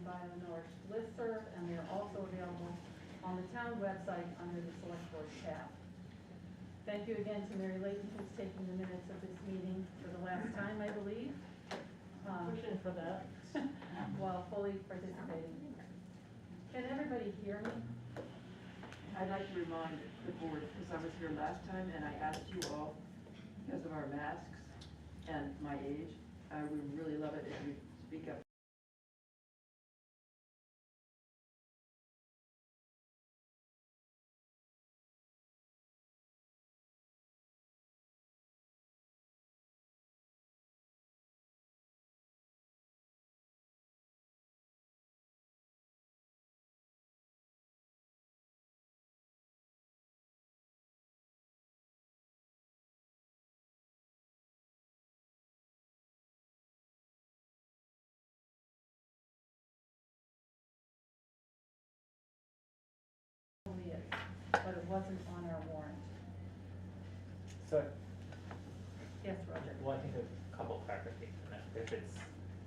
by the Norwich listserv, and they are also available on the town website under the Selectboard tab. Thank you again to Mary Layton, who's taking the minutes of this meeting for the last time, I believe. Pushing for that. While fully participating. Can everybody hear me? I'd like to remind the board, because I was here last time and I asked you all, because of our masks and my age, I would really love it if you speak up. But it wasn't on our warrant. So, Yes, Roger? well, I think there's a couple clarifications.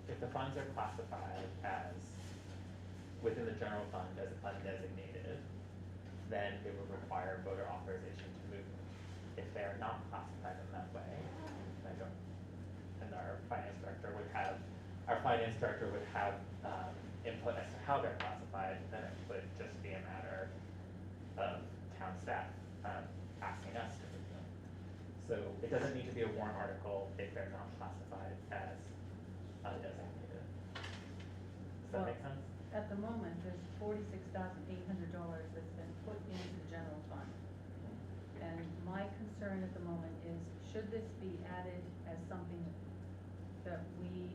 If the funds are classified as within the general fund as undesignated, then it would require voter authorization to move them. If they are not classified in that way, and our finance director would have input as to how they're classified, then it would just be a matter of town staff asking us to move them. So it doesn't need to be a warrant article if they're not classified as undesignated. Does that make sense? At the moment, there's $46,800 that's been put into the general fund. And my concern at the moment is, should this be added as something that we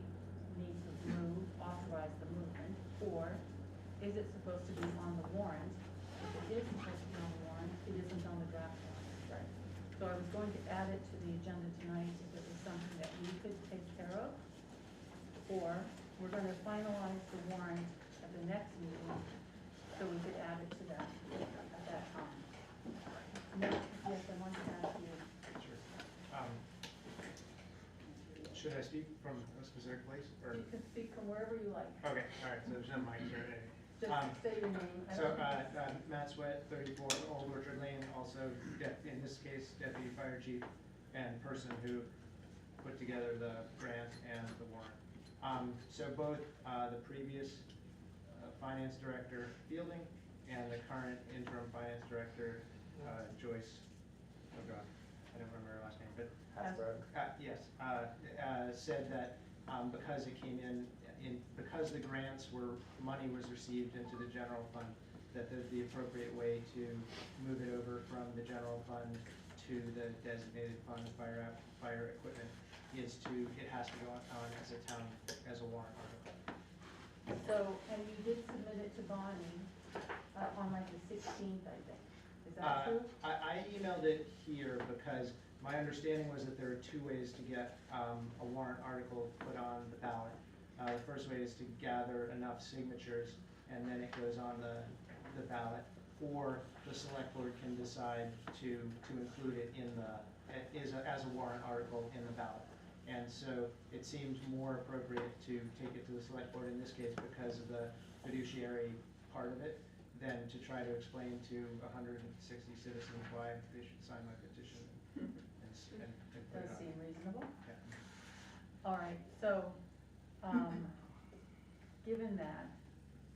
need to authorize the movement, or is it supposed to be on the warrant? If it is supposed to be on the warrant, it isn't on the draft warrant. Right. So I was going to add it to the agenda tonight if it was something that we could take care of, or we're going to finalize the warrant at the next meeting, so we could add it to that at that time. Yes, I want to ask you. Sure. Should I speak from a specific place, or? You can speak from wherever you like. Okay, all right, so there's no mic here. Just say your name. Matt Sweat, 34 Old Orchard Lane, also, in this case, Deputy Fire Chief, and person who put together the grant and the warrant. So both the previous Finance Director Fielding and the current Interim Finance Director Joyce, oh God, I don't remember her last name, but Hasbro. yes, said that because it came in, because the money was received into the general fund, that the appropriate way to move it over from the general fund to the designated fund, fire equipment, it has to go on as a warrant article. So, and you did submit it to Bonnie on like the 16th, I think. Is that true? I emailed it here because my understanding was that there are two ways to get a warrant article put on the ballot. The first way is to gather enough signatures, and then it goes on the ballot, or the select board can decide to include it as a warrant article in the ballot. And so it seemed more appropriate to take it to the select board in this case because of the fiduciary part of it, than to try to explain to 160 citizens why they should sign my petition and put Does it on. seem reasonable. Yeah. All right, so, given that,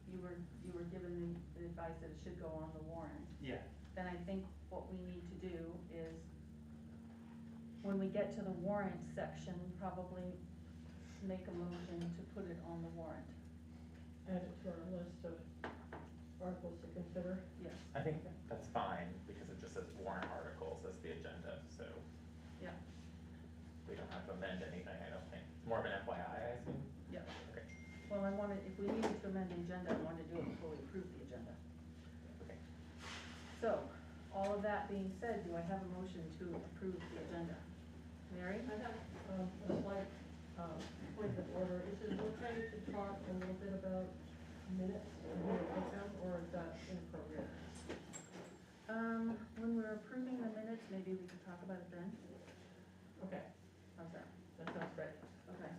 you were given the advice that it should go on the warrant. Yeah. Then I think what we need to do is, when we get to the warrant section, probably make a motion to put it on the warrant. Add it to our list of articles to consider. Yes. I think that's fine because it just says warrant articles as the agenda, so Yeah. we don't have to amend anything, I don't think. It's more of an FYI, I assume? Yeah. Okay. Well, if we needed to amend the agenda, I wanted to do it before we approve the agenda. Okay. So, all of that being said, do I have a motion to approve the agenda? Mary? I have a slight point of order. Is it okay to talk a little bit about minutes and who to put them, or is that inappropriate? When we're approving the minutes, maybe we can talk about it then. Okay, How's that? that sounds great. Okay.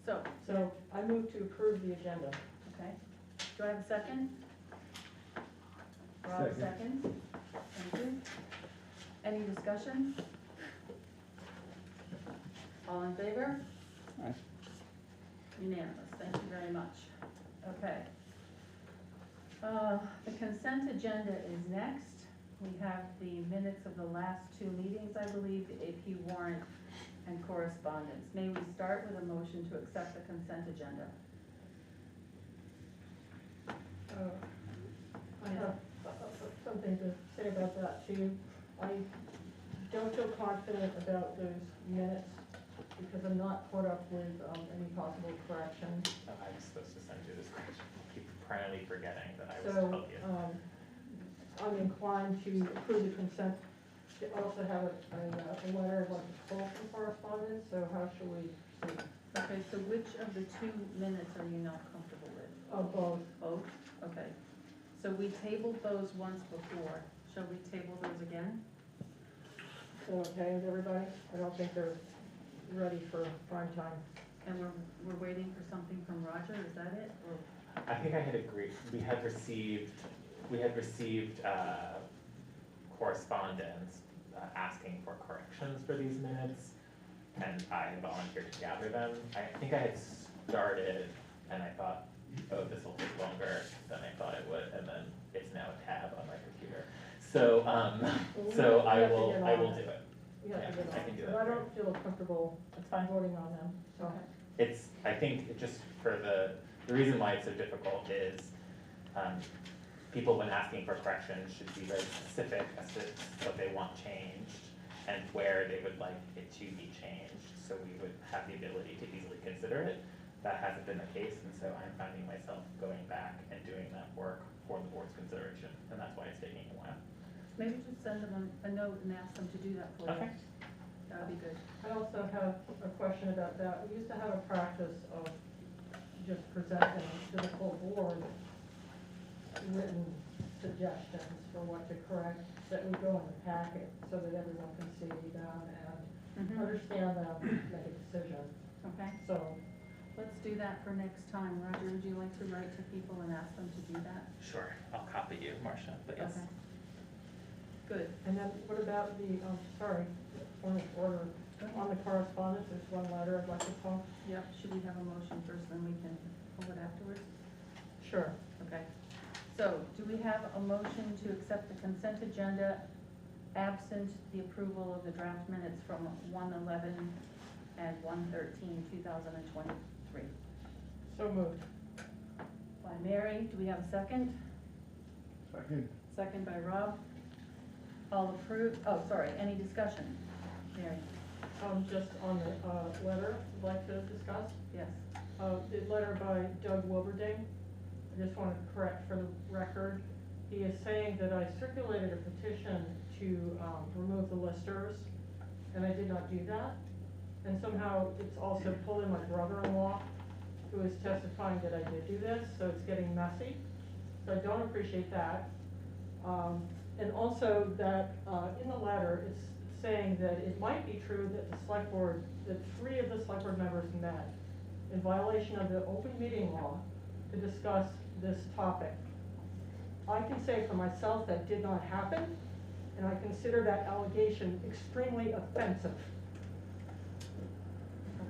So So I move to approve the agenda. Okay. Do I have a second? Rob seconds. Thank you. Any discussion? All in favor? Aye. Unanimous, thank you very much. Okay. The consent agenda is next. We have the minutes of the last two meetings, I believe, the AP Warrant and Correspondence. May we start with a motion to accept the consent agenda? I have something to say about that too. I don't feel confident about those minutes because I'm not caught up with any possible corrections. I'm supposed to send you this, I keep perennially forgetting that I was So, told you. I'm inclined to approve the consent. To also have a letter of like a call from correspondence, so how should we proceed? Okay, so which of the two minutes are you not comfortable with? Both. Both? Okay. So we tabled those once before. Shall we table those again? So, okay with everybody? I don't think they're ready for prime time. And we're waiting for something from Roger, is that it? Or I think I had agreed, we had received correspondence asking for corrections for these minutes, and I volunteered to gather them. I think I had started, and I thought, oh, this will take longer than I thought it would, and then it's now a tab on my computer. So, so I will do it. You have to Yeah, get I on. can do But that. I don't feel comfortable That's fine. voting on them, so. Okay. It's, I think, it just for the reason why it's so difficult is, people when asking for corrections should be very specific as to what they want changed and where they would like it to be changed, so we would have the ability to easily consider it. That hasn't been the case, and so I'm finding myself going back and doing that work for the board's consideration, and that's why it's taking a while. Maybe just send them a note and ask them to do that for you. Okay. That would be good. I also have a question about that. We used to have a practice of just presenting to the full board written suggestions for what to correct that would go in the packet so that everyone can see them and understand them, make a decision. Okay, So, let's do that for next time. Roger, would you like to write to people and ask them to do that? Sure, I'll copy you, Marcia, but yes. Okay. Good. and then what about the, sorry, point of order, on the correspondence, there's one letter I'd like to call. Yep, should we have a motion first, then we can pull it afterwards? Sure. Okay. So, do we have a motion to accept the consent agenda absent the approval of the draft minutes from 1/11 and 1/13/2023? So moved. By Mary, do we have a second? Second. Second by Rob. All approved, oh, sorry, any discussion? Mary? Just on the letter, I'd like to discuss. Yes. The letter by Doug Wilberding, I just want to correct for the record. He is saying that I circulated a petition to remove the listers, and I did not do that. And somehow it's also pulled in my brother-in-law, who is testifying that I did do this, so it's getting messy. So I don't appreciate that. And also that in the letter, it's saying that it might be true that the select board, that 3 of the select board members met in violation of the open meeting law to discuss this topic. I can say for myself that did not happen, and I consider that allegation extremely offensive.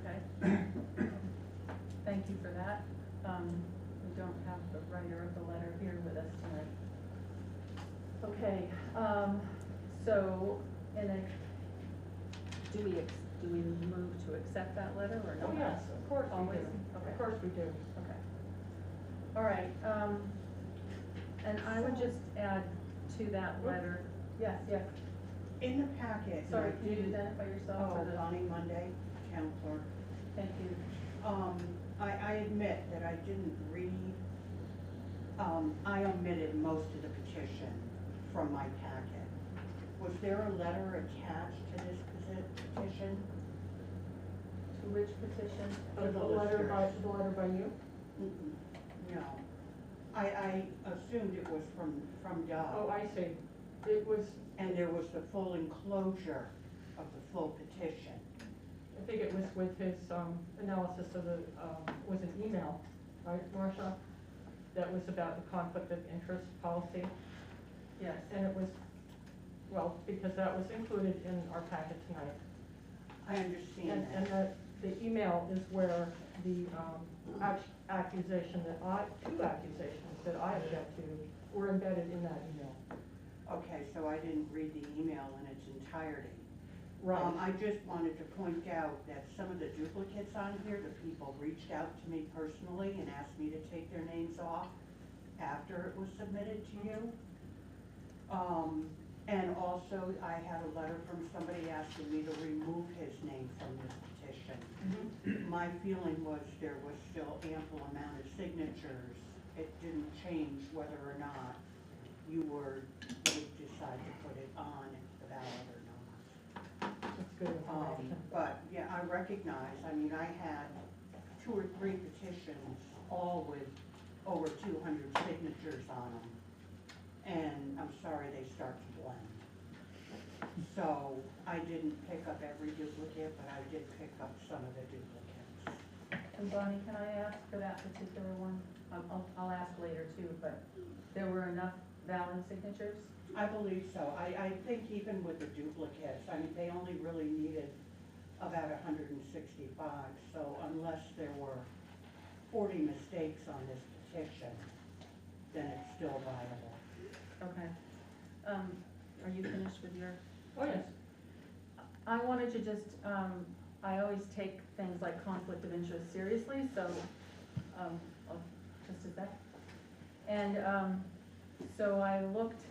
Okay. Thank you for that. We don't have the writer of the letter here with us tonight. Okay, so, do we move to accept that letter or not? Oh, yes, of course we Always? do. Okay. Of course we do. Okay. All right, and I would just add to that letter, yes, yes. In the packet. Sorry, can you identify yourself for Oh, the? Bonnie Monday, town clerk. Thank you. I admit that I didn't read, I omitted most of the petition from my packet. Was there a letter attached to this petition? To which petition? The letter by you? Mm-mm, no. I assumed it was from Doug. Oh, I see. It was, And there was the full enclosure of the full petition. I think it was with his, analysis of the, was an email, right, Marcia? That was about the conflict of interest policy, Yes. and it was, well, because that was included in our packet tonight. I understand And that. the email is where the, accusation that two accusations that I object to were embedded in that email. Okay, so I didn't read the email in its entirety. Right. I just wanted to point out that some of the duplicates on here, the people reached out to me personally and asked me to take their names off after it was submitted to you. And also, I had a letter from somebody asking me to remove his name from this petition. My feeling was there was still ample amount of signatures. It didn't change whether or not you would decide to put it on the ballot or not. That's good information. But, yeah, I recognize, I mean, I had 2 or 3 petitions, all with over 200 signatures on them. And I'm sorry, they start to blend. So I didn't pick up every duplicate, but I did pick up some of the duplicates. And Bonnie, can I ask for that particular one? I'll ask later too, but there were enough valid signatures? I believe so. I think even with the duplicates, I mean, they only really needed about 165. So unless there were 40 mistakes on this petition, then it's still viable. Okay. Are you finished with your? Oh, yes. I wanted to just, I always take things like conflict of interest seriously, so, just a sec. And, so I looked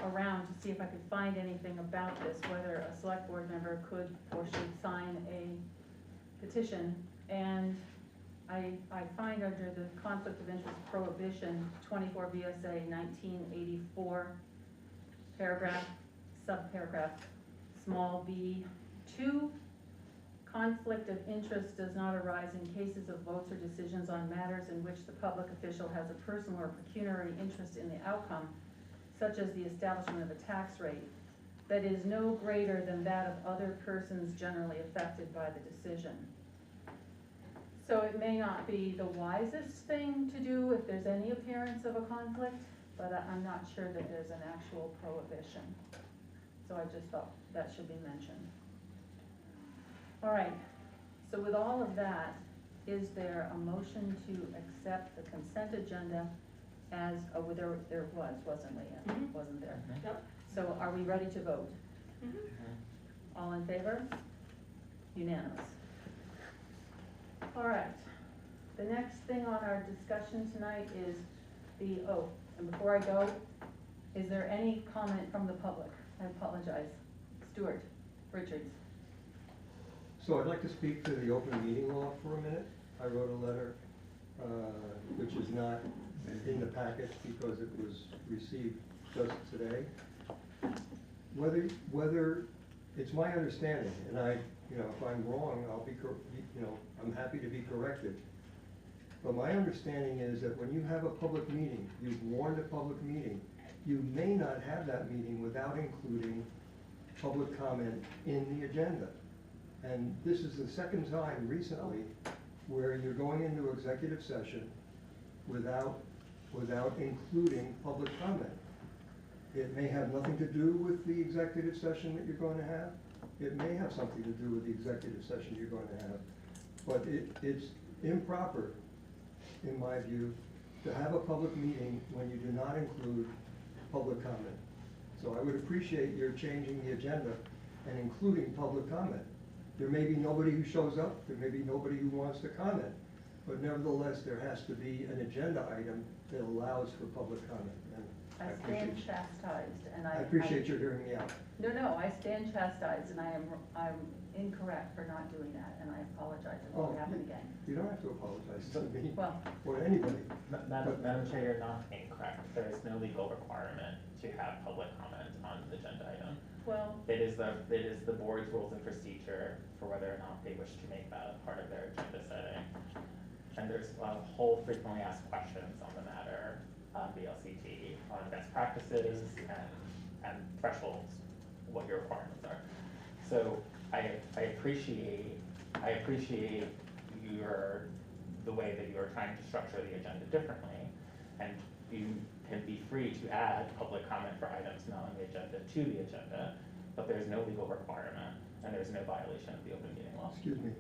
around to see if I could find anything about this, whether a select board member could or should sign a petition. And I find under the conflict of interest prohibition, 24 V.S.A. 1984, paragraph, subparagraph, small b, 2, conflict of interest does not arise in cases of votes or decisions on matters in which the public official has a personal or pecuniary interest in the outcome, such as the establishment of a tax rate, that is no greater than that of other persons generally affected by the decision. So it may not be the wisest thing to do if there's any appearance of a conflict, but I'm not sure that there's an actual prohibition. So I just thought that should be mentioned. All right, so with all of that, is there a motion to accept the consent agenda as, there wasn't Leanne? Mhm. Wasn't there? Yep. So are we ready to vote? All in favor? Unanimous. All right, the next thing on our discussion tonight is the oath. And before I go, is there any comment from the public? I apologize. Stuart Richards. So I'd like to speak to the open meeting law for a minute. I wrote a letter, which is not in the packet because it was received just today. Whether, it's my understanding, and if I'm wrong, I'm happy to be corrected. But my understanding is that when you have a public meeting, you've warned a public meeting, you may not have that meeting without including public comment in the agenda. And this is the second time recently where you're going into executive session without including public comment. It may have nothing to do with the executive session that you're going to have. It may have something to do with the executive session you're going to have. But it's improper, in my view, to have a public meeting when you do not include public comment. So I would appreciate your changing the agenda and including public comment. There may be nobody who shows up, there may be nobody who wants to comment, but nevertheless, there has to be an agenda item that allows for public comment. And I stand appreciate- chastised, and I appreciate your hearing me out. No, I stand chastised, and I'm incorrect for not doing that, and I apologize, it won't happen again. You don't have to apologize to me Well, or anybody. Madam Chair, you're not incorrect. There is no legal requirement to have public comment on the agenda item. well, It is the board's rules and procedure for whether or not they wish to make that a part of their agenda setting. And there's a whole frequently asked questions on the matter on VLCT, on best practices and thresholds, what your requirements are. So I appreciate I appreciate the way that you're trying to structure the agenda differently, and you can be free to add public comment for items not on the agenda to the agenda, but there's no legal requirement, and there's no violation of the open meeting law. Excuse me,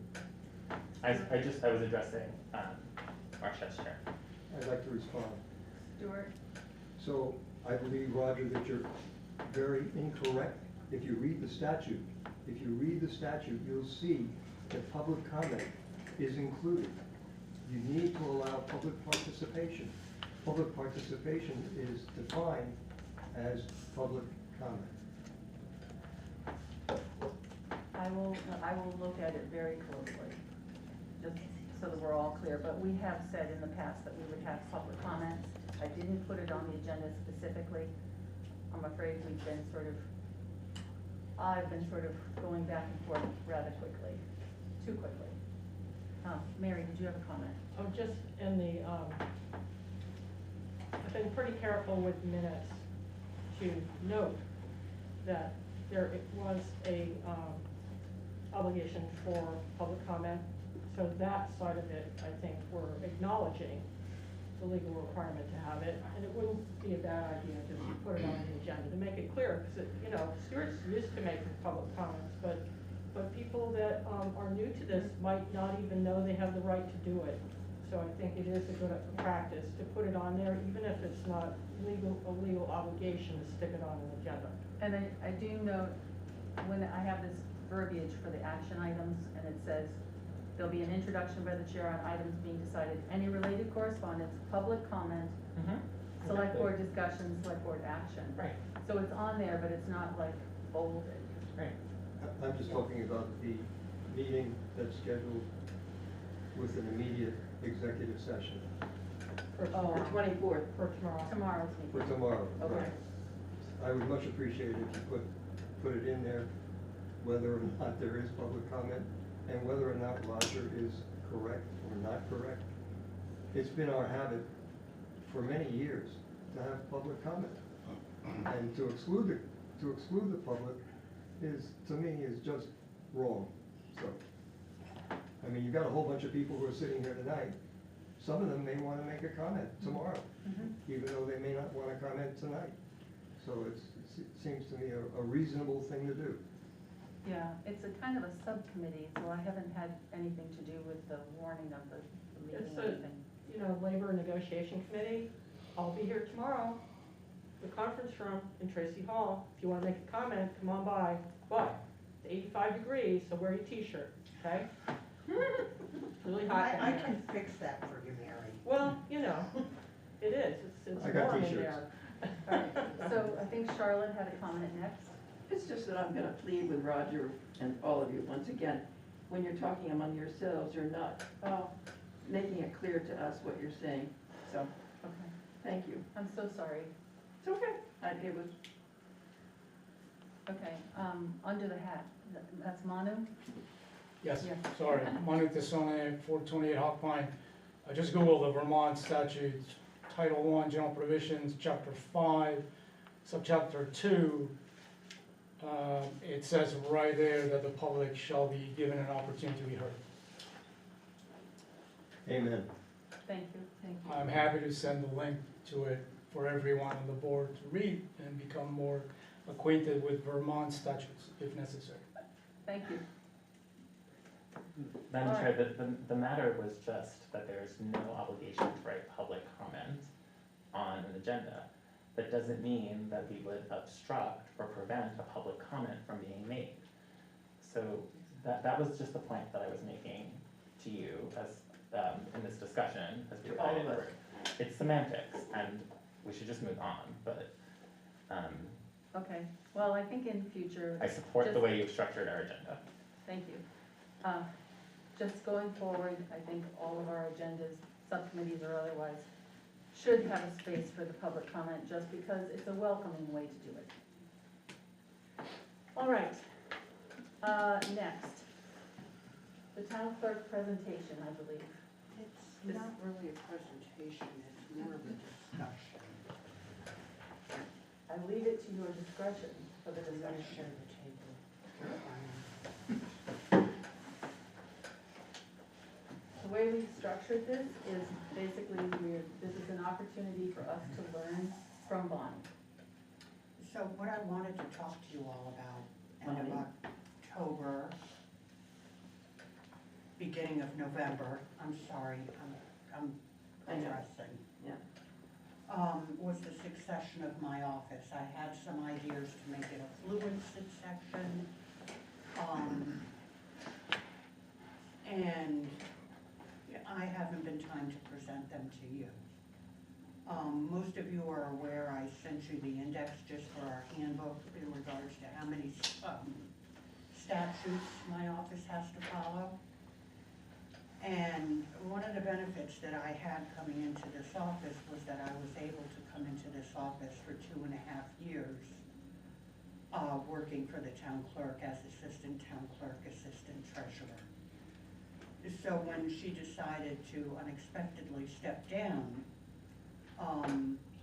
I was addressing, Marcia's chair. I'd like to respond. Stuart? So I believe, Roger, that you're very incorrect. If you read the statute, you'll see that public comment is included. You need to allow public participation. Public participation is defined as public comment. I will look at it very closely, just so that we're all clear, but we have said in the past that we would have public comments. I didn't put it on the agenda specifically. I'm afraid I've been sort of going back and forth rather quickly, too quickly. Mary, did you have a comment? I'm just in the, I've been pretty careful with minutes to note that there was a obligation for public comment. So that side of it, I think we're acknowledging the legal requirement to have it. And it wouldn't be a bad idea to put it on the agenda to make it clear, because Stuart's used to making public comments, but people that are new to this might not even know they have the right to do it. So I think it is a good practice to put it on there, even if it's not a legal obligation to stick it on an agenda. And I do note, when I have this verbiage for the action items, and it says, there'll be an introduction by the chair on items being decided, any related correspondence, public comment, select board discussion, select board action. Right. So it's on there, but it's not like bolded. Right. I'm just talking about the meeting that's scheduled with an immediate executive session For Oh. tomorrow. The 24th. For tomorrow. Tomorrow's for meeting. tomorrow. Okay. Right. I would much appreciate it if you put it in there, whether or not there is public comment, and whether or not Roger is correct or not correct. It's been our habit for many years to have public comment. And to exclude the public is, to me, is just wrong. So, I mean, you've got a whole bunch of people who are sitting here tonight. Some of them may want to make a comment tomorrow, even though they may not want to comment tonight. So it seems to me a reasonable thing to do. Yeah, it's a kind of a subcommittee, so I haven't had anything to do with the warning of the meeting It's or anything. Labor negotiation committee. I'll be here tomorrow, the conference room in Tracy Hall. If you want to make a comment, come on by. But it's 85 degrees, so wear your t-shirt, okay? It's really hot I in there. can fix that for you, Mary. Well, it is. It's I got warm in t-shirts. there. All right, so I think Charlotte had a comment next. It's just that I'm gonna plead with Roger and all of you, once again, when you're talking among yourselves, you're not making it clear to us what you're saying. So, Okay, thank you. I'm so sorry. It's okay. It was, Okay, under the hat, that's Manu? Yes, Yeah. sorry, Manu Tassone, 428 Hawk Pine. I just Googled the Vermont statutes, Title I, General Provisions, Chapter 5, Subchapter 2. It says right there that the public shall be given an opportunity to be heard. Amen. Thank you, thank you. I'm happy to send the link to it for everyone on the board to read and become more acquainted with Vermont statutes if necessary. Thank you. Madam All Chair, the matter was just that there's no obligation to write public comment on an agenda. That doesn't mean that we would obstruct or prevent a public comment from being made. So that was just the point that I was making to you as, in this discussion, as we To all guided of us. through. It's semantics, and we should just move on, but, Okay, well, I think in future. I support the way you've structured our agenda. Thank you. Just going forward, I think all of our agendas, subcommittees or otherwise, should have a space for the public comment, just because it's a welcoming way to do it. All right, next, the town clerk presentation, I believe. It's not really a presentation, it's more of a discussion. I leave it to your discretion for the I'm gonna discussion. share the table. way we've structured this is basically this is an opportunity for us to learn from Bonnie. So what I wanted to talk to you all about, end of October, beginning of November, I'm sorry, I'm I know. addressing. Yeah. Was the succession of my office. I had some ideas to make it a fluid succession. And I haven't been time to present them to you. Most of you are aware I sent you the index just for our handbook in regards to how many statutes my office has to follow. And one of the benefits that I had coming into this office was that I was able to come into this office for 2.5 years, working for the town clerk as assistant town clerk, assistant treasurer. So when she decided to unexpectedly step down,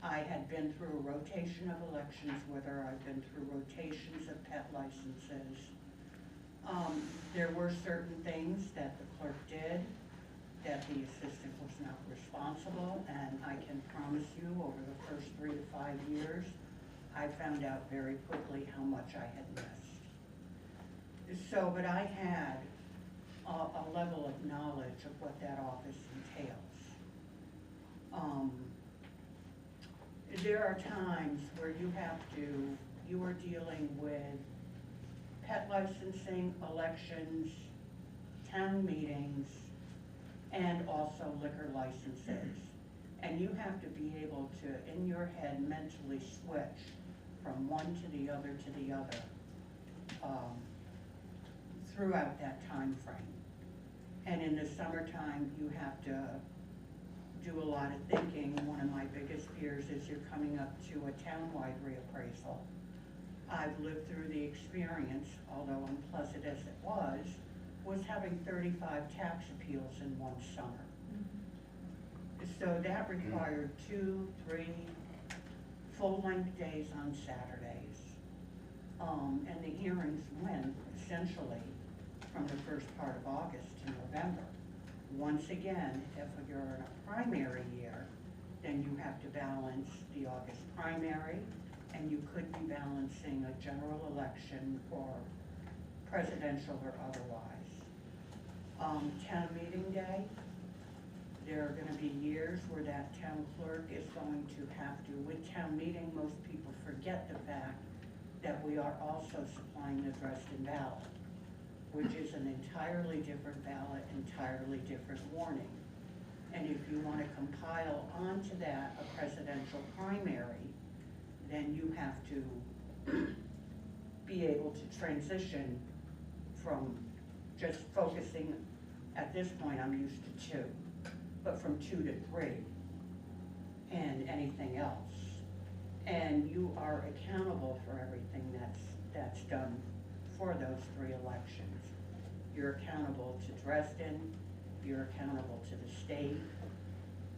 I had been through a rotation of elections with her. I've been through rotations of pet licenses. There were certain things that the clerk did that the assistant was not responsible, and I can promise you over the first 3 to 5 years, I found out very quickly how much I had missed. So, but I had a level of knowledge of what that office entails. There are times where you are dealing with pet licensing, elections, town meetings, and also liquor licenses. And you have to be able to, in your head, mentally switch from one to the other throughout that time frame. And in the summertime, you have to do a lot of thinking. One of my biggest fears is you're coming up to a townwide reappraisal. I've lived through the experience, although unpleasant as it was having 35 tax appeals in one summer. So that required 2, 3 full-length days on Saturdays. And the hearings went essentially from the first part of August to November. Once again, if you're in a primary year, then you have to balance the August primary, and you could be balancing a general election or presidential or otherwise. Town meeting day, there are gonna be years where that town clerk is going to have to, with town meeting, most people forget the fact that we are also supplying the Dresden ballot, which is an entirely different ballot, entirely different warning. And if you wanna compile onto that a presidential primary, then you have to be able to transition from just focusing, at this point I'm used to 2, but from 2 to 3 and anything else. And you are accountable for everything that's done for those 3 elections. You're accountable to Dresden, you're accountable to the state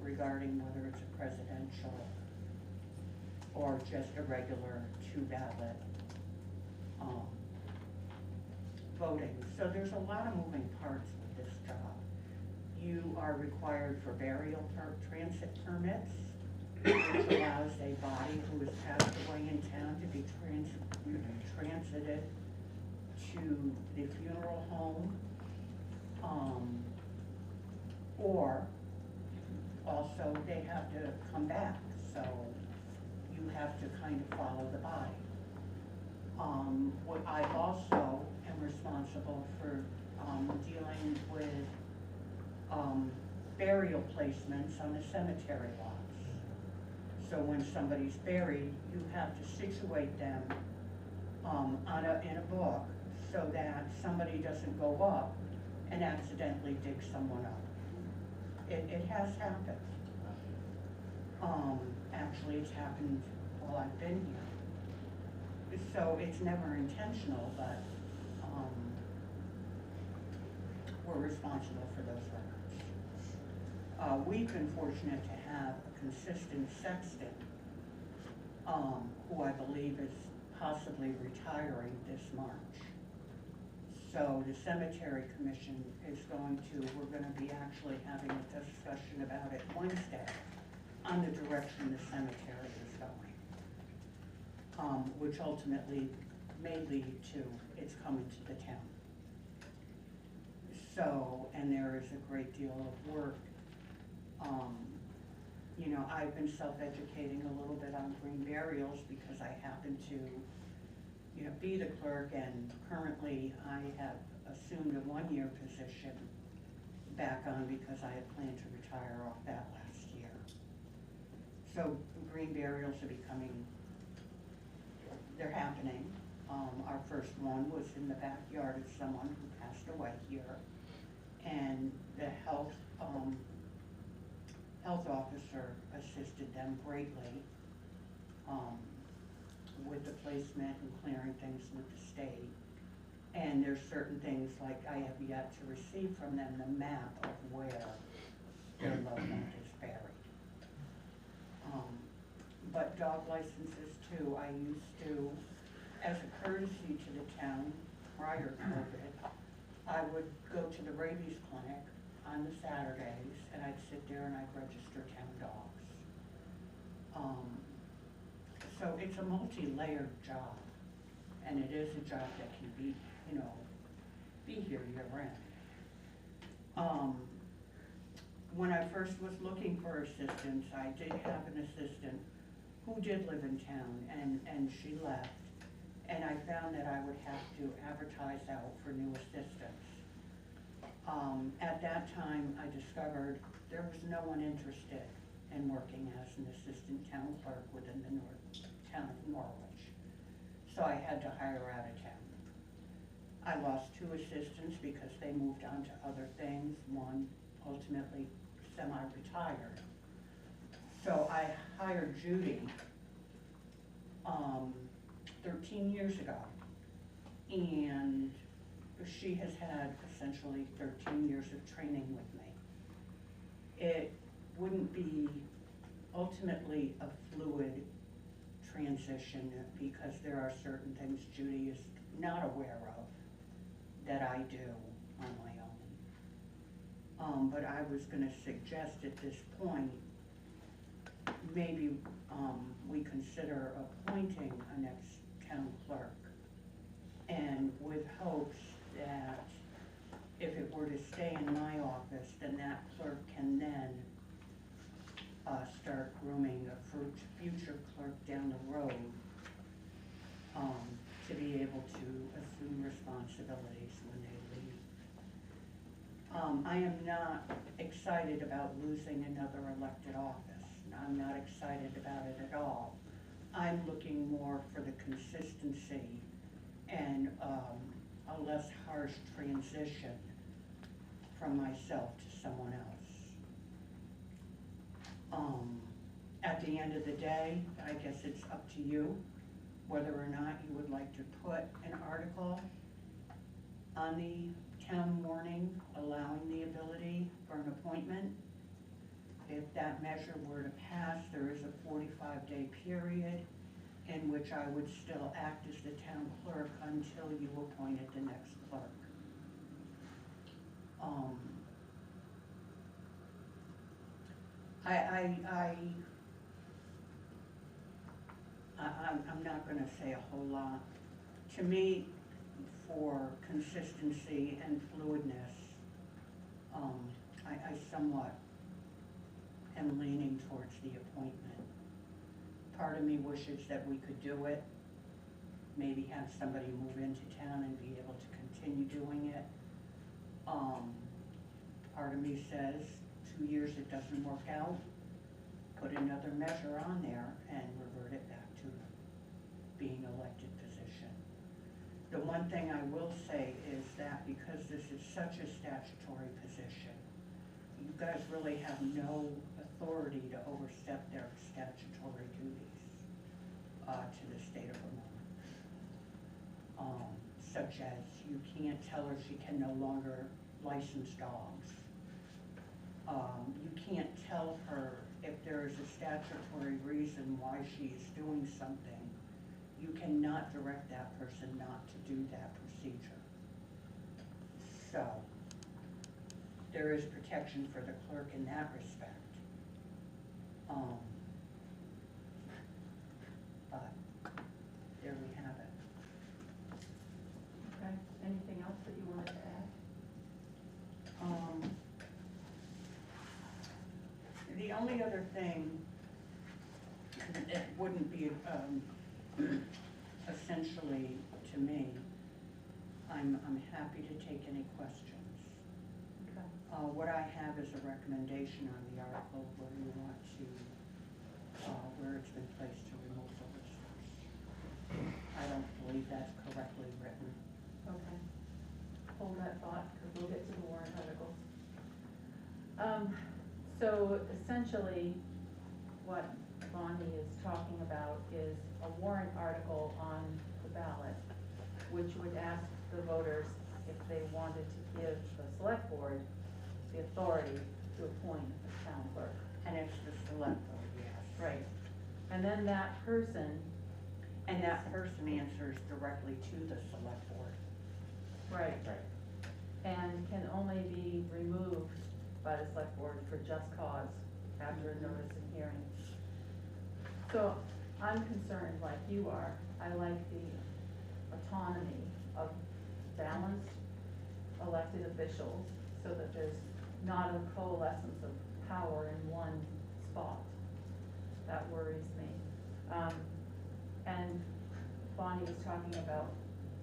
regarding whether it's a presidential or just a regular 2-ballot voting. So there's a lot of moving parts with this job. You are required for burial transit permits, which allows a body who has passed away in town to be transited to the funeral home, or also they have to come back, so you have to kind of follow the body. What I also am responsible for dealing with burial placements on the cemetery lots. So when somebody's buried, you have to situate them in a book so that somebody doesn't go up and accidentally dig someone up. It has happened. Actually, it's happened while I've been here. So it's never intentional, but we're responsible for those records. We've been fortunate to have a consistent sexton, who I believe is possibly retiring this March. So the cemetery commission is we're gonna be actually having a discussion about it Wednesday on the direction the cemetery is going. Which ultimately may lead to it's coming to the town. So, and there is a great deal of work. You know, I've been self-educating a little bit on green burials because I happen to, you know, be the clerk, and currently I have assumed a one-year position back on because I had planned to retire off that last year. So green burials are they're happening. Our first one was in the backyard of someone who passed away here, and the health officer assisted them greatly with the placement and clearing things with the state. And there's certain things, like I have yet to receive from them the map of where their loved one is buried. But dog licenses too, I used to, as a courtesy to the town prior to COVID, I would go to the rabies clinic on the Saturdays, and I'd sit there and I'd register town dogs. So it's a multi-layered job, and it is a job that can be, you know, be here year-round. When I first was looking for assistance, I did have an assistant who did live in town, and she left, and I found that I would have to advertise out for new assistants. At that time, I discovered there was no one interested in working as an assistant town clerk within the town of Norwich. So I had to hire out of town. I lost 2 assistants because they moved on to other things. One ultimately semi-retired. So I hired Judy 13 years ago, and she has had essentially 13 years of training with me. It wouldn't be ultimately a fluid transition because there are certain things Judy is not aware of that I do on my own. But I was gonna suggest at this point, maybe we consider appointing a next town clerk, and with hopes that if it were to stay in my office, then that clerk can then start grooming a future clerk down the road to be able to assume responsibilities when they leave. I am not excited about losing another elected office. I'm not excited about it at all. I'm looking more for the consistency and a less harsh transition from myself to someone else. At the end of the day, I guess it's up to you whether or not you would like to put an article on the town warning allowing the ability for an appointment. If that measure were to pass, there is a 45-day period in which I would still act as the town clerk until you appointed the next clerk. I'm not gonna say a whole lot. To me, for consistency and fluidness, I somewhat am leaning towards the appointment. Part of me wishes that we could do it, maybe have somebody move into town and be able to continue doing it. Part of me says 2 years it doesn't work out, put another measure on there and revert it back to being elected position. The one thing I will say is that because this is such a statutory position, you guys really have no authority to overstep their statutory duties to the state of Vermont. Such as you can't tell her she can no longer license dogs. You can't tell her if there is a statutory reason why she is doing something. You cannot direct that person not to do that procedure. So, there is protection for the clerk in that respect. But, there we have it. Okay, anything else that you wanted to add? The only other thing, it wouldn't be, essentially, to me, I'm happy to take any questions. Okay. What I have is a recommendation on the article where you want to, where it's been placed to remove the listers. I don't believe that's correctly written. Okay. Hold that thought, because we'll get to the warrant articles. So essentially, what Bonnie is talking about is a warrant article on the ballot, which would ask the voters if they wanted to give the select board the authority to appoint a town clerk. And it's the select board, yes. Right. And then that person. And that person answers directly to the select board. Right. Right. And can only be removed by the select board for just cause after a notice and hearing. So I'm concerned, like you are, I like the autonomy of balanced elected officials so that there's not a coalescence of power in one spot. That worries me. And Bonnie was talking about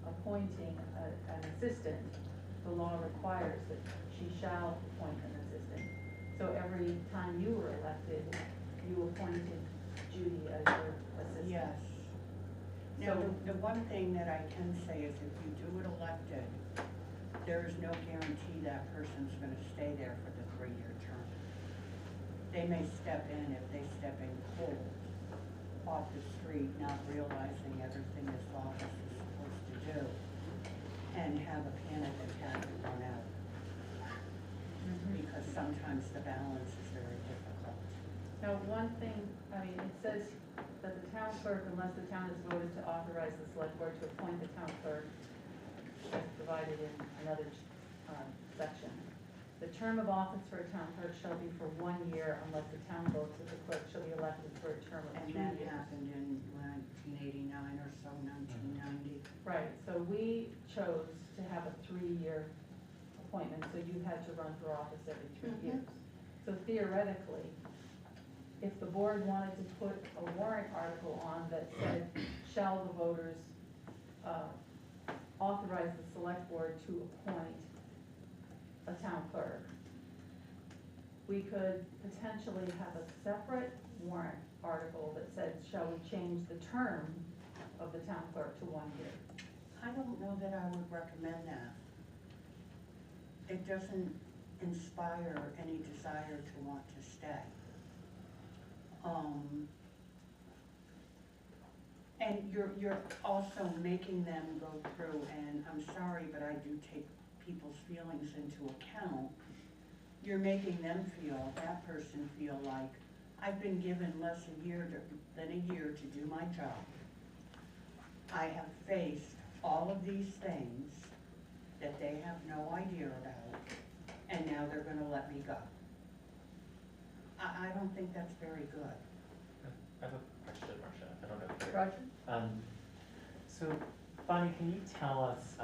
appointing an assistant. The law requires that she shall appoint an assistant. So every time you were elected, you appointed Judy as your assistant. Yes. Now, So- the one thing that I can say is if you do it elected, there is no guarantee that person's gonna stay there for the 3-year term. They may step in if they step in cold off the street, not realizing everything this office is supposed to do, and have a panic attack and run out. Because sometimes the balance is very difficult. Now, one thing, I mean, it says that the town clerk, unless the town has voted to authorize the select board to appoint the town clerk, as provided in another section. The term of office for a town clerk shall be for 1 year unless the town votes that the clerk shall be elected for a term of 3 And years. that happened in 1989 or so, 1990. Right, so we chose to have a 3-year appointment, so you had to run for office every 3 Mhm. years. So theoretically, if the board wanted to put a warrant article on that said, shall the voters authorize the select board to appoint a town clerk, we could potentially have a separate warrant article that said, shall we change the term of the town clerk to 1 year? I don't know that I would recommend that. It doesn't inspire any desire to want to stay. And you're also making them go through, and I'm sorry, but I do take people's feelings into account. You're making them feel, that person feel like, I've been given less than a year to do my job. I have faced all of these things that they have no idea about, and now they're gonna let me go. I don't think that's very good. I have a question, Marcia. I don't know if you're. Roger? So Bonnie, can you tell us,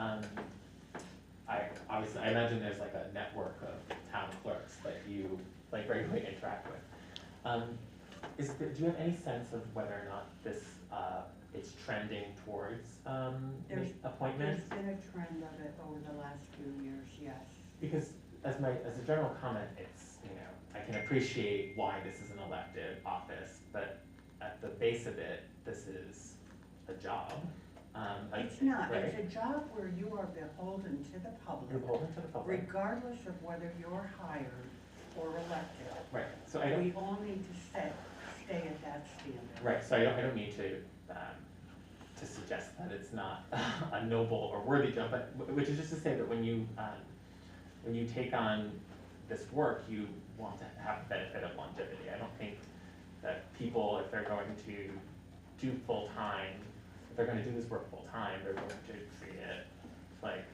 I imagine there's like a network of town clerks that you like regularly interact with. Do you have any sense of whether or not this, it's trending towards, appointments? There's been a trend of it over the last few years, yes. Because as a general comment, it's, I can appreciate why this is an elected office, but at the base of it, this is a job. It's not, right? it's a job where you are beholden to the public. You're beholden to the public. Regardless of whether you're hired or elected. Right, so I don't. We all need to stay at that standard. Right, so I don't mean to suggest that it's not a noble or worthy job, but which is just to say that when you take on this work, you want to have the benefit of longevity. I don't think that people, if they're going to do full-time, if they're going to do this work full-time, they're going to treat it like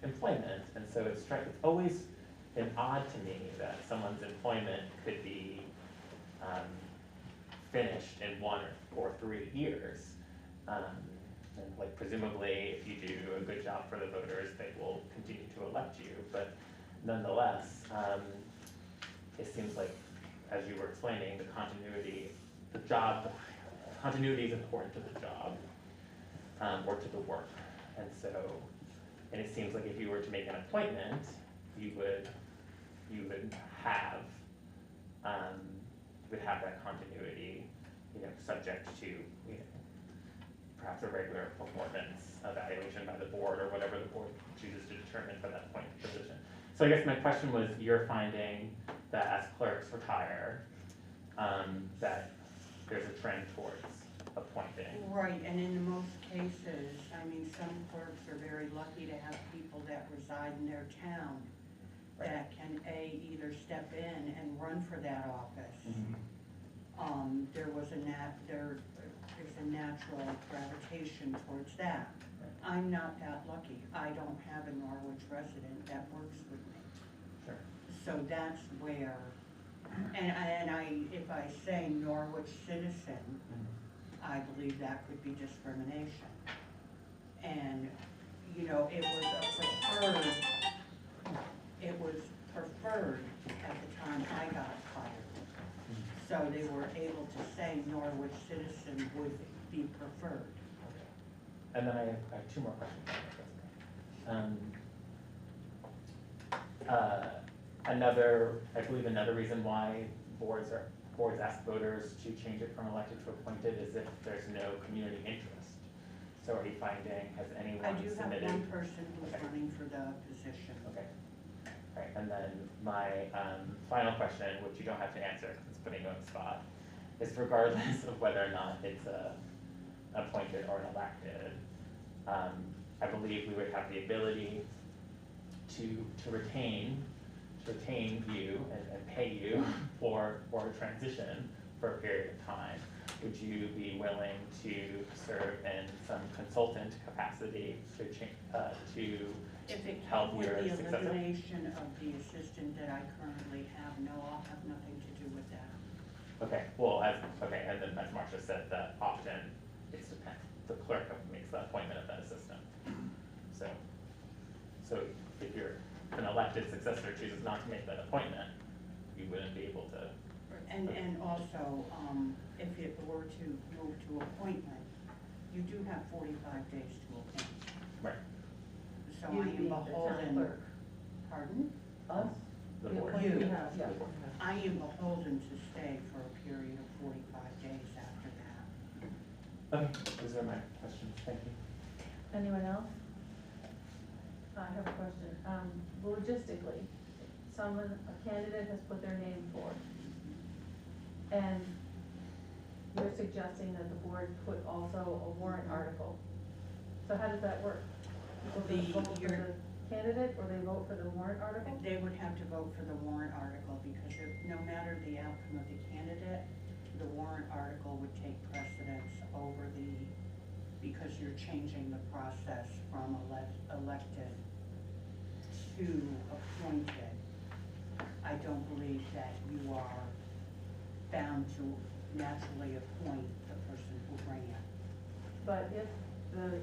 employment. And so it's always been odd to me that someone's employment could be finished in 1 or 3 years. And like presumably, if you do a good job for the voters, they will continue to elect you. But nonetheless, it seems like, as you were explaining, continuity is important to the job, or to the work. And it seems like if you were to make an appointment, you would have, that continuity, subject to, perhaps a regular performance evaluation by the board, or whatever the board chooses to determine for that point position. So I guess my question was, you're finding that as clerks retire, that there's a trend towards appointing. Right, and in most cases, I mean, some clerks are very lucky to have people that reside in their town that can either step in and run for that office. There's a natural gravitation towards that. I'm not that lucky. I don't have a Norwich resident that works with me. Sure. So that's where, if I say Norwich citizen, I believe that could be discrimination. And, it was preferred at the time I got hired. So they were able to say Norwich citizen would be preferred. And then I have 2 more questions. I believe another reason why boards ask voters to change it from elected to appointed is if there's no community interest. So are you finding, has anyone I do have submitted? one person who's Okay. running for the position. Okay. All right, and then my final question, which you don't have to answer because it's putting you on the spot, is regardless of whether or not it's appointed or an elected, I believe we would have the ability to retain you and pay you for a transition for a period of time. Would you be willing to serve in some consultant capacity to If it help came with your the successor? elimination of the assistant that I currently have, no, I'll have nothing to do with that. Okay, and then as Marcia said, that often the clerk makes the appointment of that assistant. So if an elected successor chooses not to make that appointment, you wouldn't be able to. And also, if it were to move to appointment, you do have 45 days to appoint. Right. So You I being am the town beholden. clerk. Pardon? Us? The The board. appointment You. we have, yeah. The board. I am beholden to stay for a period of 45 days after that. Okay, those are my questions, thank you. Anyone else? I have a question. Logistically, a candidate has put their name forward, and you're suggesting that the board put also a warrant article. So how does that work? People just vote for the candidate, or they vote for the warrant article? They would have to vote for the warrant article, because no matter the outcome of the candidate, the warrant article would take precedence over because you're changing the process from elected to appointed. I don't believe that you are bound to naturally appoint the person who ran. But if the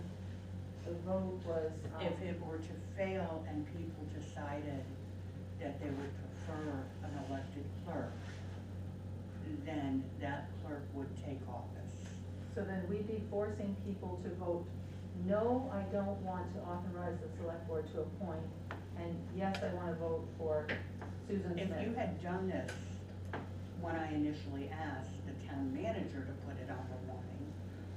vote was, If it were to fail and people decided that they would prefer an elected clerk, then that clerk would take office. so then we'd be forcing people to vote, no, I don't want to authorize the select board to appoint, and yes, I want to vote for Susan Smith. If you had done this when I initially asked the town manager to put it on the warning,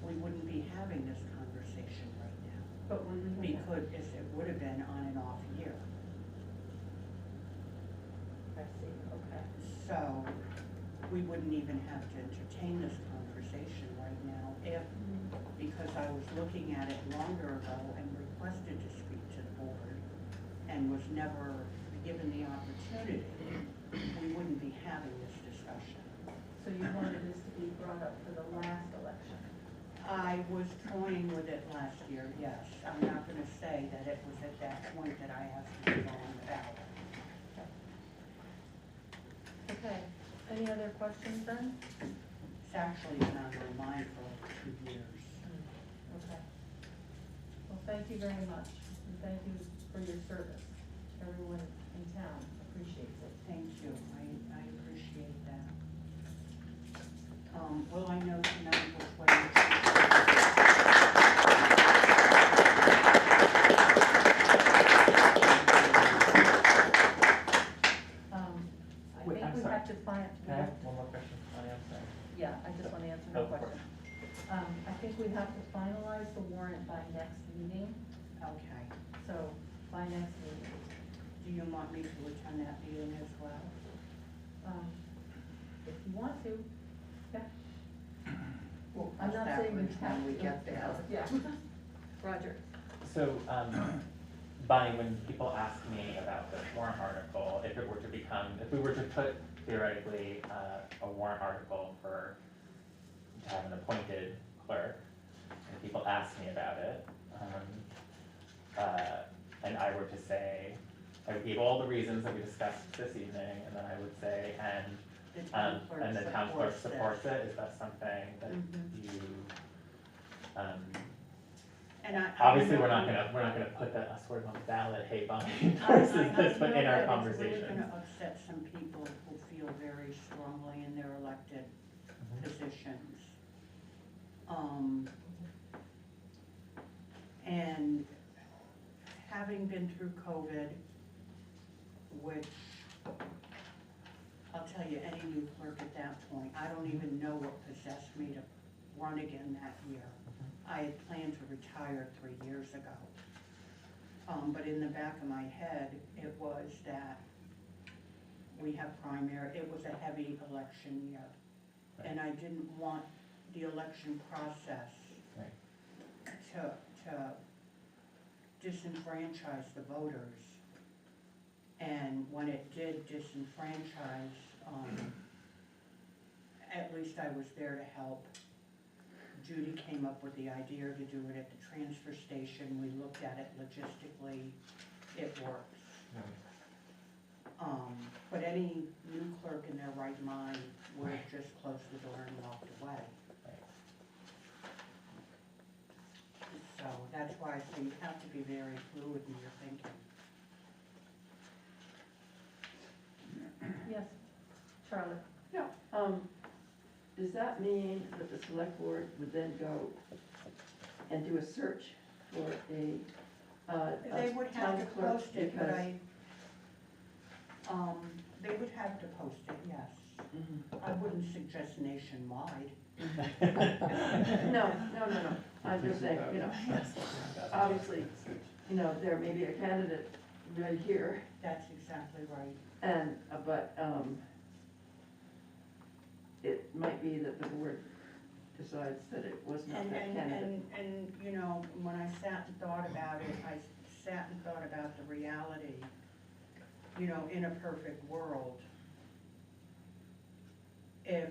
we wouldn't be having this conversation right now. But would we have? Because it would have been on and off year. I see, okay. So we wouldn't even have to entertain this conversation right now because I was looking at it longer ago and requested to speak to the board and was never given the opportunity, we wouldn't be having this discussion. So you wanted this to be brought up for the last election? I was toying with it last year, yes. I'm not gonna say that it was at that point that I asked to go on the ballot. Okay, any other questions then? It's actually been on my mind for like 2 years. Okay. Well, thank you very much, and thank you for your service. Everyone in town appreciates it. Thank you, I appreciate that. Will I know tonight which way it's I Wait, think I'm we sorry. have to find. Can I have one more question? Oh, yeah, I'm sorry. Yeah, I just wanna answer Oh, her of course. question. I think we have to finalize the warrant by next meeting, Okay. so by next meeting. Do you want me to attend that meeting as well? If you want to, yeah. We'll I'm cross not that saying you bridge have when we to. get there. Yeah. Roger. So, Bonnie, when people ask me about the warrant article, if it were to become, if we were to put theoretically, a warrant article to have an appointed clerk, and people ask me about it, and I were to say, I would give all the reasons that we discussed this evening, and then I would say, and the town clerk supports it, is that something that Mhm. you, And I obviously, know- we're not gonna put that sort of on the ballot, hey, Bonnie, I this is know this, but in our that conversations. It's really gonna upset some people who feel very strongly in their elected positions. And having been through COVID, which, I'll tell you, any new clerk at that point, I don't even know what possessed me to run again that year. I had planned to retire 3 years ago. But in the back of my head, it was that we have primary, it was a heavy election year. And I didn't want the election process Right. to disenfranchise the voters. And when it did disenfranchise, at least I was there to help. Judy came up with the idea to do it at the transfer station. We looked at it logistically. It works. But any new clerk in their right mind would have just closed the door and walked away. So that's why I say you have to be very fluid in your thinking. Yes, Charlotte. Yeah, does that mean that the select board would then go and do a search for a They would have town to clerk? post it, but Because- they would have to post it, yes. Mhm. I wouldn't suggest nationwide. No, I'm just saying, obviously, there may be a candidate right here, That's exactly right. and, but, it might be that the board decides that it was not that candidate. And, you know, when I sat and thought about it, I sat and thought about the reality. You know, in a perfect world, if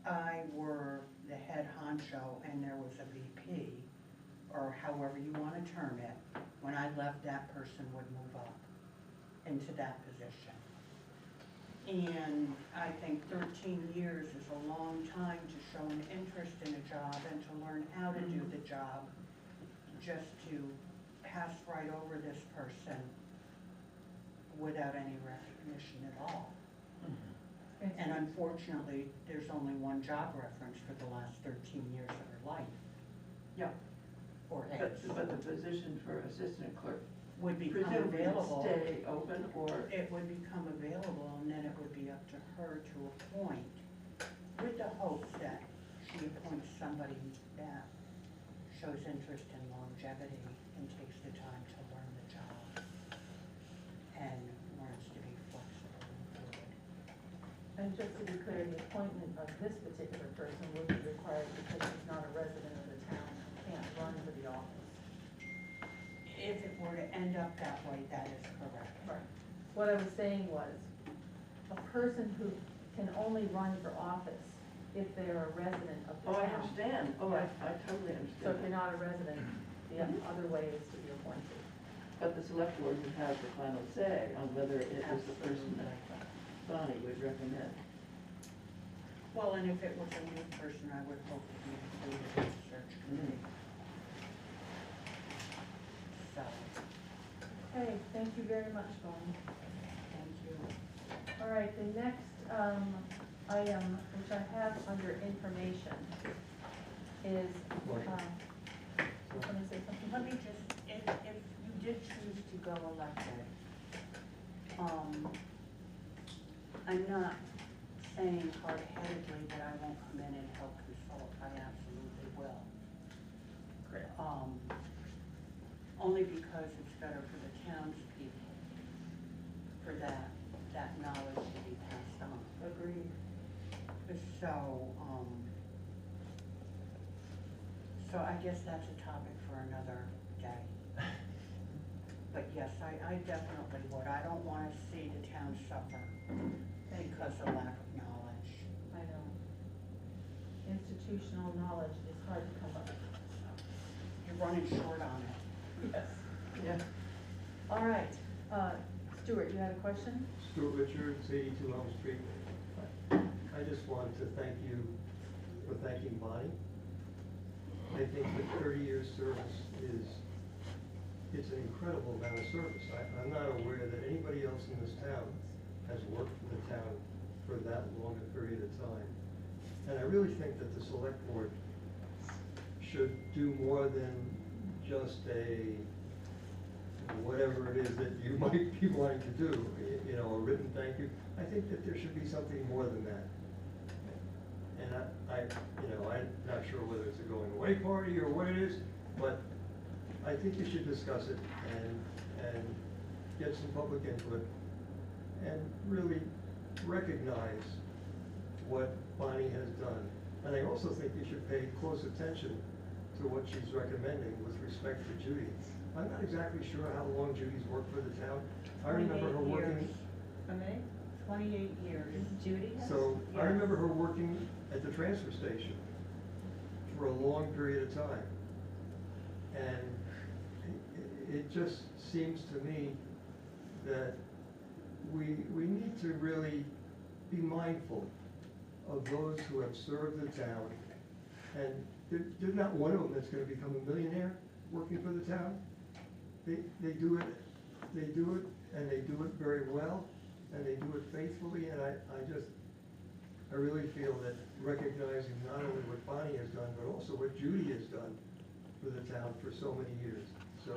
I were the head honcho and there was a VP, or however you wanna term it, when I left, that person would move up into that position. And I think 13 years is a long time to show an interest in a job and to learn how to do the job, just to pass right over this person without any recognition at all. And unfortunately, there's only one job reference for the last 13 years of her life. Yeah. Or But, is, but the position for assistant clerk would become presumably would available. stay open, or, It would become available, and then it would be up to her to appoint, with the hopes that she appoints somebody that shows interest in longevity and takes the time to learn the job and learns to be flexible and fluid. And just to be clear, the appointment of this particular person would be required because she's not a resident of the town and can't run for the office. If it were to end up that way, that is correct. Right. What I was saying was, a person who can only run for office if they're a resident of the Oh, town. I understand, I totally understand. So if you're not a resident, the other way is to be appointed. But the select board would have the final say on whether it was the person that Bonnie would recommend. Well, and if it was a new person, I would hope to be included in the search committee. So, Okay, thank you very much, Bonnie. thank you. All right, the next item, which I have under information, is, let me say something. Let me just, if you did choose to go elected, I'm not saying hard-headedly that I won't come in and help consult, I absolutely will. Great. Only because it's better for the townspeople, for that knowledge to be passed on. Agreed. So I guess that's a topic for another day. But yes, I definitely would. I don't want to see the town suffer because of lack of knowledge. I know. Institutional knowledge is hard to come by. You're running short on it. Yes. Yeah. All right, Stuart, you had a question? Stuart Richards, 82 Elm Street. I just wanted to thank you for thanking Bonnie. I think that 30 years service it's an incredible amount of service. I'm not aware that anybody else in this town has worked for the town for that long a period of time. And I really think that the select board should do more than just a, whatever it is that you might be wanting to do, you know, a written thank you. I think that there should be something more than that. And I'm not sure whether it's a going away party or what it is, but I think you should discuss it and get some public input and really recognize what Bonnie has done. And I also think you should pay close attention to what she's recommending with respect to Judy. I'm not exactly sure how long Judy's worked for the town. I remember her 28 working. years. How many? 28 years. Judy has? So I Yes. remember her working at the transfer station for a long period of time. And it just seems to me that we need to really be mindful of those who have served the town. And there's not one of them that's gonna become a millionaire working for the town. They do it, and they do it very well, and they do it faithfully, and I really feel that recognizing not only what Bonnie has done, but also what Judy has done for the town for so many years. So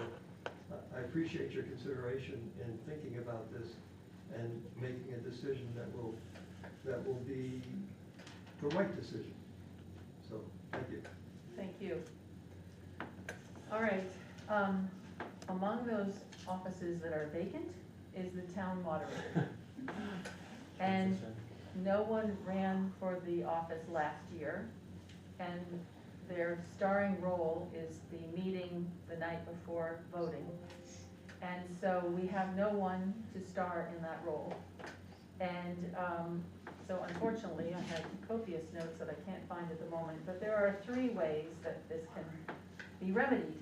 I appreciate your consideration in thinking about this and making a decision that will be the right decision. So, thank you. Thank you. All right, among those offices that are vacant is the town moderator. And no one ran for the office last year, and their starring role is the meeting the night before voting. And so we have no one to star in that role. And so unfortunately, I had copious notes that I can't find at the moment, but there are 3 ways that this can be remedied.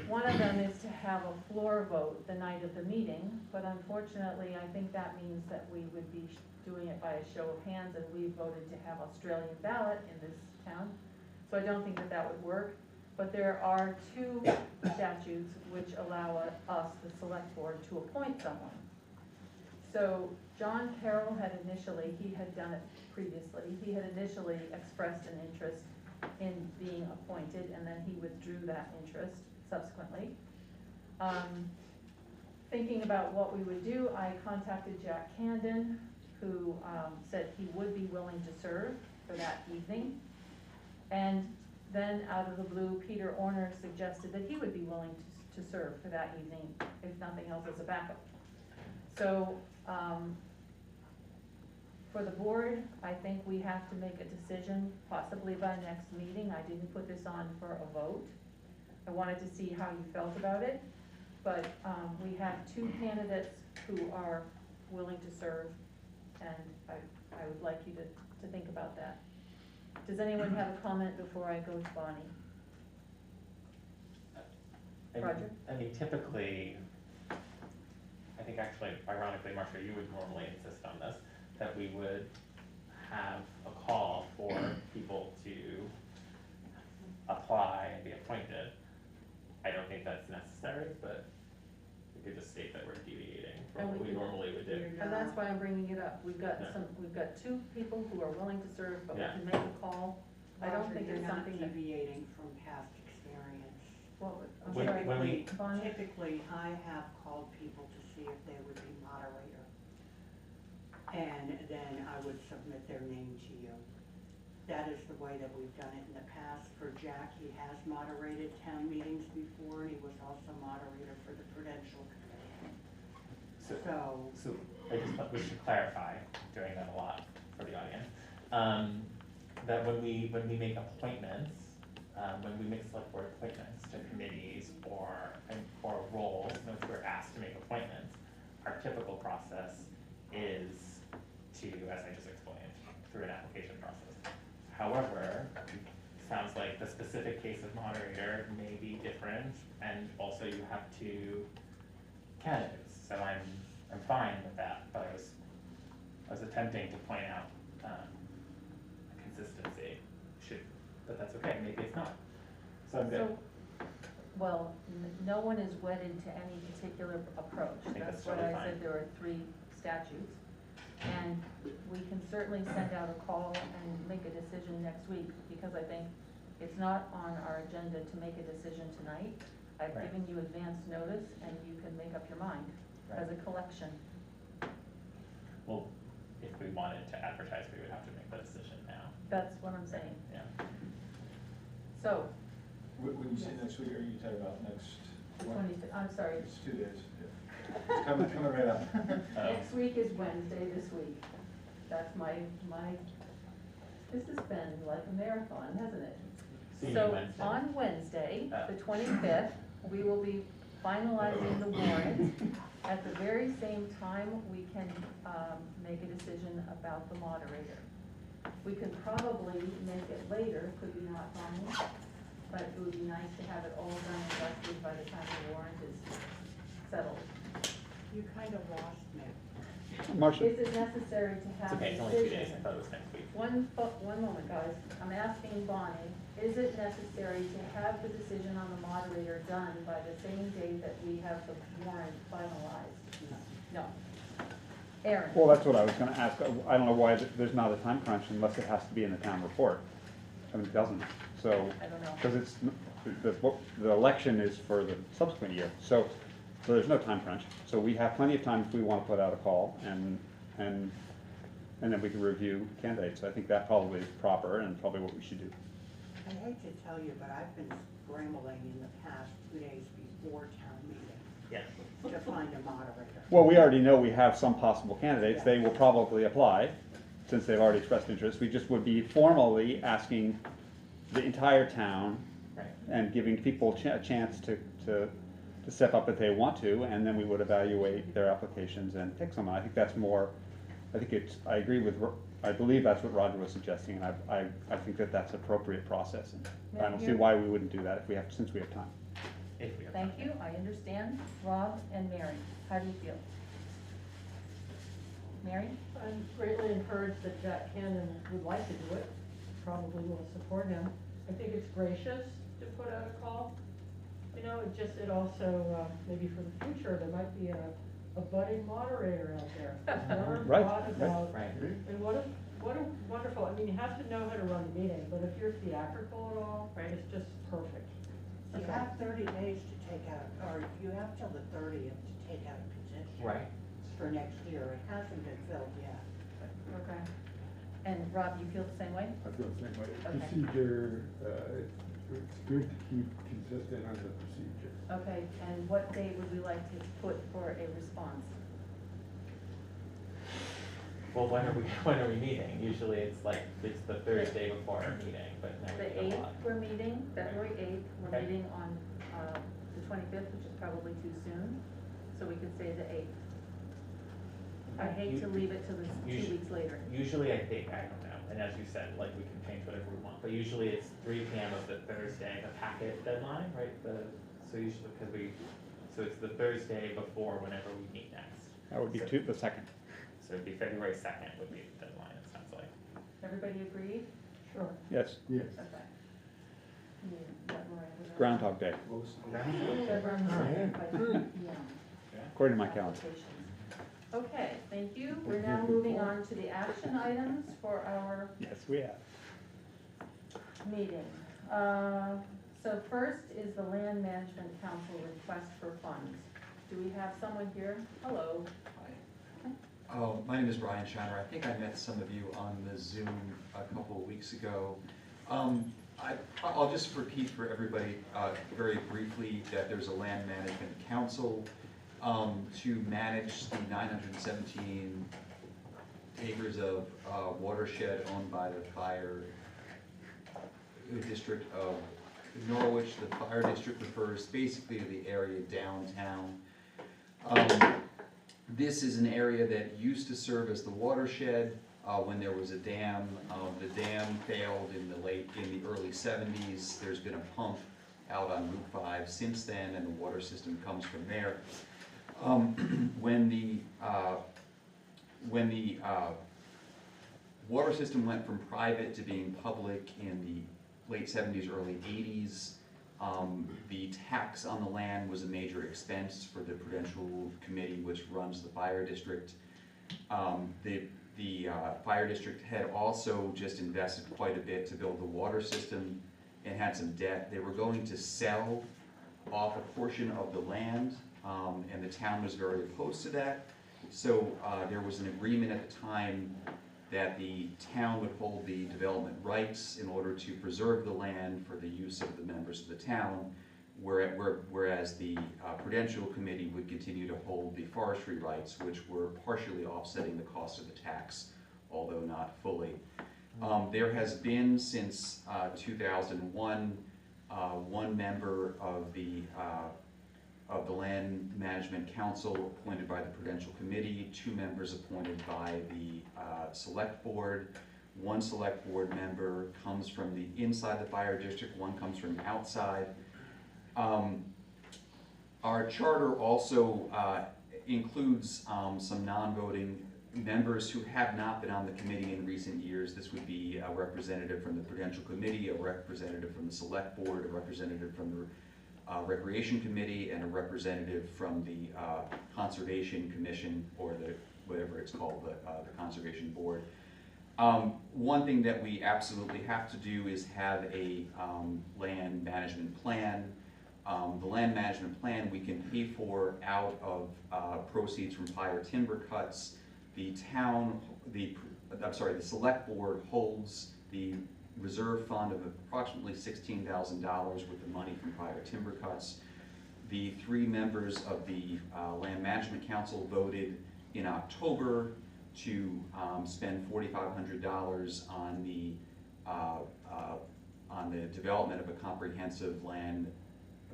One of them is to have a floor vote the night of the meeting, but unfortunately, I think that means that we would be doing it by a show of hands, and we voted to have Australian ballot in this town. So I don't think that that would work, but there are 2 statutes which allow us, the select board, to appoint someone. So John Carroll had initially, he had done it previously, he had initially expressed an interest in being appointed, and then he withdrew that interest subsequently. Thinking about what we would do, I contacted Jack Camden, who said he would be willing to serve for that evening. And then out of the blue, Peter Orner suggested that he would be willing to serve for that evening, if nothing else as a backup. So for the board, I think we have to make a decision, possibly by next meeting. I didn't put this on for a vote. I wanted to see how you felt about it, but we have 2 candidates who are willing to serve and I would like you to think about that. Does anyone have a comment before I go to Bonnie? Roger? I mean, typically, I think actually, ironically, Marcia, you would normally insist on this, that we would have a call for people to apply and be appointed. I don't think that's necessary, but we could just state that we're deviating from what we normally would do. And that's why I'm bringing it up. We've got Yeah. we've got two people who are willing to serve, but we Yeah. can make a call. I don't think it's something that, Deviating from past experience. well, I'm When- sorry, when we- Bonnie? Typically, I have called people to see if they would be moderator. And then I would submit their name to you. That is the way that we've done it in the past. For Jack, he has moderated town meetings before, and he was also moderator for the Prudential Committee. So I just, we should clarify, doing that a lot for the audience, that when we make appointments, when we make select board appointments to committees or roles, in which we're asked to make appointments, our typical process is to, as I just explained, through an application process. However, sounds like the specific case of moderator may be different, and also you have two candidates, so I'm fine with that, but I was attempting to point out, consistency, but that's okay, maybe it's not, so I'm good. Well, no one is wedded to any particular approach. I think that's what totally I fine. said, there are 3 statutes. And we can certainly send out a call and make a decision next week, because I think it's not on our agenda to make a decision tonight. I've Right. given you advance notice, and you can make up your mind as a collection. Well, if we wanted to advertise, we would have to make that decision now, That's what I'm saying. yeah. So, When you say next week, are you talking about next? the what? 25th, I'm sorry, It's 2 days, yeah. It's coming right up. next week is Wednesday this week. That's my, this has been like a marathon, hasn't it? See you So, Wednesday. on Wednesday, the 25th, we will be finalizing the warrant. At the very same time, we can make a decision about the moderator. We can probably make it later, could we not, Bonnie? But it would be nice to have it all done and dusted by the time the warrant is settled. You kind of lost me. Marcia, Is it necessary to It's have a okay, it's only 2 days, I decision? thought it was next week. One moment, guys. I'm asking Bonnie, is it necessary to have the decision on the moderator done by the same day that we have the warrant finalized? No. Aaron? well, that's what I was gonna ask. I don't know why there's not a time crunch unless it has to be in the town report. I mean, it doesn't, so, I don't know. because it's, the election is for the subsequent year, so there's no time crunch. So we have plenty of time if we want to put out a call, and then we can review candidates. I think that probably is proper and probably what we should do. I hate to tell you, but I've been scrambling in the past 2 days before town meeting Yeah. to find a moderator. Well, we already know we have some possible candidates. They will probably apply, since they've already expressed interest. We just would be formally asking the entire town Right. and giving people a chance to step up if they want to, and then we would evaluate their applications and pick someone. I think that's more, I agree with, I believe that's what Roger was suggesting, and I think that that's appropriate process. And I don't see why we wouldn't do that since we have time. If we have Thank time. you, I understand. Rob and Mary, how do you feel? Mary? I'm greatly encouraged that Jack can and would like to do it, probably will support him. I think it's gracious to put out a call. You know, it also, maybe for the future, there might be a budding moderator out there. Never Right, thought right. about, Right. and what a wonderful, I mean, you have to know how to run the meeting, but if you're theatrical at all, it's just perfect. You have 30 days to take out, or you have till the 30th to take out a position. Right. For next year. It hasn't been filled yet. Okay. And Rob, you feel the same way? I feel the same way. Okay. Procedure, it's good to keep consistent on the procedure. Okay, and what date would we like to put for a response? Well, when are we meeting? Usually it's the Thursday before our meeting, but now The we get a 8th, lot. we're meeting, February 8th, we're Okay. meeting on the 25th, which is probably too soon, so we could say the 8th. I hate to leave it to the 2 Usually- weeks later. Usually I think, I don't know, and as you said, like, we can change whatever we want, but usually it's 3 PM of the Thursday, the packet deadline, right? So usually, so it's the Thursday before whenever we meet next. That would be So- the second. So it'd be February 2nd would be the deadline, it sounds like. Everybody agreed? Sure. Yes, Yes. Okay. Yeah, that Miranda was right. Groundhog Day, February 2nd, by 3 PM. according to my calendar. Applications. Okay, thank you. We're now moving on to the action items for our Yes, we have. meeting. So first is the Land Management Council request for funds. Do we have someone here? Hello. Hi. My name is Brian Shiner. I think I met some of you on the Zoom a couple of weeks ago. I'll just repeat for everybody very briefly that there's a Land Management Council to manage the 917 acres of watershed owned by the fire district of Norwich. The fire district refers basically to the area downtown. This is an area that used to serve as the watershed when there was a dam. The dam failed in the early 70s. There's been a pump out on Route 5 since then, and the water system comes from there. When the water system went from private to being public in the late 70s, early 80s, the tax on the land was a major expense for the Prudential Committee, which runs the fire district. The fire district had also just invested quite a bit to build the water system and had some debt. They were going to sell off a portion of the land, and the town was very opposed to that. So there was an agreement at the time that the town would hold the development rights in order to preserve the land for the use of the members of the town, whereas the Prudential Committee would continue to hold the forestry rights, which were partially offsetting the cost of the tax, although not fully. There has been since 2001 one member of the Land Management Council appointed by the Prudential Committee, 2 members appointed by the Select Board. 1 Select Board member comes from the inside the fire district, 1 comes from outside. Our charter also includes some non-voting members who have not been on the committee in recent years. This would be a representative from the Prudential Committee, a representative from the Select Board, a representative from the Recreation Committee, and a representative from the Conservation Commission, or the whatever it's called, the Conservation Board. One thing that we absolutely have to do is have a land management plan. The land management plan we can pay for out of proceeds from prior timber cuts. The Select Board holds the reserve fund of approximately $16,000 with the money from prior timber cuts. The 3 members of the Land Management Council voted in October to spend $4,500 on the development of a comprehensive land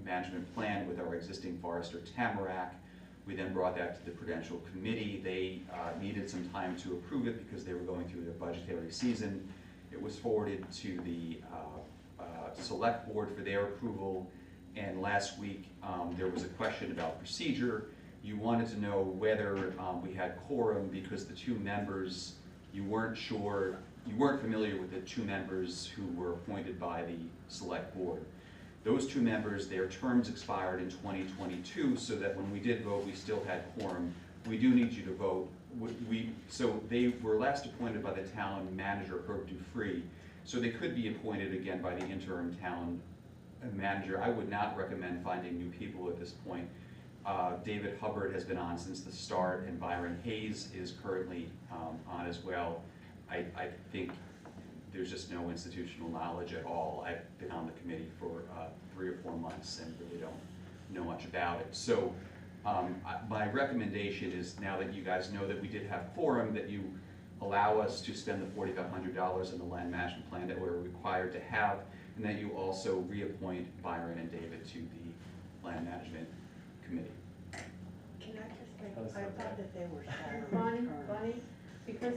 management plan with our existing forester Tamarack. We then brought that to the Prudential Committee. They needed some time to approve it because they were going through their budgetary season. It was forwarded to the Select Board for their approval, and last week there was a question about procedure. You wanted to know whether we had quorum because the 2 members, you weren't familiar with the 2 members who were appointed by the Select Board. Those 2 members, their terms expired in 2022, so that when we did vote, we still had quorum. We do need you to vote. So they were last appointed by the town manager, Herb Dufree, so they could be appointed again by the interim town manager. I would not recommend finding new people at this point. David Hubbard has been on since the start, and Byron Hayes is currently on as well. I think there's just no institutional knowledge at all. I've been on the committee for 3 or 4 months and really don't know much about it. So my recommendation is, now that you guys know that we did have quorum, that you allow us to spend the $4,500 in the land management plan that we're required to have, and that you also reappoint Byron and David to the land management committee. Can I just make That was the I thought subject. that they were staggered Bonnie, terms. Bonnie, because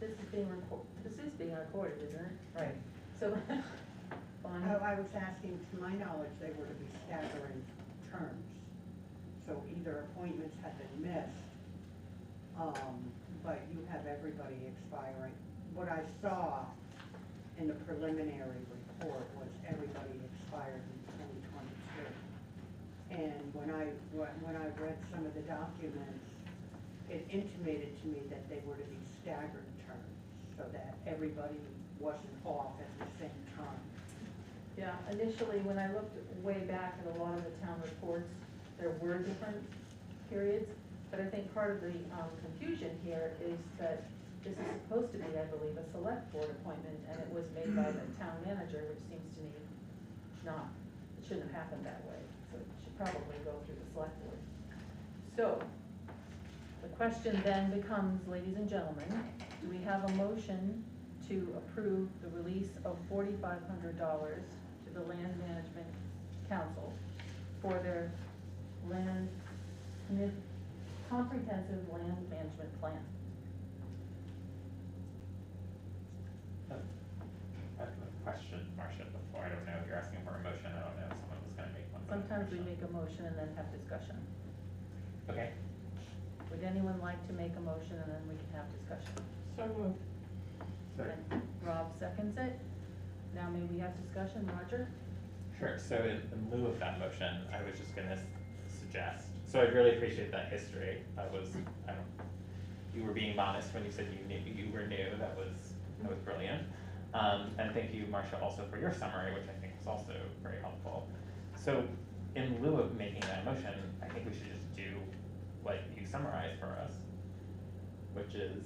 this is being recorded, isn't it? Right. So, Bonnie, I was asking, to my knowledge, they were to be staggering terms. So either appointments had been missed, but you have everybody expiring. What I saw in the preliminary report was everybody expired in 2022. And when I read some of the documents, it intimated to me that they were to be staggered terms, so that everybody wasn't off at the same time. yeah, initially, when I looked way back at a lot of the town reports, there were different periods, but I think part of the confusion here is that this is supposed to be, I believe, a select board appointment, and it was made by the town manager, which seems to me not, it shouldn't have happened that way, so it should probably go through the select board. So, the question then becomes, ladies and gentlemen, do we have a motion to approve the release of $4,500 to the Land Management Council for their comprehensive land management plan? I have a question, Marcia, before, I don't know if you're asking for a motion, I don't know if someone was gonna make one. but- Sometimes we make a motion and then have discussion. Okay, Would anyone like to make a motion and then we can have discussion? So moved. Second. And Rob seconds it. Now may we have discussion, Roger? sure, so in lieu of that motion, I was just gonna suggest, so I really appreciate that history, you were being modest when you said you were new, that was brilliant. And thank you, Marcia, also for your summary, which I think was also very helpful. So in lieu of making that motion, I think we should just do what you summarized for us, which is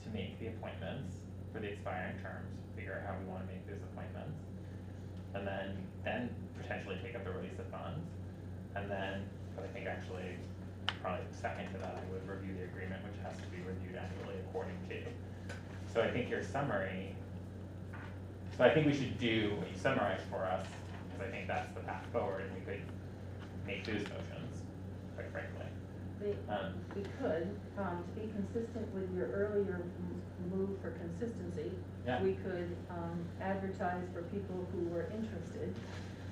to make the appointments for the expiring terms, figure out how we wanna make those appointments, and then potentially take up the release of funds. And then, but I think actually, probably second to that, I would review the agreement, which has to be reviewed annually according to. So I think your summary, so I think we should do what you summarized for us, because I think that's the path forward, and we could make those motions, quite frankly. We could, to be consistent with your earlier move for consistency, Yeah. we could advertise for people who were interested.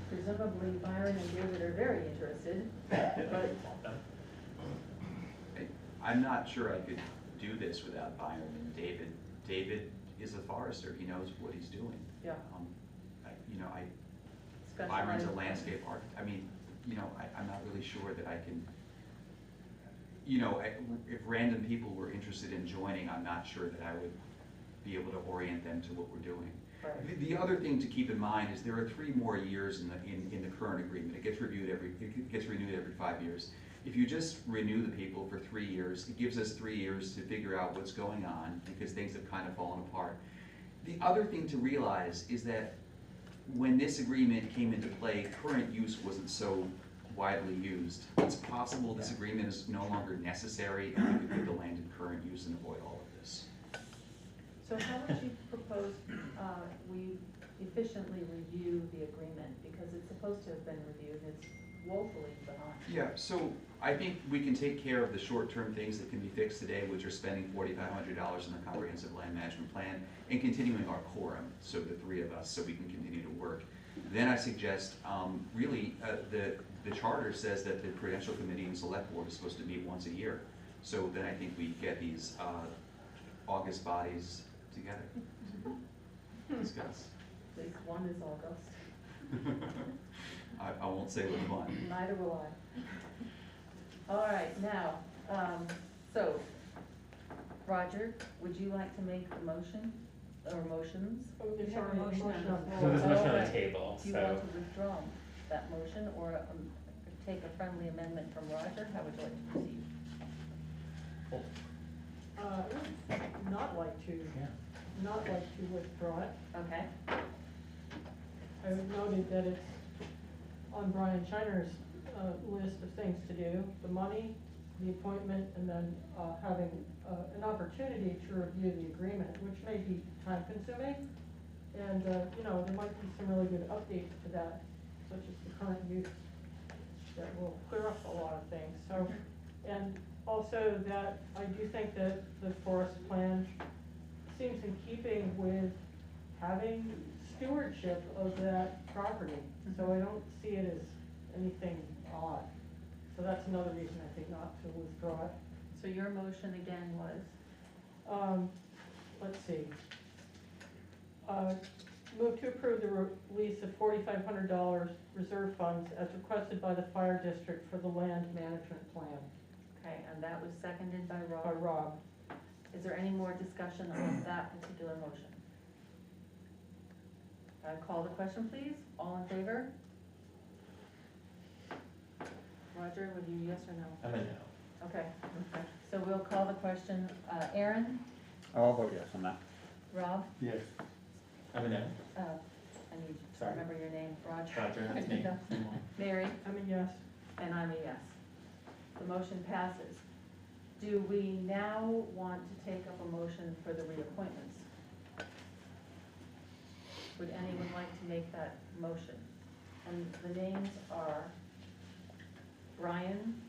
Presumably Byron and David are very interested, but I'm not sure I could do this without Byron and David. David is a forester, he knows what he's doing. yeah, Byron's a specialized. landscape architect, I'm not really sure that I can, if random people were interested in joining, I'm not sure that I would be able to orient them to what we're doing. Right. The other thing to keep in mind is there are 3 more years in the current agreement. It gets renewed every 5 years. If you just renew the people for 3 years, it gives us 3 years to figure out what's going on, because things have kind of fallen apart. The other thing to realize is that when this agreement came into play, current use wasn't so widely used. It's possible this agreement is no longer necessary, and we could put the land in current use and avoid all of this. So how would you propose we efficiently review the agreement, because it's supposed to have been reviewed, and it's woefully behind. Yeah, so I think we can take care of the short-term things that can be fixed today, which are spending $4,500 in the comprehensive land management plan and continuing our quorum, so the 3 of us, so we can continue to work. Then I suggest, the charter says that the Prudential Committee and Select Board is supposed to meet once a year. So then I think we get these August bodies together to discuss. At least one is August. I won't say which one. Neither will I. All right, now, so, Roger, would you like to make the motion, or motions? It's You have a already motion on the on floor. So there's a motion on the Alright. table, Do you so- want to withdraw that motion, or take a friendly amendment from Roger? How would you like to proceed? I would not like to withdraw it. Okay, I noted that it's on Brian Shiner's list of things to do, the money, the appointment, and then having an opportunity to review the agreement, which may be time consuming. And, there might be some really good updates to that, such as the current use, that will clear up a lot of things. So And also that I do think that the forest plan seems in keeping with having stewardship of that property. So I don't see it as anything odd. So that's another reason I think not to withdraw it. So your motion again was? Let's see. Move to approve the release of $4,500 reserve funds as requested by the fire district for the land management plan Okay, and that was seconded by by Rob. Rob. Is there any more discussion on that particular motion? Call the question, please. All in favor? Roger, would you yes or no? I'm a no. Okay, so we'll call the question. Aaron, I'll vote yes on that. Rob, Yes. I'm a no. I need to Sorry. remember your name, Roger. Roger, that's me. Mary, I mean, yes. and I'm a yes. The motion passes. Do we now want to take up a motion for the reappointments? Would anyone like to make that motion? And the names are Brian,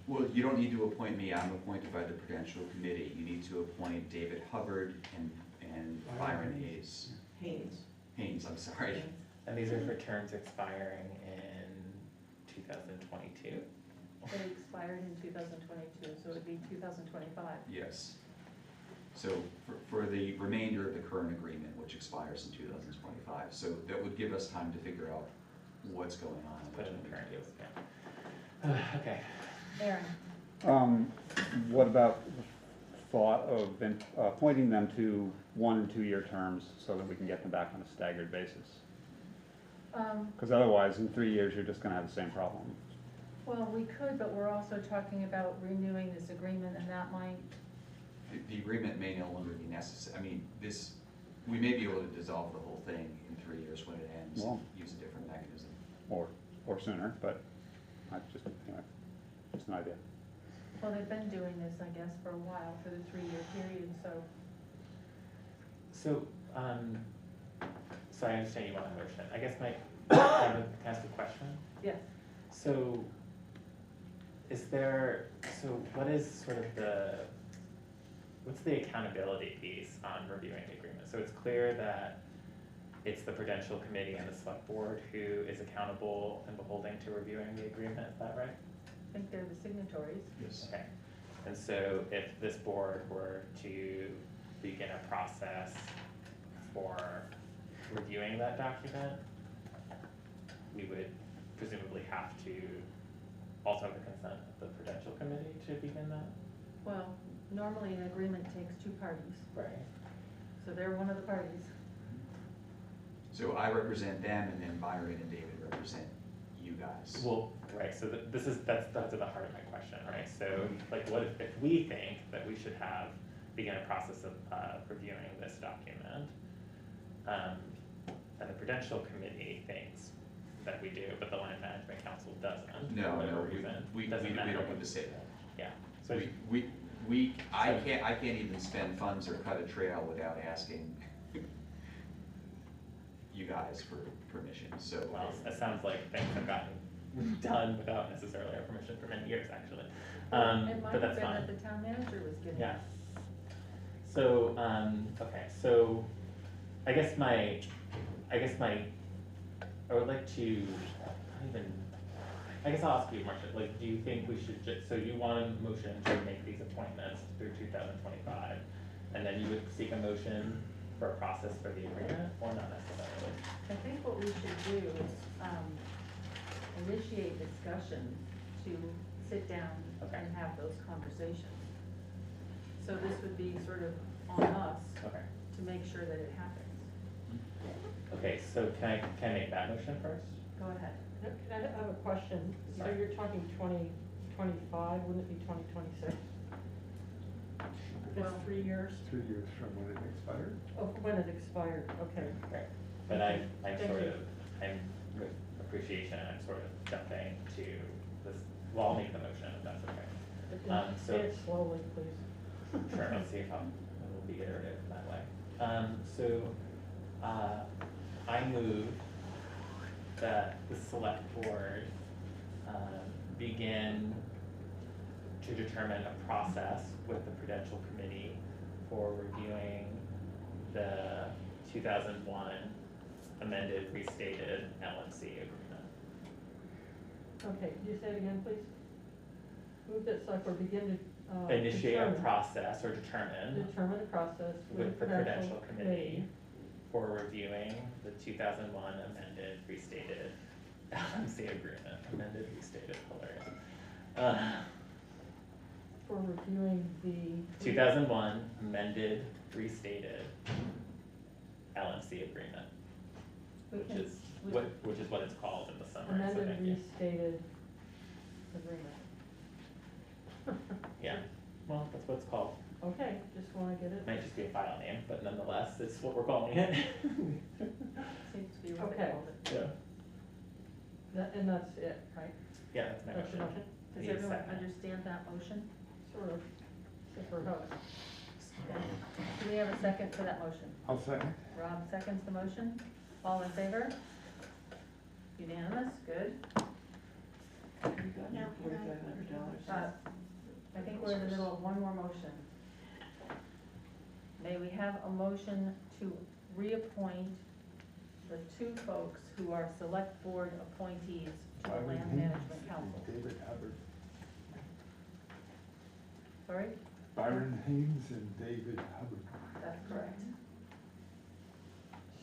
Well, you don't need to appoint me, I'm appointed by the Prudential Committee. You need to appoint David Hubbard and Byron Hayes. Haynes, I'm sorry. And these are for terms expiring in 2022. they expired in 2022, so it would be 2025. Yes. So for the remainder of the current agreement, which expires in 2025, so that would give us time to figure out what's going on. Put in the current deals, yeah. Okay. Aaron, What about the thought of appointing them to 1 and 2 year terms so that we can get them back on a staggered basis? Because otherwise, in 3 years, you're just gonna have the same problem. well, we could, but we're also talking about renewing this agreement, and that might, The agreement may no longer be necessary. I mean, we may be able to dissolve the whole thing in 3 years when it ends, Well. use a different mechanism. Or sooner, but I just, anyway, just an idea. well, they've been doing this, I guess, for a while, for the 3-year period, so. So, so I understand you want a motion. I guess can I ask a question? Yes. So, what is sort of what's the accountability piece on reviewing the agreement? So it's clear that it's the Prudential Committee and the Selectboard who is accountable and beholding to reviewing the agreement, is that right? I think they're the signatories. Yes. Okay, and so if this board were to begin a process for reviewing that document, we would presumably have to also have the consent of the Prudential Committee to begin that? Well, normally an agreement takes 2 parties, Right. so they're one of the parties. So I represent them, and then Byron and David represent you guys. Well, right, so that's at the heart of my question, right? So, like, what if we think that we should begin a process of reviewing this document, and the Prudential Committee thinks that we do, but the Land Management Council doesn't, No, for whatever no, reason, we doesn't matter. don't need to say that. Yeah, so, I can't even spend funds or cut a trail without asking you guys for permission, so. well, it sounds like things have gotten done without necessarily our permission for many years, actually. It might But have that's been fine. that the town manager was giving. Yeah. So, okay, so I guess I would like to, I guess I'll ask you, Marcia, like, do you think we should so you want a motion to make these appointments through 2025, and then you would seek a motion for a process for the agreement, or not necessarily? I think what we should do is, initiate discussion to sit down Okay. and have those conversations. So this would be sort of on us Okay. to make sure that it happens. Okay, so can I make that motion first? Go ahead. Can I have a question? So Sorry. you're talking 2025, wouldn't it be 2026? Well- It's 3 years? 2 years from when it expired? Oh, when it expired, okay. Right, but I'm Thank sort you. of, with appreciation, I'm sort of jumping to this, well, I'll make the motion, if that's okay. Say it slowly, please. Sure, let's see if it will be iterative that way. I move that the Select Board begin to determine a process with the Prudential Committee for reviewing the 2001 amended, restated LMC agreement. Okay, could you say it again, please? Move that select board begin to, Initiate a determine- process or determine Determine a process with the Prudential Committee for reviewing the 2001 amended, restated LMC agreement. Amended, restated, hilarious. For reviewing the. 2001 amended, restated LMC agreement, which is what it's called in the summary. So Amended, thank you. restated agreement. Yeah, well, that's what it's called. Okay, just wanna get it. Might just be a file name, but nonetheless, it's what we're calling it. Seems to be what they Okay. called it. Yeah. And that's it, right? Yeah, that's my That's your motion. motion? Does Need a everyone second. understand that motion? Sort of, except for host. Okay. Do we have a second for that motion? I'll second. Rob seconds the motion. All in favor? Unanimous, good. Have you gotten your $4,500? I think we're in the middle of one more motion. May we have a motion to reappoint the two folks who are select board appointees to the Land Management Council? David Hubbard. Sorry, Byron Haynes and David Hubbard. that's correct.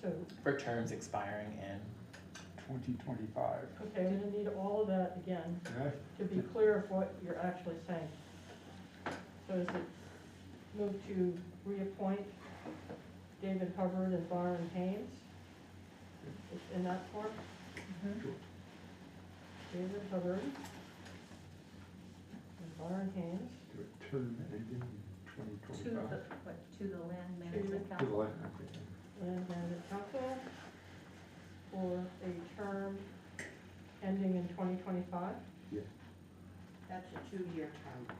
So, For terms expiring in 2025. okay, I'm gonna need all of that again Yeah? to be clear of what you're actually saying. So is it move to reappoint David Hubbard and Byron Haynes? It's in that form? Mhm. David Hubbard and Byron Haynes To a term ending in To 2025. to the Land Management To the Council? land, okay. Land Management Council for a term ending in 2025. Yeah. That's a 2-year term.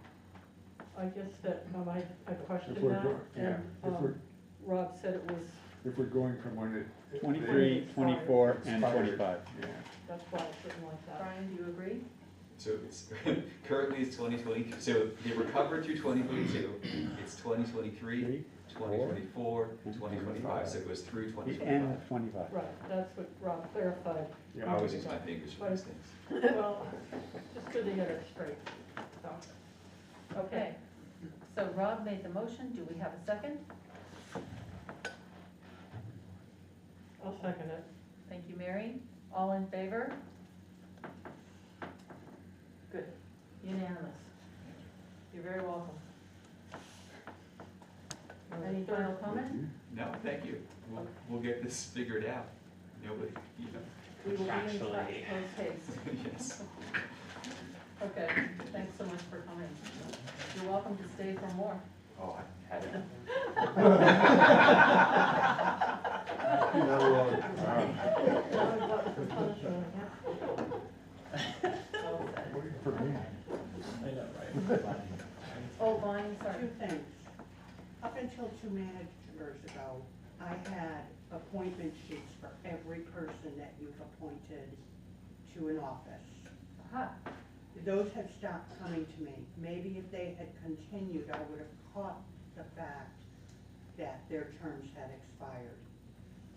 I guess that, I questioned If we're that, go- yeah, and, if we're- Rob said it was, If we're going from when it. 23, 24, and Expired. 25. Yeah. that's why it's written like that. Brian, do you agree? So it's, currently it's 2020, so they were covered through 2022, it's 2023, 2024, 2025, so it goes through The 2025. end of 25. Right, that's what Rob clarified. I always use my fingers for these things. Well, just good to get it straight, so. Okay, so Rob made the motion, do we have a second? I'll second it. Thank you, Mary. All in favor? Good, unanimous. You're very welcome. Any final comment? No, thank you, we'll get this figured out, nobody, you know, We will be in touch Contractually. post haste. yes. Okay, thanks so much for coming. You're welcome to stay for more. Oh, I had it. Not long. Now we've got the punishment, yeah. Well said. Waiting for me. I know, right? Oh, Bonnie, sorry. 2 things. Up until 2 managers ago, I had appointment sheets for every person that you've appointed to an office. Aha, Those have stopped coming to me. Maybe if they had continued, I would have caught the fact that their terms had expired.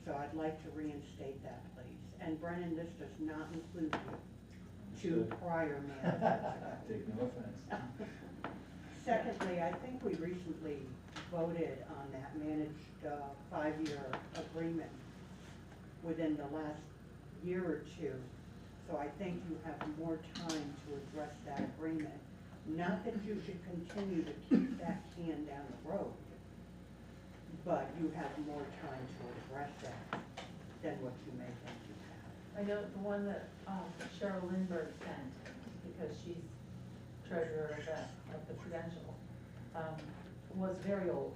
So I'd like to reinstate that, please. And Brennan, this does not include you, 2 prior managers ago. Take no offense. Secondly, I think we recently voted on that managed 5-year agreement within the last year or 2. So I think you have more time to address that agreement. Not that you should continue to kick that can down the road, but you have more time to address that than what you may think you have. I know the one that Cheryl Lindbergh sent, because she's treasurer of the Prudential, was very old,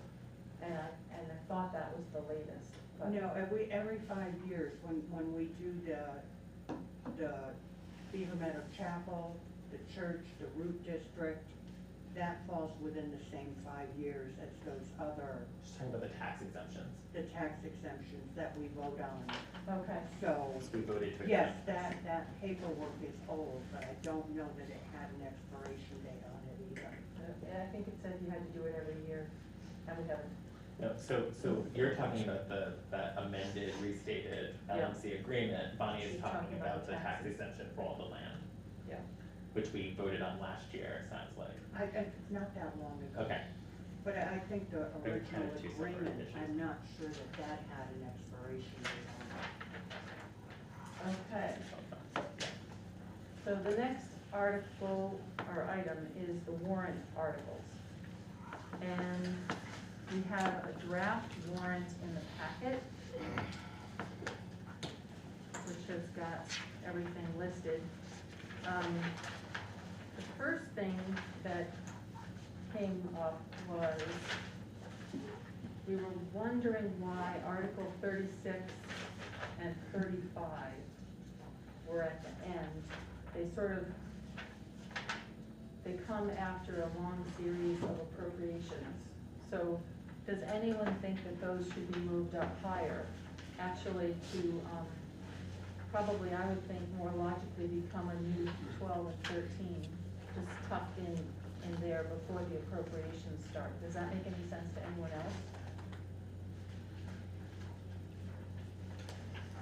and I thought that was the latest, but. No, every 5 years, when we do the Beaver Meadow Chapel, the church, the root district, that falls within the same 5 years as those other, Just talking about the tax exemptions. the tax exemptions that we vote on. Okay, So, We voted to. yes, exempt. that paperwork is old, but I don't know that it had an expiration date on it either. think it said you had to do it every year, and we haven't. No, so you're talking about that amended, restated Yeah. LMC agreement. Bonnie is She's talking about the tax taxes. exemption for all the land, Yeah. which we voted on last year, it sounds like. It's not that long ago. Okay, But I think the They're kind original of two separate agreement, issues. I'm not sure that that had an expiration date on it. Okay. So the next article or item is the warrant articles. And we have a draft warrant in the packet, which has got everything listed. The first thing that came up was, we were wondering why Article 36 and 35 were at the end. They come after a long series of appropriations. So does anyone think that those should be moved up higher? Actually to, probably I would think more logically become a new 12 and 13, just tucked in there before the appropriations start. Does that make any sense to anyone else?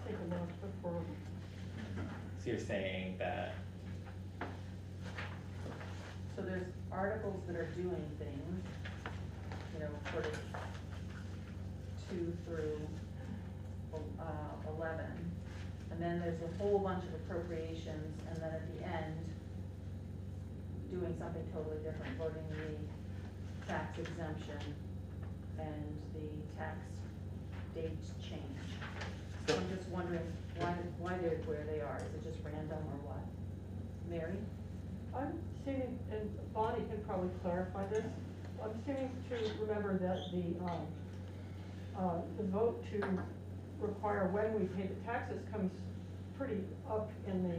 Take a look before. so you're saying that, So there's articles that are doing things, sort of 2 through 11. And then there's a whole bunch of appropriations, and then at the end, doing something totally different, voting the tax exemption and the tax dates change. So I'm just wondering why they're where they are. Is it just random or what? Mary? I'm seeming, and Bonnie can probably clarify this, I'm seeming to remember that the vote to require when we pay the taxes comes pretty up in the,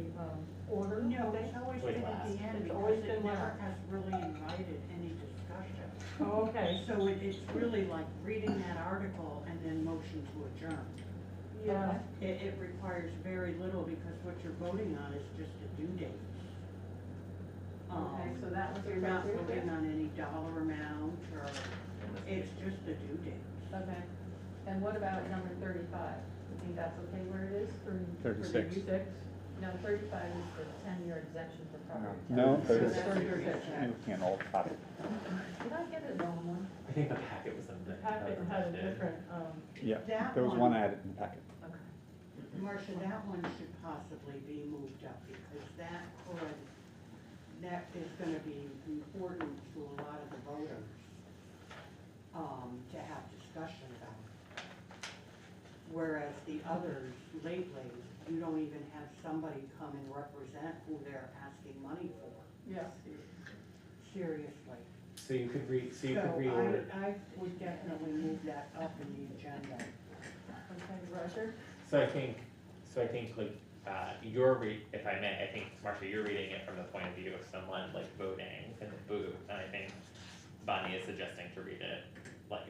order. No, I think. it's always Wait, been at the last. end, It's always because it been never last. has really invited any discussion. Oh, okay. So it's really like reading that article and then motion to adjourn. Yeah, It requires very little, because what you're voting on is just a due date. Okay, so that was You're not appropriate voting on any dollar amount, or, it's just a due date. Okay. And what about number 35? You think that's okay where it is for? 36. For the No, 35 is the 10-year exemption for property. No, So 36. that's 36. You're looking at an old copy. Did I get it wrong one? I think the packet was the packet had a different, Yeah, That there was one- one added in the packet. Okay. Marcia, that one should possibly be moved up, because that is gonna be important to a lot of the voters, to have discussion about. Whereas the others lately, you don't even have somebody come and represent who they're asking money for, Yes. seriously. So you could So reorder. I would definitely move that up in the agenda. Okay, Roger? So I think like, if I may, I think, Marcia, you're reading it from the point of view of someone like voting in the booth, and I think Bonnie is suggesting to read it like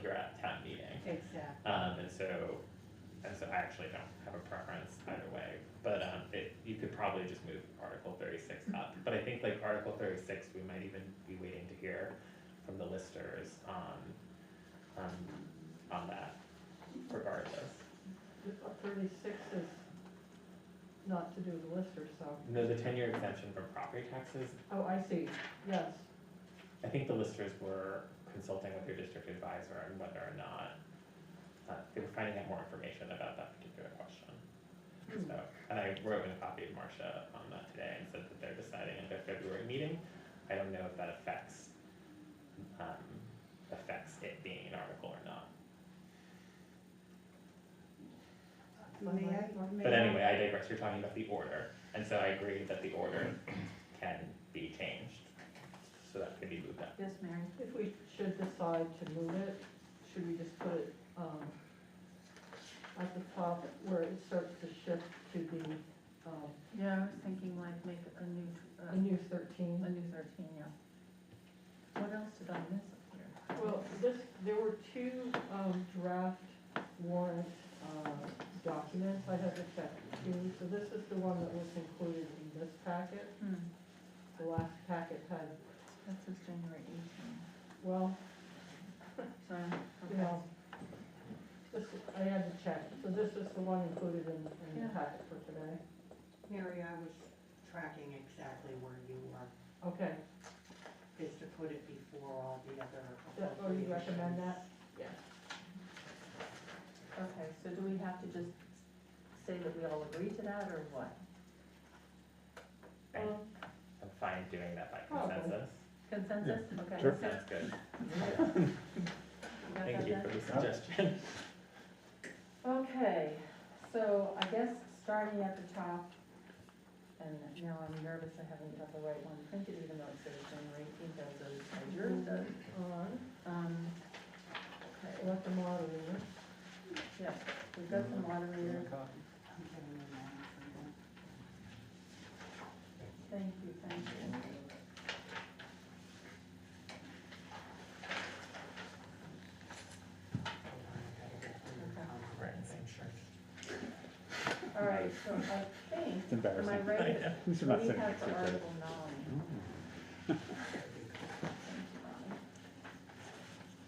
you're at town meeting. Exactly. And so I actually don't have a preference either way, but, you could probably just move Article 36 up. But I think like Article 36, we might even be waiting to hear from the listers on that regardless. 36 is not to do the lister, so. No, the 10-year exemption from property taxes, Oh, I see, yes. I think the listers were consulting with their district advisor on whether or not, they were finding out more information about that particular question. So, and I wrote in a copy of Marcia on that today and said that they're deciding in their February meeting. I don't know if that affects it being an article or not. But anyway, I digress, you're talking about the order, and so I agree that the order can be changed, so that can be moved up. Yes, Mary? If we should decide to move it, should we just put it, at the top where it starts to shift to the, Yeah, I was thinking like make a new, a new 13? a new 13, yeah. What else did I miss up here? Well, there were two, draft warrant, documents I had to check too. So this is the one that was included in this packet. Hmm. The last packet had That says January 18. Well, So, you know, this, I had to check, so this is the one included in the Yeah. packet for today. Mary, I was tracking exactly where you were, Okay, is to put it before all the other oh, you recommend that? Yeah. Okay, so do we have to just say that we all agree to that, or what? I'm Um, I'm fine doing that by Probably. consensus. Consensus? Okay. Sure. Sounds good. Got Thank that you done? for the suggestion. Okay, so I guess starting at the top, and now I'm nervous I haven't got the right one printed, even though it says January 18th, as yours does. Okay, Let the moderator. yeah, we've got the moderator. I'm getting them all for you. Thank you, thank you. We're in the same shirt. All right, so I think, It's embarrassing. am I right? I know. At least we're not We sitting have next to for each other. Article 9.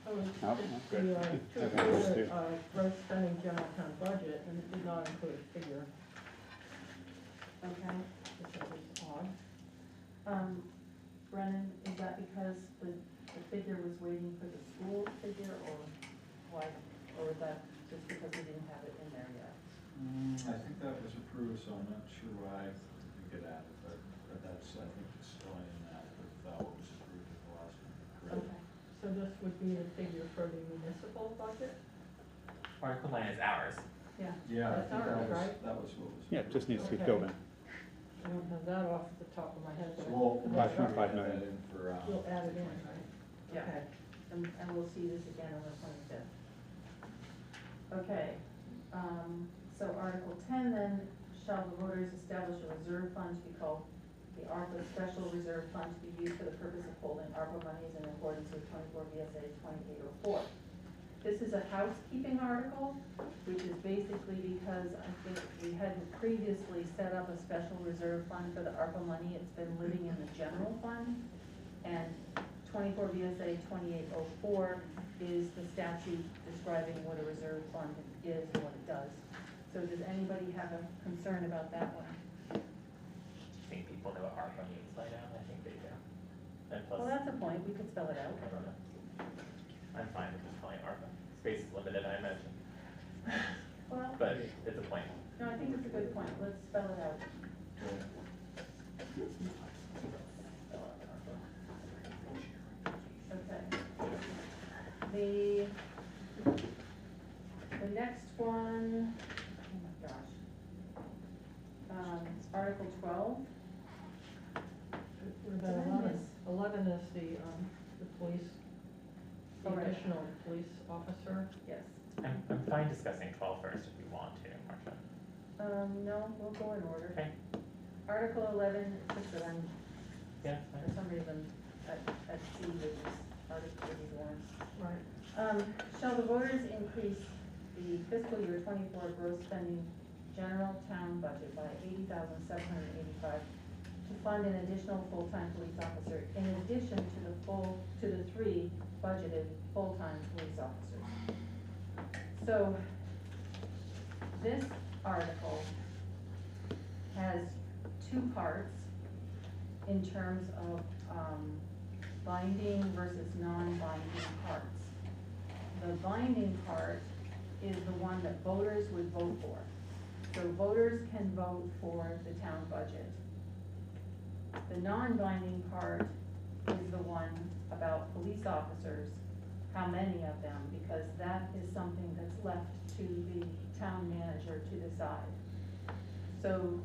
Oh, No, it's no, the, good. to Okay, approve let's the, do. gross spending general town budget, and it did not include a figure, Okay. which I think is odd. Brennan, is that because the figure was waiting for the school figure, or why, or was that just because we didn't have it in there yet? I think that was approved, so I'm not sure why you get added, but that's, I think it's still in that, with what was approved at the last one. Okay. So this would be the figure for the municipal budget? Article 9 is ours. Yeah. Yeah, I That's think ours, right? that was what was. Yeah, it just needs to be Okay. filled in. I don't have that off the top of my head, So but. we'll. Five point five add million. that in for, We'll add it in, right? Yeah. Okay. And we'll see this again on the 25th. Okay, so Article 10 then, shall the voters establish a reserve fund to be called the ARPA Special Reserve Fund to be used for the purpose of holding ARPA monies in accordance with 24 V.S.A. 2804. This is a housekeeping article, which is basically because I think we hadn't previously set up a special reserve fund for the ARPA money. It's been living in the general fund. And 24 V.S.A. 2804 is the statute describing what a reserve fund is and what it does. So does anybody have a concern about that one? I think people know what ARPA means by now. I think they do. And plus, Well, that's a point. We could spell it out. I don't know. I'm fine with just calling it ARPA. Space is limited, I imagine. Well, But it's a point. no, I think it's a good point. Let's spell it out. Okay. The next one, oh my gosh. Article 12. What Did I about 11? miss- 11 is the police, the Oh, right. additional police officer. Yes. I'm fine discussing 12 first if you want to, Marcia. No, we'll go in order. Okay. Article 11, it's just that I'm, Yeah. for some reason, at sea with these articles, with these warrants. Right. Shall the voters increase the fiscal year 24 gross spending general town budget by $80,785 to fund an additional full-time police officer in addition to the 3 budgeted full-time police officers? So, this article has 2 parts in terms of, binding versus non-binding parts. The binding part is the one that voters would vote for. So voters can vote for the town budget. The non-binding part is the one about police officers, how many of them, because that is something that's left to the town manager to decide. So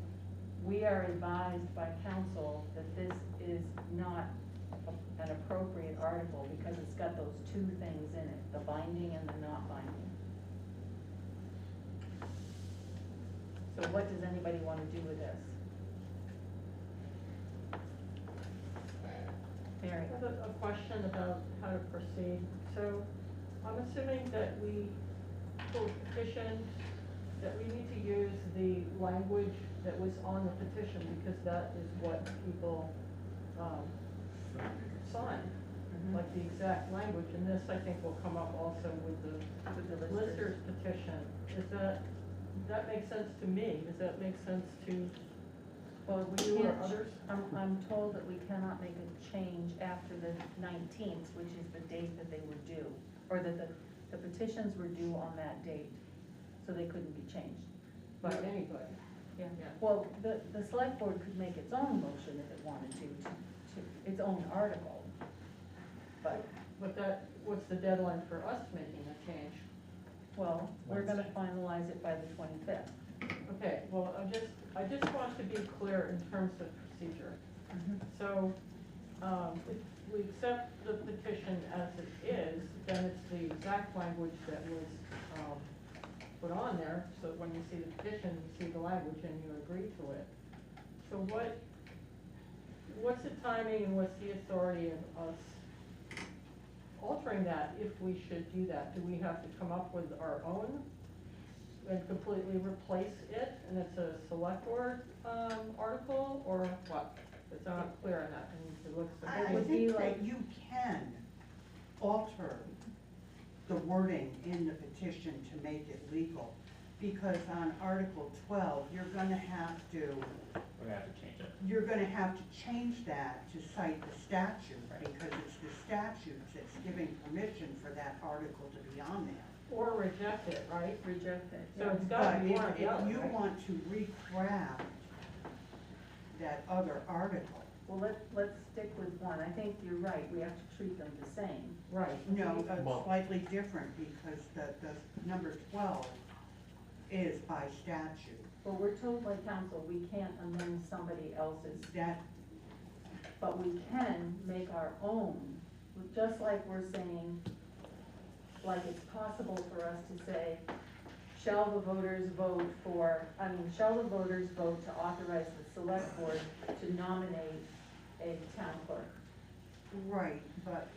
we are advised by council that this is not an appropriate article because it's got those 2 things in it, the binding and the not binding. So what does anybody want to do with this? Mary? I have a question about how to proceed. So I'm assuming that we, for petition, that we need to use the language that was on the petition because that is what people fine, Mhm. like the exact language, and this, I think, will come up also with the With the listers petition. That makes sense to me, does that make sense to Well, we you or can't, others? I'm told that we cannot make a change after the 19th, which is the date that they were due, or that the petitions were due on that date, so they couldn't be changed. By anybody? Yeah, Yeah. well, the select board could make its own motion if it wanted to, its own article. But, What's the deadline for us making a change? well, we're gonna finalize it by the 25th. Okay, well, I just want to be clear in terms of procedure. So, if we accept the petition as it is, then it's the exact language that was, put on there, so that when you see the petition, you see the language and you agree to it. So what's the timing and what's the authority of us altering that, if we should do that? Do we have to come up with our own and completely replace it, and it's a select board, article, or what? It's not clear on that, and it looks. I would be think like- that you can alter the wording in the petition to make it legal, because on Article 12, you're gonna have to We're gonna have to change it. change that to cite the statute, because it's the statute that's giving permission for that article to be on there. Or reject it, right? Reject it. So it's But gotta be one or if the other, you right? want to recraft that other article, Well, let's stick with one. I think you're right, we have to treat them the same. Right. no, Well- slightly different, because the number 12 is by statute. Well, we're told by council, we can't amend somebody else's, That, but we can make our own. Just like we're saying, like it's possible for us to say, shall the voters vote to authorize the select board to nominate a town clerk? right, but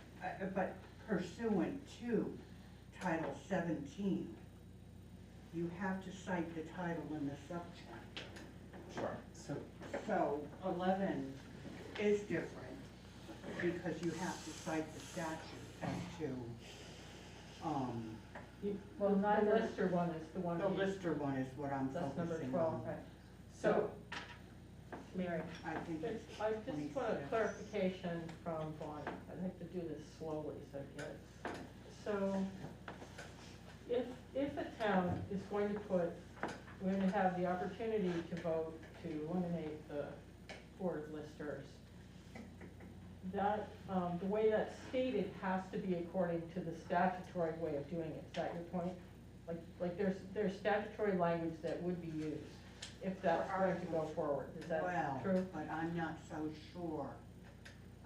pursuant to Title 17, you have to cite the title in the subchapter. Sure. So, So 11 is different, because you have to cite the statute as to, Well, The neither, Lister one is the one. the you- lister one is what I'm That's number focusing 12, on. right, so, Mary, I think it's I just want a 26. clarification from Bonnie. I'd like to do this slowly, so I get it. So, if a town is going to we're going to have the opportunity to vote to eliminate the board of listers, that, the way that's stated has to be according to the statutory way of doing it. Is that your point? Like there's statutory language that would be used if that's going to go forward. Is that Well, true? but I'm not so sure.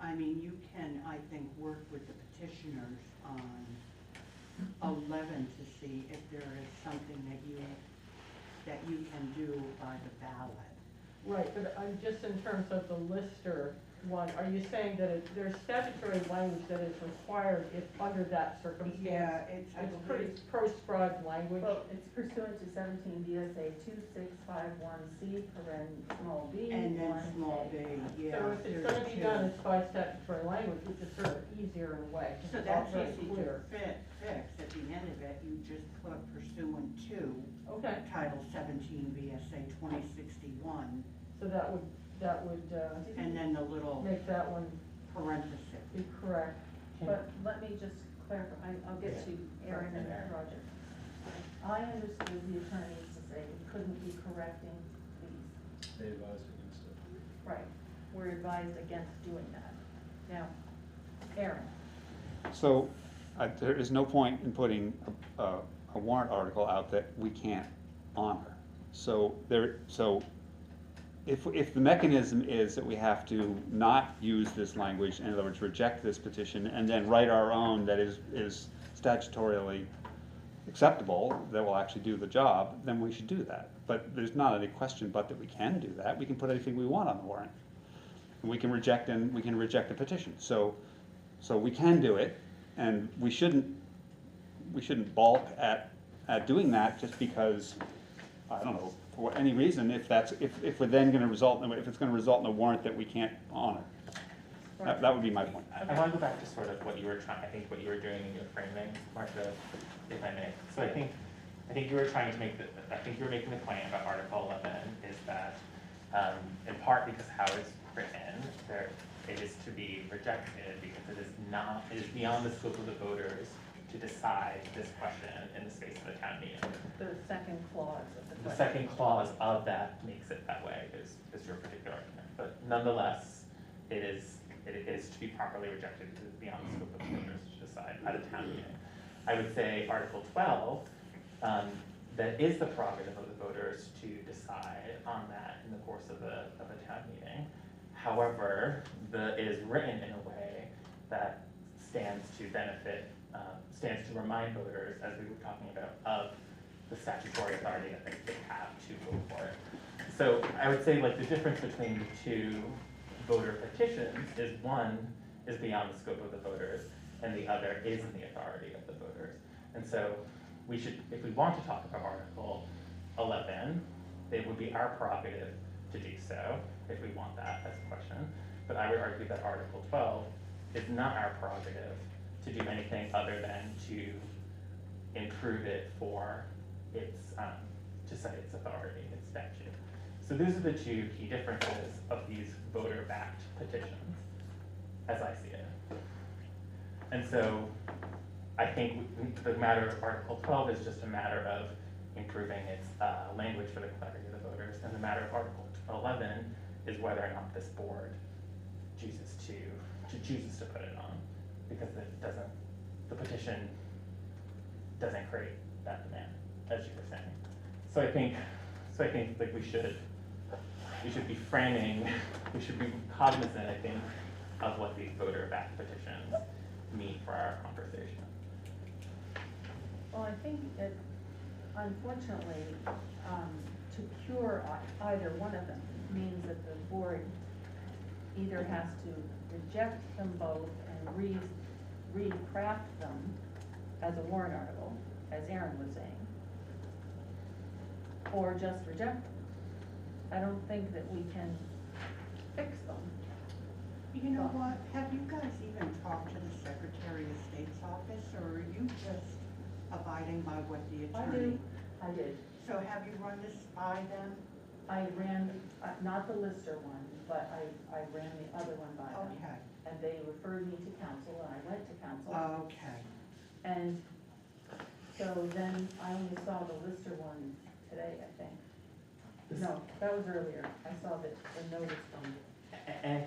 I mean, you can, I think, work with the petitioners on 11 to see if there is something that you can do by the ballot. Right, but I'm just in terms of the lister one, are you saying that there's statutory language that is required if under that circumstance? Yeah, it's, I It's pretty believe, proscribed language? well, it's pursuant to 17 V.S.A. 2651C, small b, and then 1A. small b, yeah. So if it's gonna be done, it's by statutory language, which is sort of easier in a way. 'cause So it's all that's very easy to clear. fix, at the end of it, you just put pursuant to Okay, Title 17 VSA 2061, so that would, and then the little make that one parenthesis. be correct. But let me just clarify, I'll get to Aaron and Roger. I understood the attorneys to say we couldn't be correcting these. They advised against it. Right, we're advised against doing that. Now, Aaron, So, there is no point in putting a warrant article out that we can't honor. So if the mechanism is that we have to not use this language, in other words, reject this petition, and then write our own that is statutorily acceptable, that will actually do the job, then we should do that. But there's not any question but that we can do that. We can put anything we want on the warrant. We can reject a petition. So we can do it, and we shouldn't balk at doing that just because, I don't know, for any reason, if we're then gonna result, if it's gonna result in a warrant that we can't honor. That would be my point. I wanna go back to sort of what you were trying, I think what you were doing in your framing, Martha, if I may. So I think you were trying to make I think you were making the point about Article 11 is that, in part because how it's written, it is to be rejected because it is beyond the scope of the voters to decide this question in the space of a town meeting. The second clause of the The question. second clause of that makes it that way, is your particular argument. But nonetheless, it is to be properly rejected because it's beyond the scope of the voters to decide at a town meeting. I would say Article 12, that is the prerogative of the voters to decide on that in the course of a town meeting. However, it is written in a way that stands to remind voters, as we were talking about, of the statutory authority that they have to vote for it. So I would say like the difference between the two voter petitions is one is beyond the scope of the voters and the other is in the authority of the voters. And so we should, if we want to talk about Article 11, it would be our prerogative to do so, if we want that as a question. But I would argue that Article 12 is not our prerogative to do anything other than to improve it for its, to set its authority, its statute. So those are the two key differences of these voter-backed petitions, as I see it. And so I think the matter of Article 12 is just a matter of improving its language for the clarity of the voters, and the matter of Article 11 is whether or not this board chooses to put it on, because the petition doesn't create that demand, as you were saying. So I think like we should be framing, we should be cognizant, I think, of what these voter-backed petitions mean for our conversation. Well, I think that unfortunately, to cure either one of them means that the board either has to reject them both and recraft them as a warrant article, as Aaron was saying, or just reject them. I don't think that we can fix them. You know what, have you guys even talked to the Secretary of State's office, or are you just abiding by what the attorney? I did. So have you run this by them? I ran, not the Lister one, but I ran the other one by them. Okay, And they referred me to council, and I went to council. okay. And so then I only saw the Lister one today, I think. No, that was earlier. I saw the notice from. And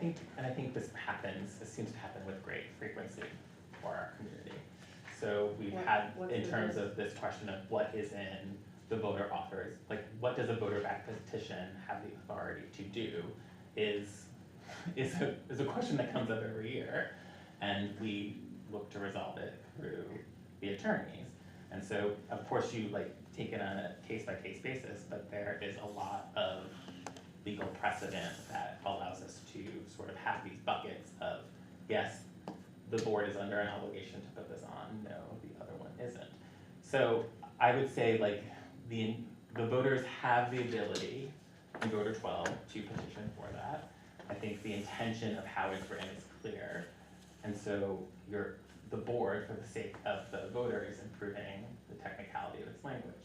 I think this seems to happen with great frequency for our community. So we've had, in terms of this question of what is in the voter offers, like what does a voter-backed petition have the authority to do is a question that comes up every year. And we look to resolve it through the attorneys. And so, of course, you like take it on a case-by-case basis, but there is a lot of legal precedent that allows us to sort of have these buckets of, yes, the board is under an obligation to put this on, no, the other one isn't. So I would say like the voters have the ability in voter 12 to petition for that. I think the intention of how it's written is clear. And so the board, for the sake of the voter, is improving the technicality of its language.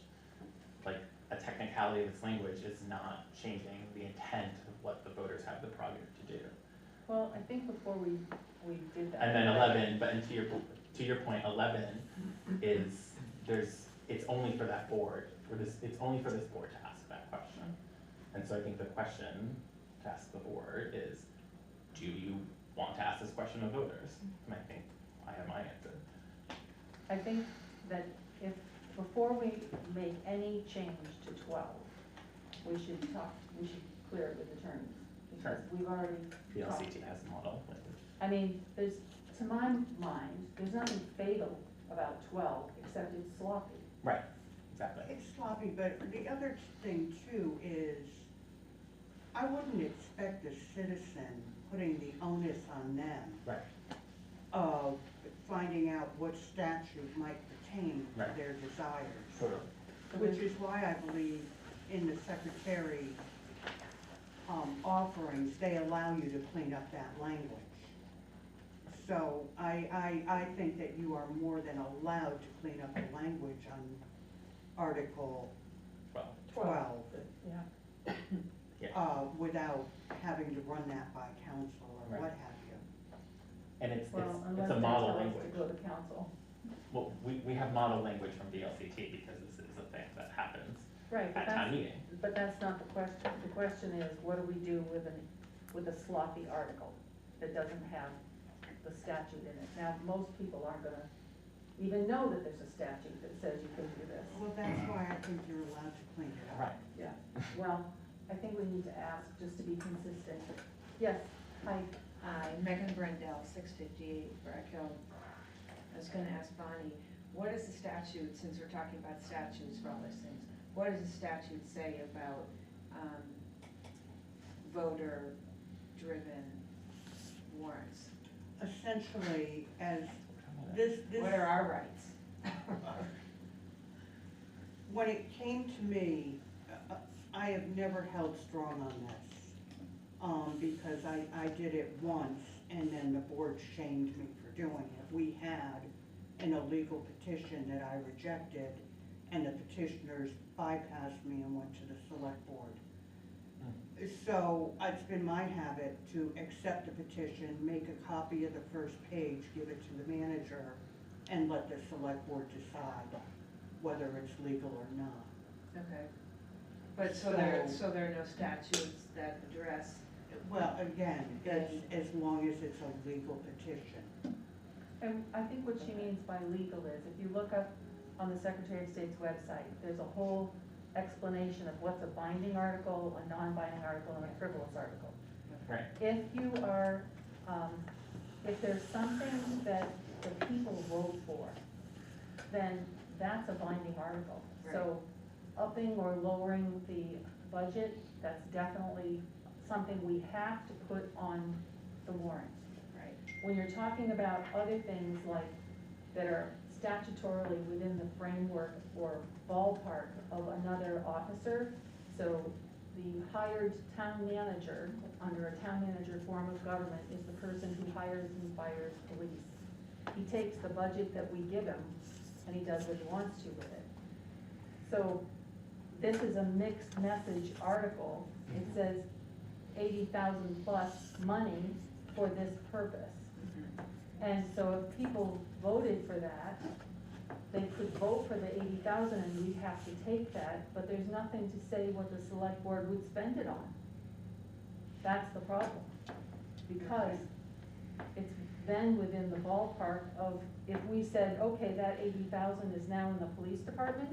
Like, a technicality of its language is not changing the intent of what the voters have the prerogative to do. Well, I think before we did that. And then 11, but to your point, 11 is, it's only for that board, it's only for this board to ask that question. And so I think the question to ask the board is, do you want to ask this question of voters? And I think I have my answer. I think that before we make any change to 12, we should clear it with attorneys. Because we've already The talked. LCT has a model. I mean, to my mind, there's nothing fatal about 12, except it's sloppy. Right, exactly. It's sloppy, but the other thing too is, I wouldn't expect a citizen putting the onus on them Right. of finding out what statute might pertain to Right. their desires. Totally. Which is why I believe in the secretary offerings, they allow you to clean up that language. So I think that you are more than allowed to clean up the language on Article Well, 12, Yeah. yeah, without having to run that by council or Right. what have you. and it's Unless a they model tell us to language. go to council. Well, we have model language from VLCT because this is a thing that happens Right, but at town that's, meeting. but that's not the question. The question is, what do we do with a sloppy article that doesn't have the statute in it? Now, most people aren't gonna even know that there's a statute that says you can do this. Well, that's why I think you're allowed to clean it up. Right. Yeah, well, I think we need to ask, just to be consistent. Yes, hi. Hi, Megan Brendel, 658 Brack Hill. I was gonna ask Bonnie, what is the statute, since we're talking about statutes for all these things, what does the statute say about voter-driven warrants? Essentially, as this. What are our rights? When it came to me, I have never held strong on this, because I did it once, and then the board shamed me for doing it. We had an illegal petition that I rejected, and the petitioners bypassed me and went to the select board. So it's been my habit to accept the petition, make a copy of the first page, give it to the manager, and let the select board decide whether it's legal or not. Okay. But so there are no statutes that address, Well, again, as long as it's a legal petition. And I think what she means by legal is, if you look up on the Secretary of State's website, there's a whole explanation of what's a binding article, a non-binding article, and a frivolous article. Right. If you are, if there's something that the people vote for, then that's a binding article. So upping or lowering the budget, that's definitely something we have to put on the warrant. right? When you're talking about other things like, that are statutorily within the framework or ballpark of another officer, so the hired town manager, under a town manager form of government, is the person who hires and fires police. He takes the budget that we give him, and he does what he wants to with it. So, this is a mixed message article. It says 80,000 plus money for this purpose. And so if people voted for that, they could vote for the 80,000 and we'd have to take that, but there's nothing to say what the select board would spend it on. That's the problem. Because it's then within the ballpark of, if we said, okay, that 80,000 is now in the police department,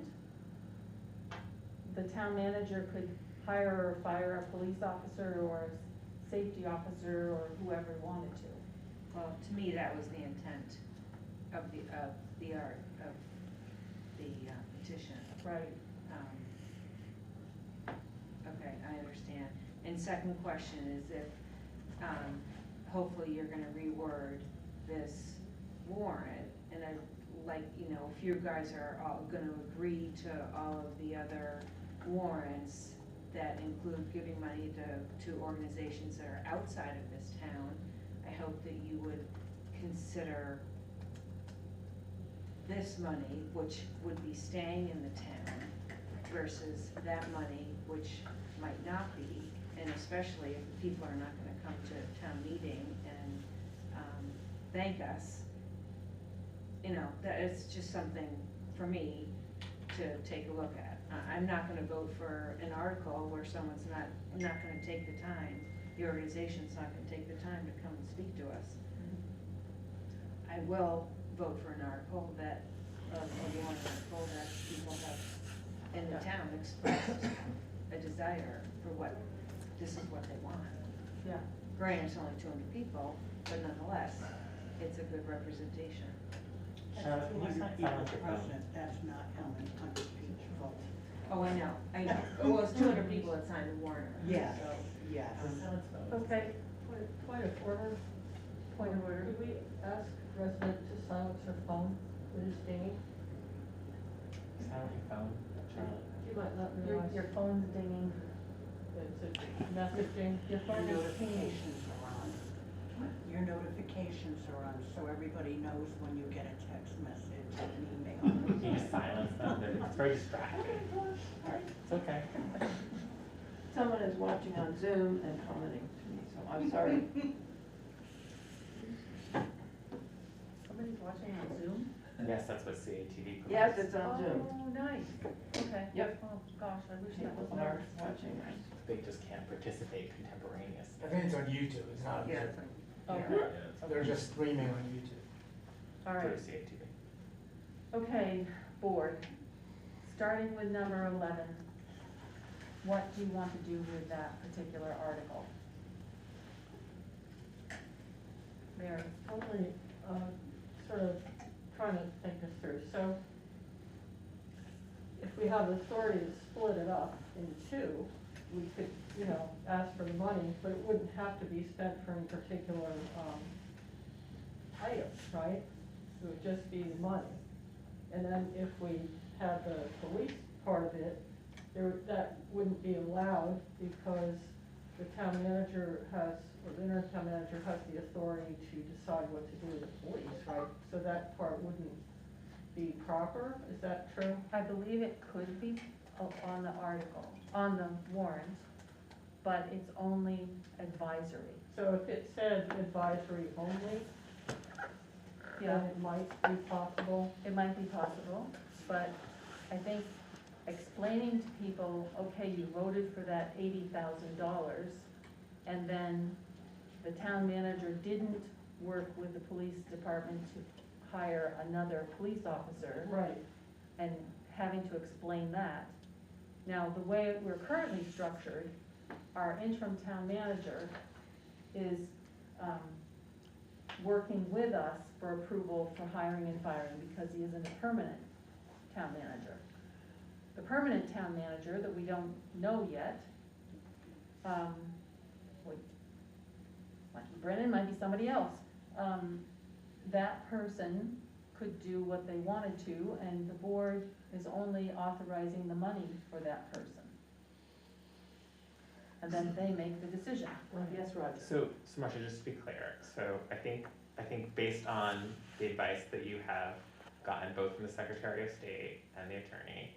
the town manager could hire or fire a police officer or a safety officer or whoever he wanted to. Well, to me, that was the intent of the petition. Right. Okay, I understand. And second question is if, hopefully you're gonna reword this warrant, and I like, you know, if you guys are all gonna agree to all of the other warrants that include giving money to organizations that are outside of this town, I hope that you would consider this money, which would be staying in the town, versus that money, which might not be, and especially if people are not gonna come to town meeting and, thank us. You know, that is just something for me to take a look at. I'm not gonna vote for an article where someone's not gonna take the time, the organization's not gonna take the time to come and speak to us. I will vote for an article that, a warrant article that people have in the town expressed a desire for what, this is what they want. Yeah. Granted, it's only 200 people, but nonetheless, it's a good representation. Charlotte, can you sign Mr. your phone? President, that's not how many hundred people vote. Oh, I know. Well, it's 200 people that signed the warrant. Yes, So, yes. Okay, Point of order, point of order. could we ask resident to silence her phone when it's dinging? Silent your phone, Charlotte. She might not Your realize phone's dinging. it's a messaging. Your phone is pinging. Notifications are on. Your notifications are on, so everybody knows when you get a text message or an email. You just silence them, it's very distracting. It's okay. Someone is watching on Zoom and commenting to me, so I'm sorry. Somebody's watching on Zoom? Yes, that's what CATV provides. Yes, it's on Zoom. Oh, nice, okay. Yep. Oh, gosh, I wish that was People are ours. watching. They just can't participate contemporaneously. I think it's on YouTube, it's not on Yeah. Zoom. Okay, They're just streaming on YouTube. all right. Through CATV. Okay, board, starting with number 11, what do you want to do with that particular article? Mary? Only, sort of trying to think this through, so if we have the authority to split it up in two, we could, ask for the money, but it wouldn't have to be spent for any particular, items, right? It would just be the money. And then if we had the police part of it, that wouldn't be allowed because the town manager has, or the interim town manager has the authority to decide what to do with the police, right? So that part wouldn't be proper, is that true? I believe it could be on the article, on the warrant, but it's only advisory. So if it said advisory only, Yeah, then it might be possible. it might be possible, but I think explaining to people, okay, you voted for that $80,000, and then the town manager didn't work with the police department to hire another police officer, Right. and having to explain that. Now, the way we're currently structured, our interim town manager is, working with us for approval for hiring and firing, because he isn't a permanent town manager. The permanent town manager that we don't know yet, might be Brennan, might be somebody else. That person could do what they wanted to, and the board is only authorizing the money for that person. And then they make the decision. Yes, Roger? So Marcia, just to be clear, so I think based on the advice that you have gotten both from the Secretary of State and the attorney,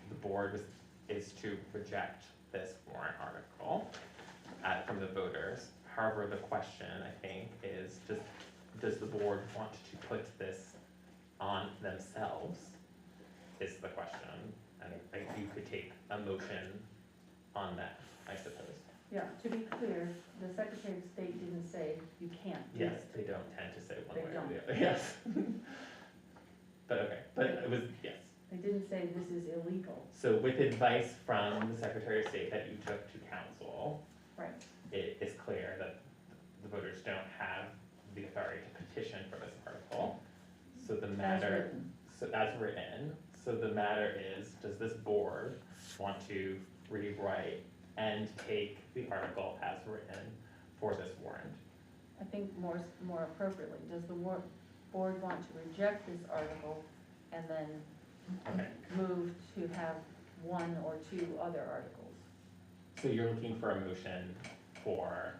the board is to reject this warrant article from the voters. However, the question, I think, is does the board want to put this on themselves, is the question. And I think you could take a motion on that, I suppose. Yeah, to be clear, the Secretary of State didn't say you can't do Yes, it. they don't tend to say one They way or don't. the other, yes. But okay, but it was, yes. They didn't say this is illegal. So with advice from the Secretary of State that you took to council, Right. it is clear that the voters don't have the authority to petition for this article. So the matter, as written, so the matter is, does this board want to rewrite and take the article as written for this warrant? I think more appropriately, does the board want to reject this article and then Okay, move to have one or two other articles? so you're looking for a motion for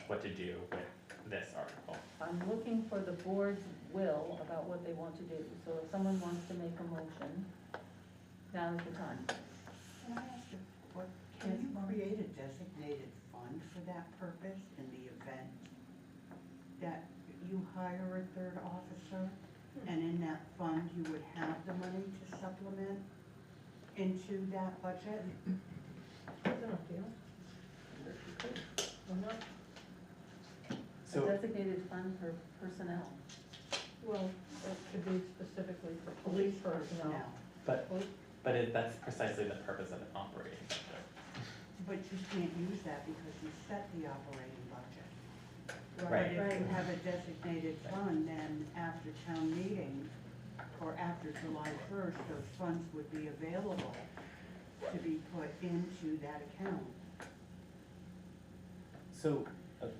what to do with this article? I'm looking for the board's will about what they want to do. So if someone wants to make a motion, now's the time. Can I ask you, can you create a designated fund for that purpose in the event that you hire a third officer? And in that fund, you would have the money to supplement into that budget? That's an appeal. Why not? A So, designated fund for personnel. Well, it could be specifically for police personnel. but that's precisely the purpose of an operating budget. But you can't use that because you set the operating budget. Right. But if you have a designated fund, then after town meeting, or after July 1st, those funds would be available to be put into that account. So,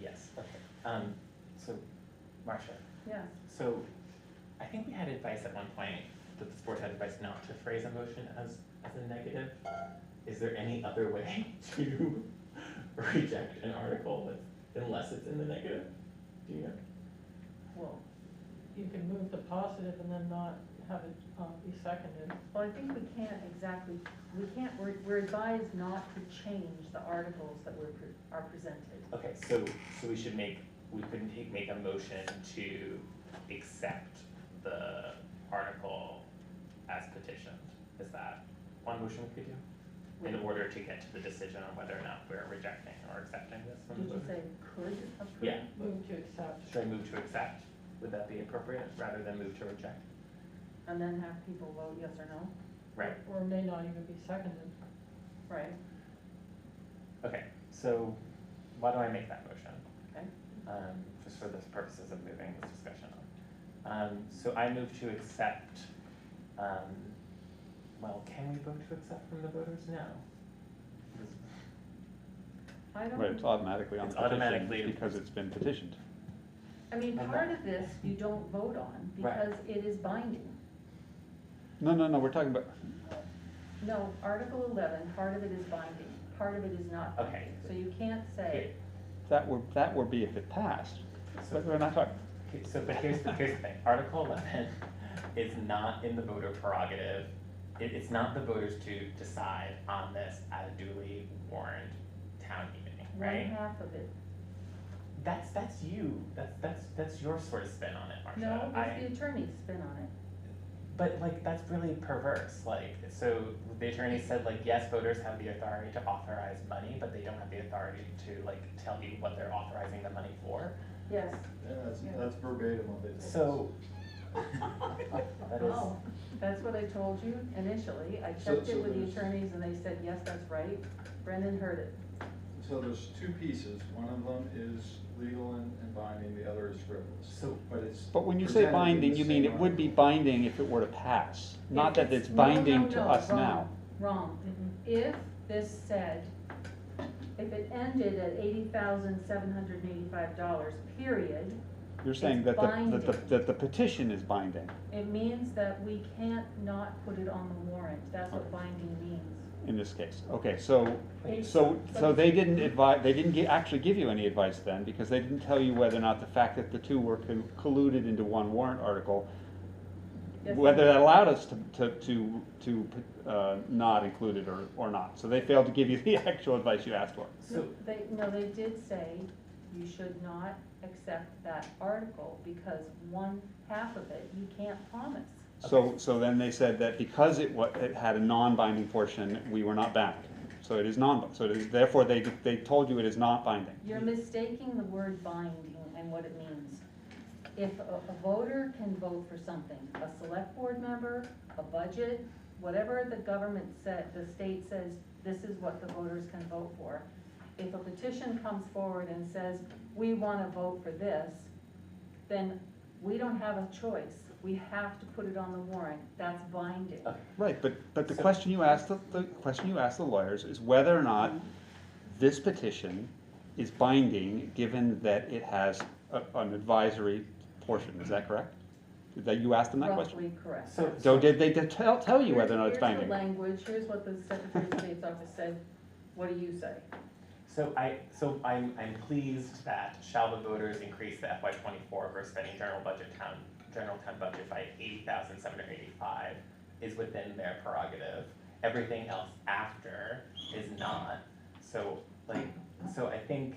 yes, okay. So, Marcia, Yes. so I think we had advice at one point that this board had advice not to phrase a motion as a negative. Is there any other way to reject an article unless it's in the negative? Do you? Well, you can move the positive and then not have it be seconded. Well, I think we can't exactly, we're advised not to change the articles that are presented. Okay, so we should make a motion to accept the article as petitioned. Is that one motion we could do? In order to get to the decision on whether or not we're rejecting or accepting this from the Did you voter? say could approve? Yeah. Move to accept. Should I move to accept? Would that be appropriate, rather than move to reject? And then have people vote yes or no? Right, Or may not even be seconded. Right, okay, so why do I make that motion? okay. Just for the purposes of moving this discussion on. So I move to accept, well, can we vote to accept from the voters? No. I don't. Right, it's automatically on It's the petition automatically- because it's been petitioned. I mean, I'm part not- of this you don't vote on Right. because it is binding. No, we're talking about, No, Article 11, part of it is binding, part of it is not binding. Okay. So you can't say, that would be if it passed, So- but we're not talking, Okay, so, but here's the thing, Article 11 is not in the voter prerogative. It's not the voters to decide on this at a duly warned town meeting, one right? half of it. That's you, that's your sort of spin on it, Marcia. No, it's the attorney's spin on it. But like, that's really perverse, like, so the attorney said like, yes, voters have the authority to authorize money, but they don't have the authority to like tell you what they're authorizing the money for. Yes. Yeah, that's verbatim what they told us. So, that is, Oh, that's what I told you initially. I So- checked so it with the there's- attorneys and they said, yes, that's right. Brendan heard it. So there's two pieces, one of them is legal and binding, the other is frivolous. So- But it's. but when you say presented in binding, the you mean same it would be article. binding if it were to pass, not If that it's no, binding no, to no, us wrong, now. Wrong. If this said, if it ended at $80,785, period, You're saying it's that binding. that the petition is binding it means that we can't not put it on the warrant. That's what binding means. in this case. Okay, so But they didn't actually give you any advice then, because they didn't tell you whether or not the fact that the two were colluded into one warrant article, Yes, whether that allowed us to not include it or not. So they failed to give you the actual advice you asked for. so, they did say you should not accept that article because one half of it you can't promise. So then they said that because it had a non-binding portion, we were not bound. So it is therefore they told you it is not binding. You're mistaking the word binding and what it means. If a voter can vote for something, a select board member, a budget, whatever the government said, the state says, this is what the voters can vote for. If a petition comes forward and says, we wanna vote for this, then we don't have a choice. We have to put it on the warrant. That's binding. okay. Right, but the So- question you asked the question you asked the lawyers is whether or not this petition is binding, given that it has an advisory portion. Is that correct? That you asked them that question? Roughly correct. So did they tell you whether or not it's binding? Here's the language, here's what the Secretary of State's office said. What do you say? So I'm pleased that shall the voters increase the FY '24 versus spending general town budget by $80,785 is within their prerogative. Everything else after is not. So I think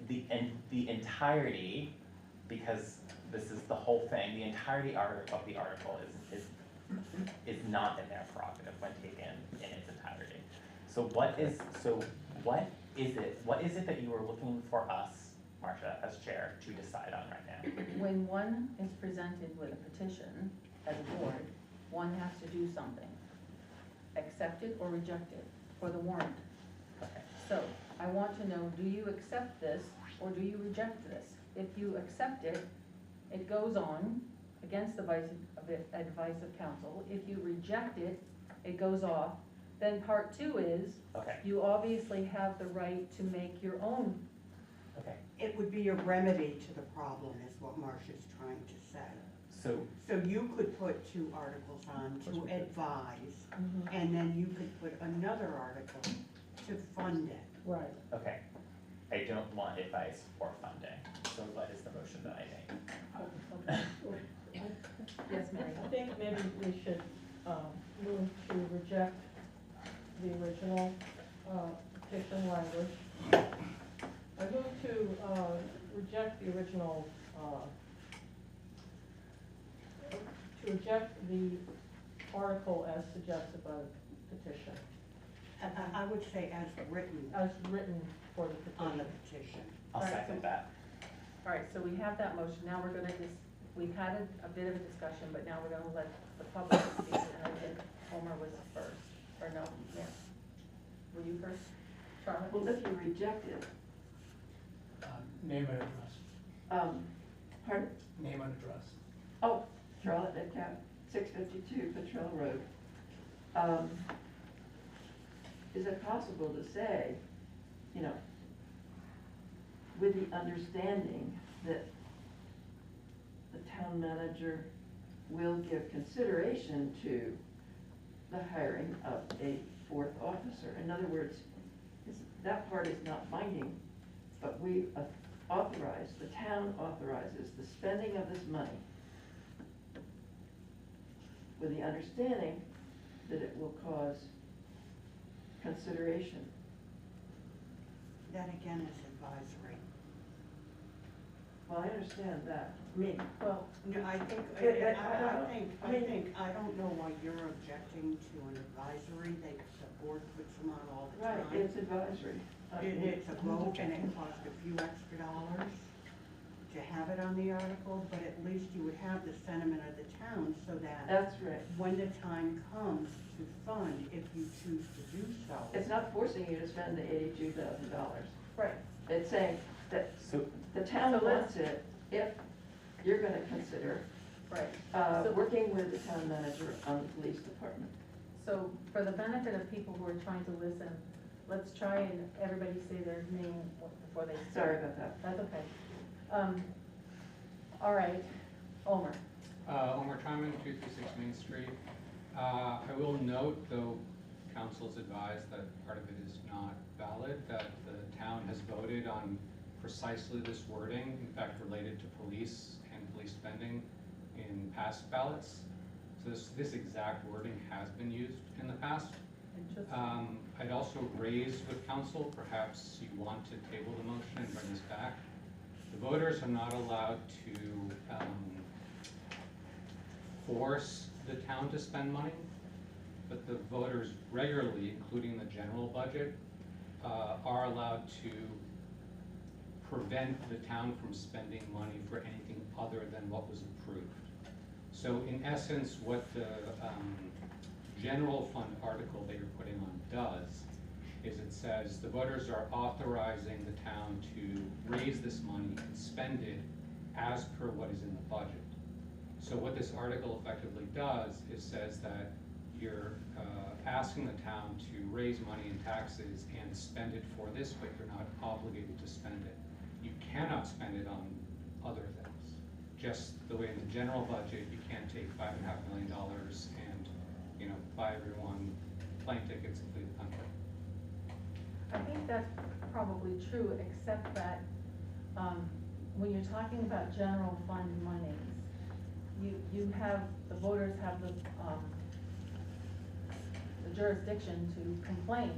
the entirety, because this is the whole thing, the entirety of the article is not in their prerogative when taken in its entirety. So what is it that you are looking for us, Marcia, as chair, to decide on right now? When one is presented with a petition as a board, one has to do something. Accept it or reject it for the warrant. Okay. So I want to know, do you accept this or do you reject this? If you accept it, it goes on against the advice of counsel. If you reject it, it goes off. Then part two is, Okay. you obviously have the right to make your own. Okay. It would be a remedy to the problem, is what Marcia's trying to say. So So you could put two articles on to advise, and then you could put another article to fund it. Right. okay, I don't want advice or funding. So what is the motion that I make? Yes, Mary? I think maybe we should, move to reject the original, petition language. I move to, reject the original, to reject the article as suggested by the petition, I would say as written as written for the on the petition. petition. I'll Right. second that. All right, so we have that motion, now we're gonna we've had a bit of a discussion, but now we're gonna let the public speak, and I think Homer was first, or no, yeah. Were you first, Charlotte? Well, if you reject it, Name and address. pardon? Name and address. Oh, Charlotte Metcalf, 652 Petrel Road. Is it possible to say, you know, with the understanding that the town manager will give consideration to the hiring of a fourth officer? In other words, that part is not binding, but we authorize, the town authorizes the spending of this money with the understanding that it will cause consideration. That again is advisory. Well, I understand that. Me, Well, no, I think, I I don't know why you're objecting to an advisory, the board puts them on all the time. Right, it's advisory. It's a vote and it costs a few extra dollars to have it on the article, but at least you would have the sentiment of the town so that That's right. when the time comes to fund, if you choose to do so. It's not forcing you to spend the $82,000. right, It's saying that So, the town So let's- wants it if you're gonna consider, right. So- working with the town manager on the police department. So for the benefit of people who are trying to listen, let's try and everybody say their name before they start. Sorry about that. That's okay. All right, Omer. Omer Tryman, 236 Main Street. I will note, though council's advised that part of it is not valid, that the town has voted on precisely this wording, in fact related to police and police spending in past ballots. So this exact wording has been used in the past. Interesting. I'd also raise with council, perhaps you want to table the motion and bring this back. The voters are not allowed to force the town to spend money, but the voters regularly, including the general budget, are allowed to prevent the town from spending money for anything other than what was approved. So in essence, what the general fund article that you're putting on does is it says the voters are authorizing the town to raise this money and spend it as per what is in the budget. So what this article effectively does is says that you're asking the town to raise money in taxes and spend it for this, but you're not obligated to spend it. You cannot spend it on other things. Just the way in the general budget, you can't take $5.5 million and, you know, buy everyone plane tickets and flee the country. I think that's probably true, except that when you're talking about general fund monies, you have, the voters have the jurisdiction to complain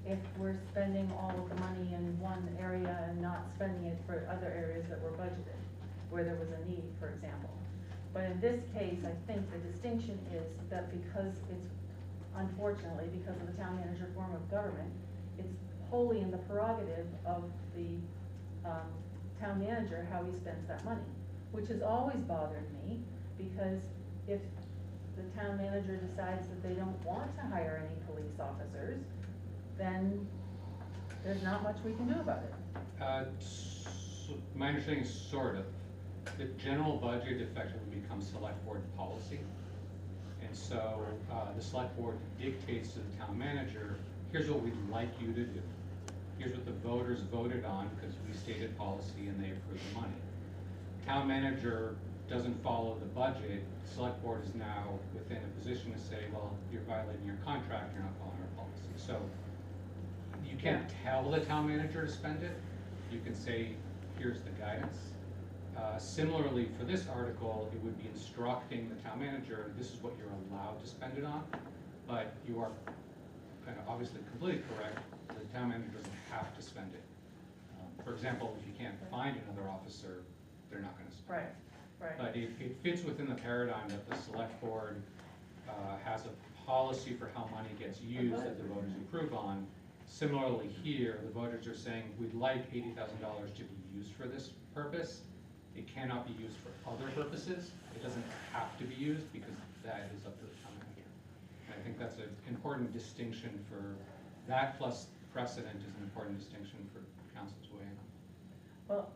if we're spending all of the money in one area and not spending it for other areas that were budgeted, where there was a need, for example. But in this case, I think the distinction is that because it's, unfortunately, because of the town manager form of government, it's wholly in the prerogative of the town manager how he spends that money, which has always bothered me, because if the town manager decides that they don't want to hire any police officers, then there's not much we can do about it. My understanding is sort of. The general budget effectively becomes select board policy. And so the select board dictates to the town manager, here's what we'd like you to do. Here's what the voters voted on because we stated policy and they approved the money. Town manager doesn't follow the budget, select board is now within a position to say, well, you're violating your contract, you're not following our policy. So you can't tell the town manager to spend it. You can say, here's the guidance. Similarly, for this article, it would be instructing the town manager, this is what you're allowed to spend it on, but you are kind of obviously completely correct, the town manager doesn't have to spend it. For example, if you can't find another officer, they're not gonna spend it. Right. But it fits within the paradigm that the select board has a policy for how money gets used that the voters approve on. Similarly here, the voters are saying, we'd like $80,000 to be used for this purpose. It cannot be used for other purposes. It doesn't have to be used because that is up to the town manager. And I think that's an important distinction for that, plus precedent is an important distinction for council to weigh in on. Well,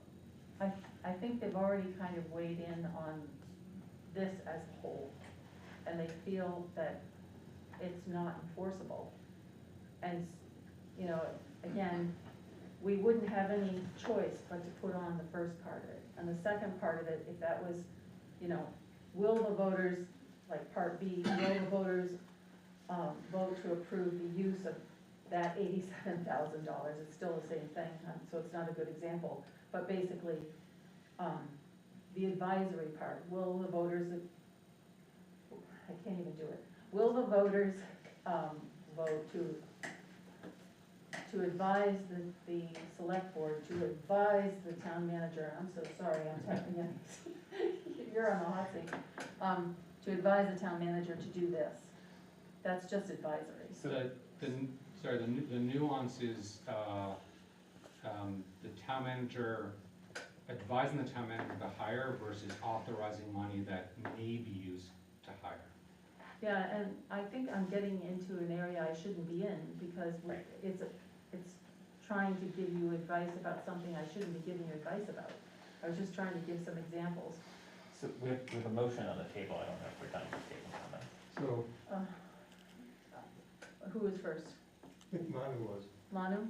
I think they've already kind of weighed in on this as a whole, and they feel that it's not enforceable. And, you know, again, we wouldn't have any choice but to put on the first part of it. And the second part of it, if that was, you know, will the voters, like part B, will the voters vote to approve the use of that $87,000? It's still the same thing, so it's not a good example. But basically, the advisory part, will the voters, I can't even do it. Will the voters vote to advise the select board, to advise the town manager, I'm so sorry, I'm typing in, you're on the hot seat, to advise the town manager to do this. That's just advisory. So the nuance is the town manager, advising the town manager to hire versus authorizing money that may be used to hire. Yeah, and I think I'm getting into an area I shouldn't be in, because it's trying to give you advice about something I shouldn't be giving you advice about. I was just trying to give some examples. So with a motion on the table, I don't know if we're done with table comments. So, Who was first? I think Manu was. Manu?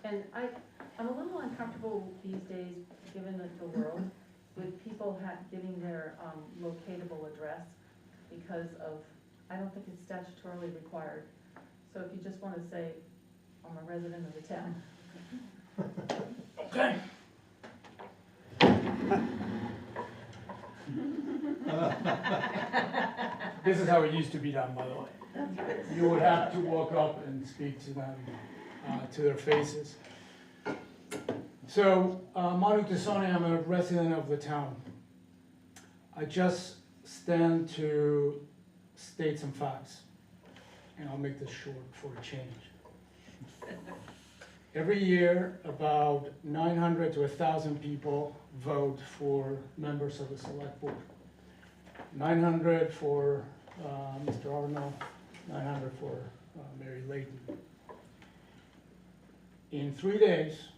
And I'm a little uncomfortable these days, given the world, with people giving their locatable address because of, I don't think it's statutorily required. So if you just want to say, I'm a resident of the town. Okay. This is how it used to be done, by the way. You would have to walk up and speak to them, to their faces. So, Manu Tisone, I'm a resident of the town. I just stand to state some facts, and I'll make this short for a change. Every year, about 900 to 1,000 people vote for members of the select board. 900 for Mr. Arnold, 900 for Mary Layton. In 3 days,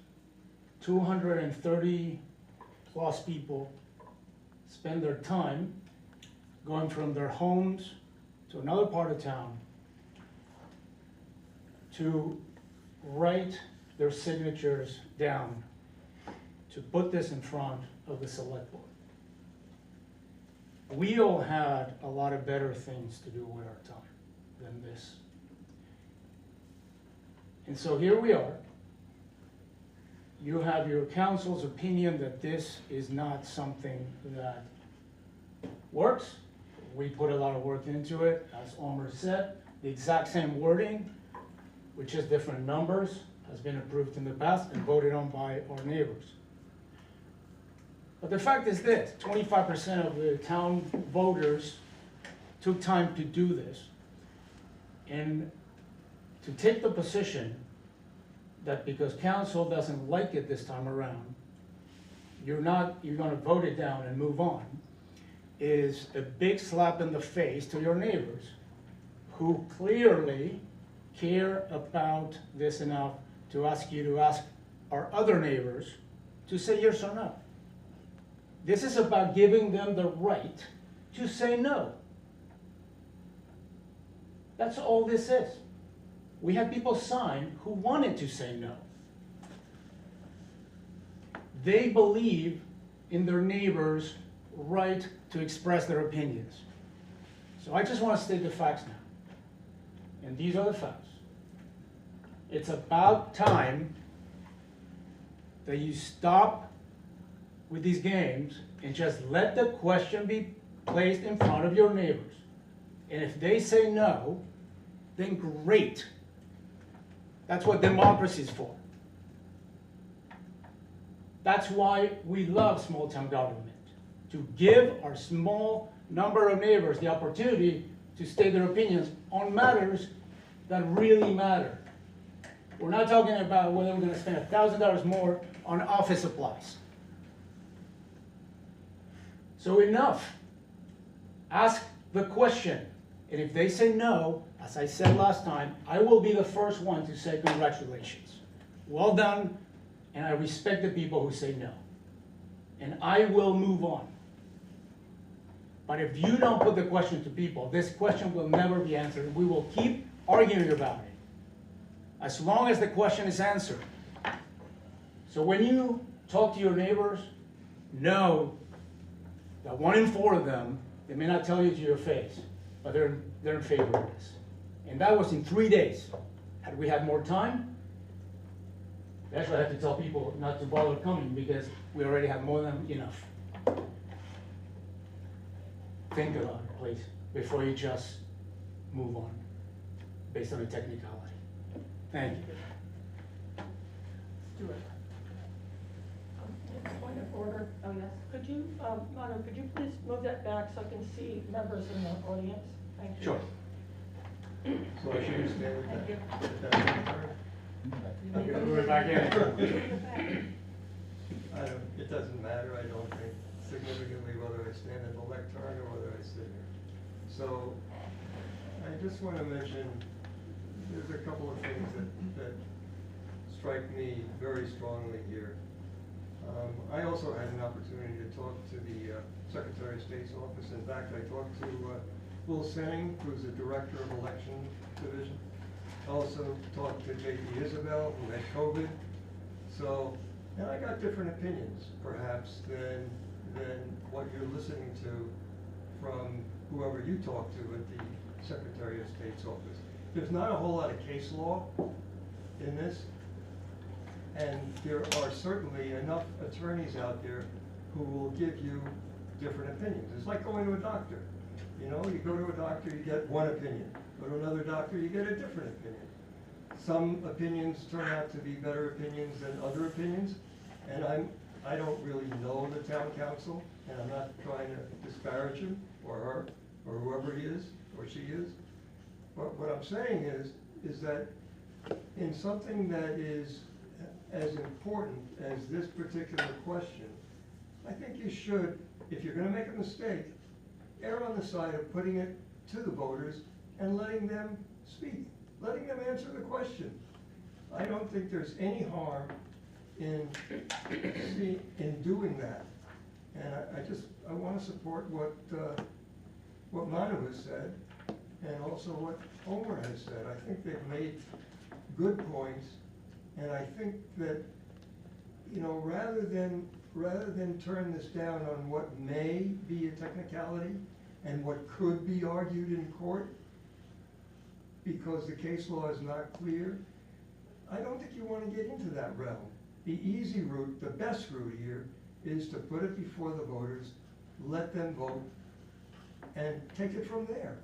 230 plus people spend their time going from their homes to another part of town to write their signatures down to put this in front of the select board. We all had a lot of better things to do with our time than this. And so here we are. You have your council's opinion that this is not something that works. We put a lot of work into it, as Omer said. The exact same wording, with just different numbers, has been approved in the past and voted on by our neighbors. But the fact is this, 25% of the town voters took time to do this. And to take the position that because council doesn't like it this time around, you're gonna vote it down and move on, is a big slap in the face to your neighbors who clearly care about this enough to ask you to ask our other neighbors to say yes or no. This is about giving them the right to say no. That's all this is. We had people sign who wanted to say no. They believe in their neighbors' right to express their opinions. So I just want to state the facts now. And these are the facts. It's about time that you stop with these games and just let the question be placed in front of your neighbors. And if they say no, then great. That's what democracy is for. That's why we love small town government, to give our small number of neighbors the opportunity to state their opinions on matters that really matter. We're not talking about whether we're gonna spend $1,000 more on office supplies. So enough. Ask the question, and if they say no, as I said last time, I will be the first one to say congratulations. Well done, and I respect the people who say no. And I will move on. But if you don't put the question to people, this question will never be answered. We will keep arguing about it, as long as the question is answered. So when you talk to your neighbors, know that 1 in 4 of them, they may not tell you to your face, but they're in favor of this. And that was in 3 days. Had we had more time, that's why I have to tell people not to bother coming, because we already have more than enough. Think about it, please, before you just move on, based on a technicality. Thank you. Stuart. Point of order. Oh, yes? Could you, Manu, could you please move that back so I can see members in the audience? Thank you. Sure. So I should understand Thank you. that. You may Move it back in. It doesn't matter, I don't think, significantly whether I stand at the lectern or whether I sit here. So, I just want to mention, there's a couple of things that strike me very strongly here. I also had an opportunity to talk to the Secretary of State's office. In fact, I talked to Will Senning, who's the Director of Election Division. I also talked to J.P. Isabel, who had COVID. So, and I got different opinions, perhaps, than what you're listening to from whoever you talk to at the Secretary of State's office. There's not a whole lot of case law in this, and there are certainly enough attorneys out there who will give you different opinions. It's like going to a doctor. You know, you go to a doctor, you get one opinion. Go to another doctor, you get a different opinion. Some opinions turn out to be better opinions than other opinions, and I don't really know the town council, and I'm not trying to disparage him or her or whoever he is or she is. But what I'm saying is that in something that is as important as this particular question, I think you should, if you're gonna make a mistake, err on the side of putting it to the voters and letting them speak, letting them answer the question. I don't think there's any harm in doing that. And I want to support what Manu has said, and also what Homer has said. I think they've made good points, and I think that, you know, rather than turn this down on what may be a technicality and what could be argued in court, because the case law is not clear, I don't think you want to get into that realm. The easy route, the best route here, is to put it before the voters, let them vote, and take it from there.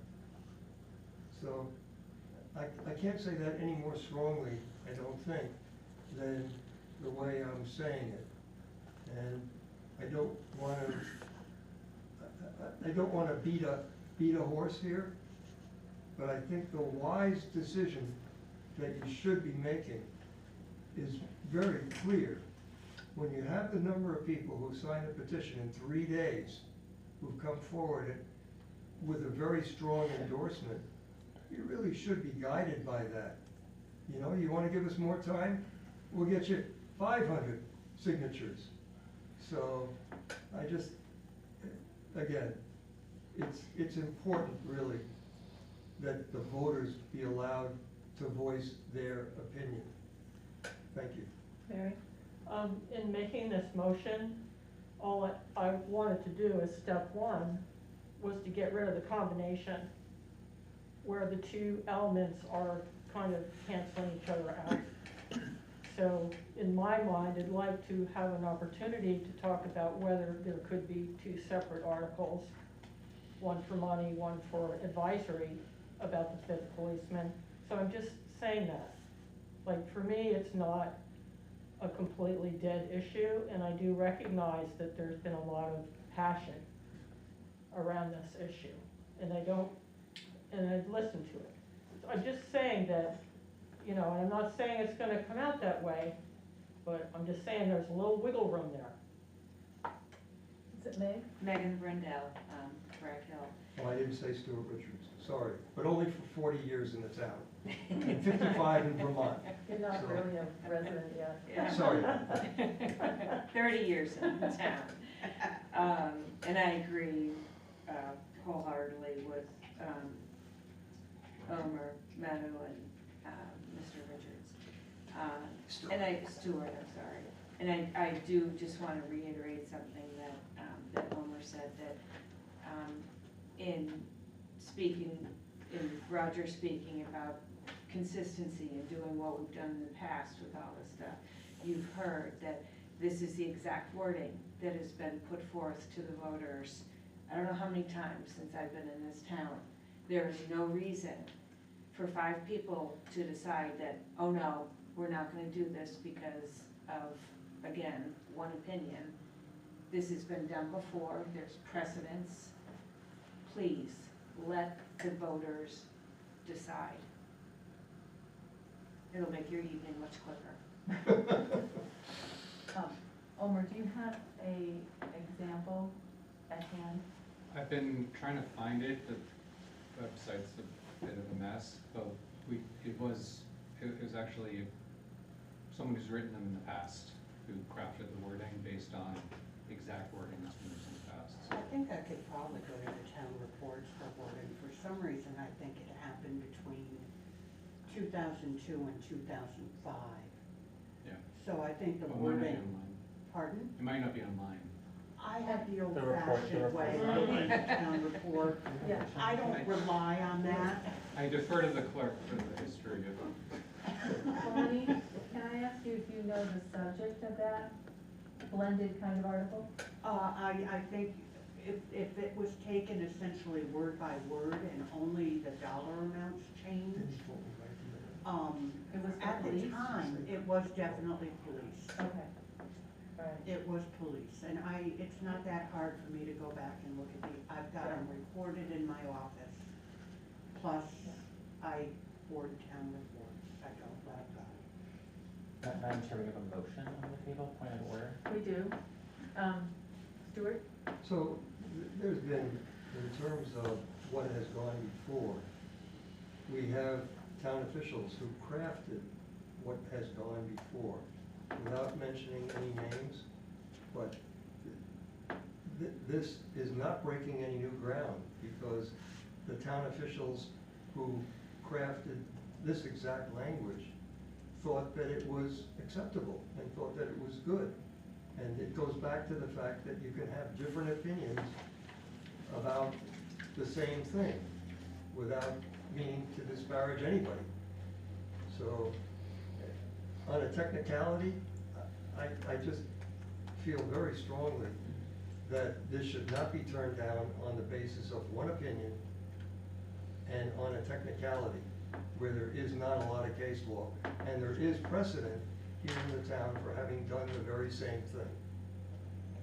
So, I can't say that any more strongly, I don't think, than the way I'm saying it. And I don't want to beat a horse here, but I think the wise decision that you should be making is very clear. When you have the number of people who signed a petition in 3 days, who've come forward with a very strong endorsement, you really should be guided by that. You know, you want to give us more time? We'll get you 500 signatures. So I just, again, it's important really that the voters be allowed to voice their opinion. Thank you. Mary? In making this motion, all I wanted to do as step one was to get rid of the combination where the two elements are kind of canceling each other out. So in my mind, I'd like to have an opportunity to talk about whether there could be two separate articles, one for money, one for advisory about the fifth policeman. So I'm just saying that. Like, for me, it's not a completely dead issue, and I do recognize that there's been a lot of passion around this issue, and I've listened to it. So I'm just saying that, you know, and I'm not saying it's gonna come out that way, but I'm just saying there's a little wiggle room there. Is it Meg? Megan Brindell, Rag Hill. Oh, I didn't say Stuart Richards, sorry, but only for 40 years in the town, and 55 in Vermont. You're not So- really a resident yet. Yeah. Sorry. 30 years in the town. And I agree wholeheartedly with Omer, Manu, and Mr. Richards. Stuart, I'm sorry. And I do just want to reiterate something that Omer said, that in Roger speaking about consistency and doing what we've done in the past with all this stuff, you've heard that this is the exact wording that has been put forth to the voters. I don't know how many times since I've been in this town. There is no reason for 5 people to decide that, oh no, we're not gonna do this because of, again, one opinion. This has been done before, there's precedence. Please, let the voters decide. It'll make your evening much quicker. Omer, do you have a example at hand? I've been trying to find it, the website's a bit of a mess, but it was actually someone who's written them in the past, who crafted the wording based on exact wording that's been used in the past. I think I could probably go to the town reports for wording. For some reason, I think it happened between 2002 and 2005. Yeah. So I think the Well, it might not be wording, online. pardon? It might not be online. I have the The report- the old-fashioned way report's of looking online. at the town report. Yeah. I don't rely on that. I defer to the clerk for the history of Bonnie, can I ask you if you know the subject of that blended kind of article? I think if it was taken essentially word by word and only the dollar amounts changed, It was at the police? time, it was definitely police. Okay, all right. It was police, and it's not that hard for me to go back and look at I've got them recorded in my office. Plus, I forward town reports, I don't let go. Madam Chair, we have a motion on the table, point of order. We do. Stuart? So, there's been, in terms of what has gone before, we have town officials who crafted what has gone before, without mentioning any names, but this is not breaking any new ground, because the town officials who crafted this exact language thought that it was acceptable and thought that it was good. And it goes back to the fact that you can have different opinions about the same thing without meaning to disparage anybody. So, on a technicality, I just feel very strongly that this should not be turned down on the basis of one opinion and on a technicality where there is not a lot of case law. And there is precedent here in the town for having done the very same thing.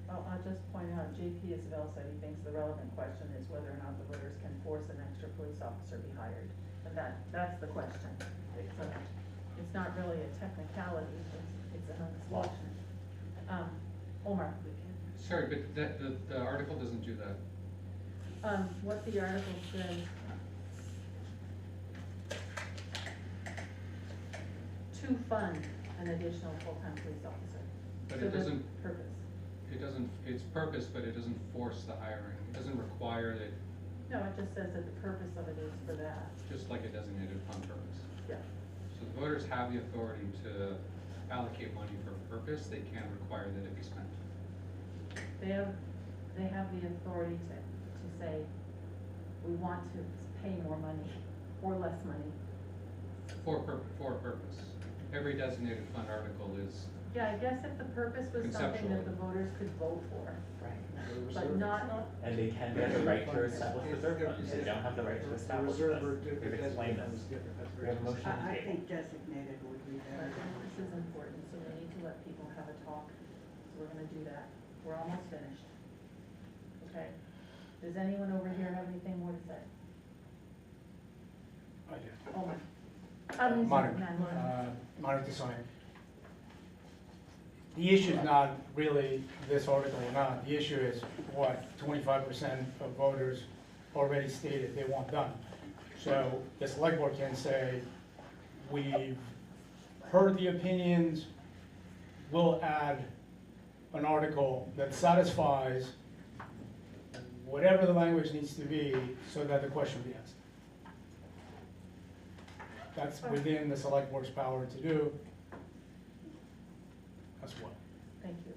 Well, I'll just point out, J.P. Isabel said he thinks the relevant question is whether or not the voters can force an extra police officer be hired. And that's the question. So it's not really a technicality, it's an unfortunate. Omar? Sorry, but the article doesn't do that. What the article says, to fund an additional full-time police officer. But So it the doesn't- Purpose. It's purpose, but it doesn't force the hiring. It doesn't require that, No, it just says that the purpose of it is for that. just like a designated fund purpose. Yeah. So the voters have the authority to allocate money for a purpose, they can't require that it be spent. They have the authority to say, we want to pay more money or less money. For a purpose. every designated fund article is, Yeah, I guess if the purpose was something that the voters could vote for, but not, And they can get the right to establish reserve funds, they don't have the right to establish this. We've explained this. We have a motion on the I table. think designated would be better. this is important, so we need to let people have a talk, so we're gonna do that. We're almost finished. Okay, does anyone over here have anything more to say? I do. Oh, my. Monitor sign. The issue is not really this article or not, the issue is what 25% of voters already stated they want done. So the select board can say, we've heard the opinions, we'll add an article that satisfies whatever the language needs to be so that the question be asked. That's within the select board's power to do. That's what. Thank you.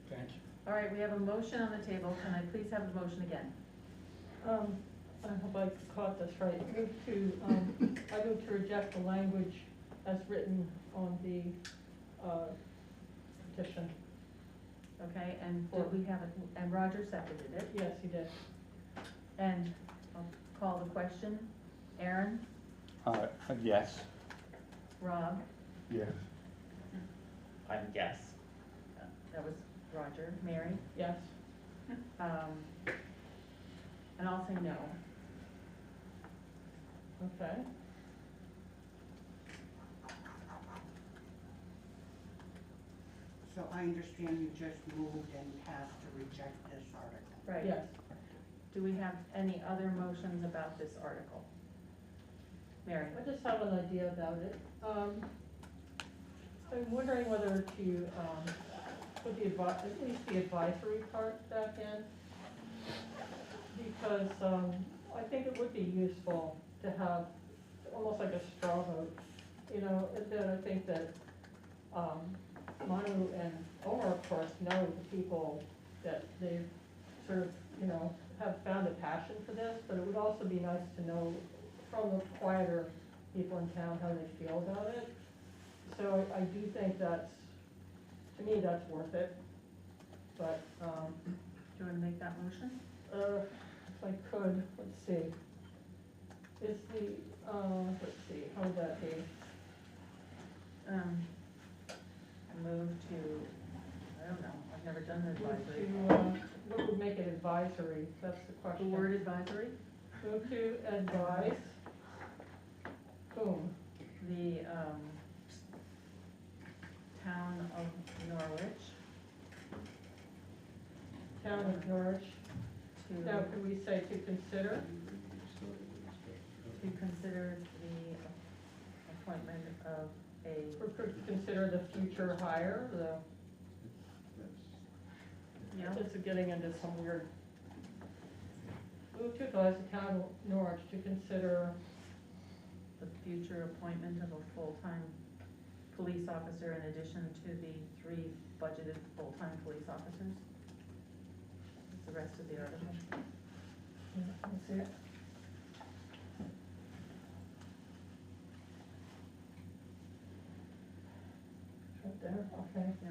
Thank you. All right, we have a motion on the table. Can I please have the motion again? I hope I caught this right. I move to reject the language as written on the, petition. Okay, and did we have it, and Roger seconded it, Yes, he did. and I'll call the question. Aaron, Yes. Rob, Yes. I'm yes. that was Roger, Mary, Yes. and I'll say no. Okay. So I understand you just moved and passed to reject this article. Right. Yes. Do we have any other motions about this article? Mary? I just have an idea about it. I'm wondering whether to, put at least the advisory part back in. Because, I think it would be useful to have almost like a straw vote, you know, and then I think that, Manu and Omar, of course, know the people that they've sort of, you know, have found a passion for this, but it would also be nice to know from the quieter people in town how they feel about it. So I do think that's, to me, that's worth it. But, Do you want to make that motion? if I could, let's see. Is the, let's see, how would that be? I move to, I don't know, I've never done the advisory. What would make it advisory? That's the The question. word advisory? Move to advise. Whom? The, town of Norwich Town of Norwich. to. Now, could we say to consider? To consider the appointment of a, Or could consider the future hire, yeah, This is getting into some weird. Move to advise the town of Norwich to consider, the future appointment of a full-time police officer in addition to the 3 budgeted full-time police officers. That's the rest of the article. let's see it. Right there, okay. Yeah.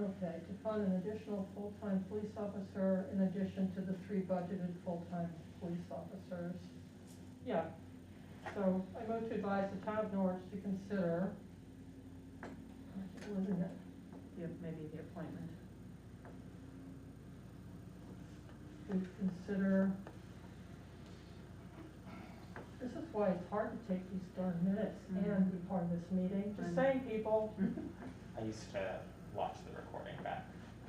Okay, to fund an additional full-time police officer in addition to the 3 budgeted full-time police officers. Yeah, so I move to advise the town of Norwich to consider, what is it? Yeah, maybe the appointment. To consider, this is why it's hard to take these darn minutes and be part of this meeting. Just saying, people, I used to watch the recording back.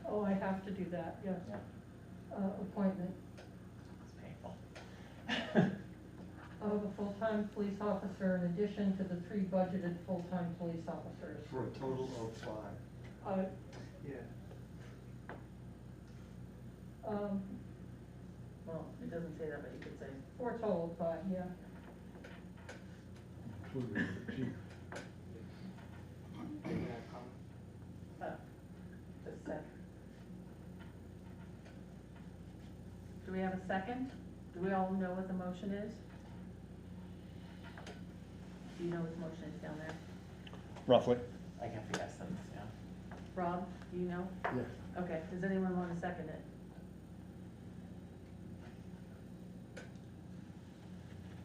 oh, I have to do that, yes. Appointment It's painful. of a full-time police officer in addition to the 3 budgeted full-time police officers. For a total of 5. Yeah. Well, it doesn't say that, but you could say, For a total of 5, yeah. Including the chief. just a sec. Do we have a second? Do we all know what the motion is? Do you know his motion is down there? Roughly. I can forget them, yeah. Rob, do you know? Yes. Okay, does anyone want to second it?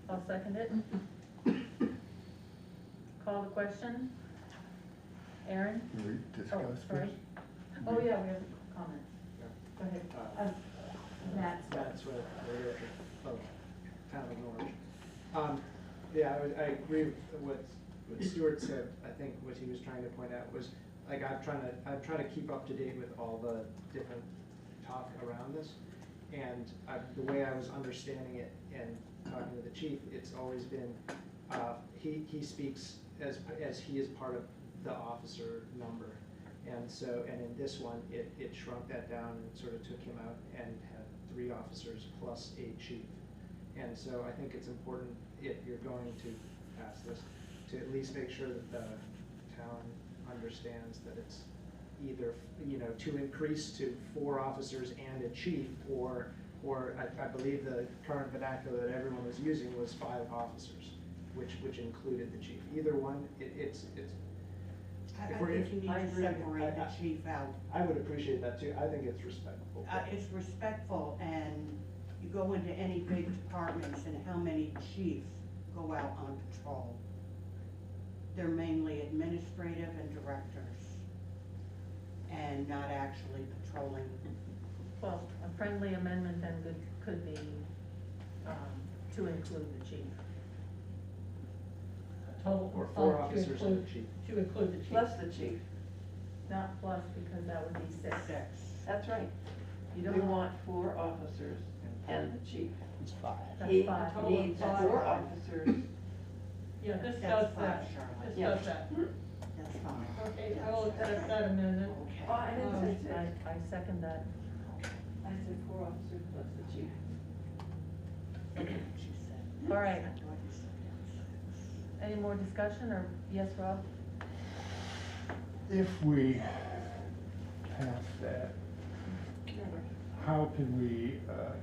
I'll second it. Call the question. Aaron? Can we Oh, discuss sorry. first? Oh, yeah, we have comments. Go ahead. Matt. That's what of town of Norwich. Yeah, I agree with what Stuart said. I think what he was trying to point out was, like, I'm trying to keep up to date with all the different talk around this. And the way I was understanding it and talking to the chief, it's always been, he speaks as he is part of the officer number. And so, and in this one, it shrunk that down and sort of took him out and had 3 officers plus a chief. And so I think it's important, if you're going to pass this, to at least make sure that the town understands that it's either, to increase to 4 officers and a chief, or I believe the current vernacular that everyone was using was 5 officers, which included the chief. Either one, it's. I if we're- think you need I to agree. separate the chief out. I would appreciate that too. I think it's respectful. It's respectful, and you go into any big departments and how many chiefs go out on patrol. They're mainly administrative and directors, and not actually patrolling. Well, a friendly amendment then could be to include the chief. Total Or of 4 to officers and a include- chief. To include the chief. Plus the chief, Not plus, because that would be 6. that's right. You We don't want 4 officers and the chief. It's 5. That's He 5. Total needs of 4 5. officers. Yeah, this That's does fine, that. Charlotte. This Yeah. does that. That's fine. Okay, I will accept that amendment. Oh, I didn't say Um, 6. I second that. I said 4 officers plus the chief. She said. All right. I thought you said six. Any more discussion, or yes, Rob? If we pass that, how can we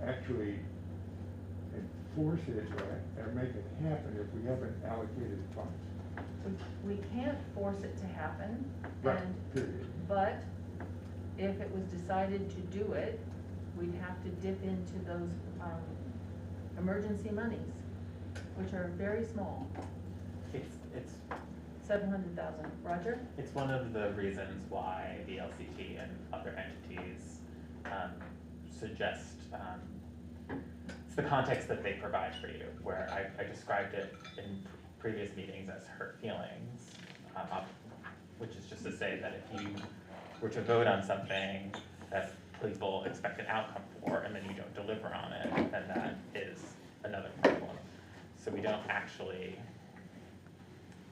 actually enforce it or make it happen if we haven't allocated funds? We can't force it to happen, Right, and, period. but if it was decided to do it, we'd have to dip into those, emergency monies, which are very small, It's 700,000. Roger? It's one of the reasons why the LCT and other entities suggest, it's the context that they provide for you, where I described it in previous meetings as hurt feelings, which is just to say that if you were to vote on something that people expect an outcome for, and then you don't deliver on it, then that is another problem. So we don't actually,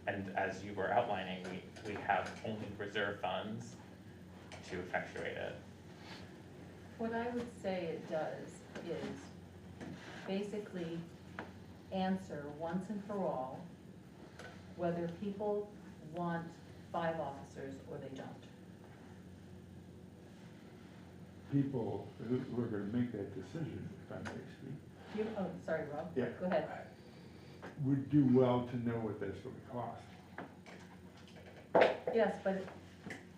and as you were outlining, we have only reserve funds to effectuate it. What I would say it does is basically answer once and for all whether people want 5 officers or they don't. People who are gonna make that decision, if I may speak, Oh, sorry, Rob. Yeah. Go ahead. would do well to know what that's gonna cost. Yes, but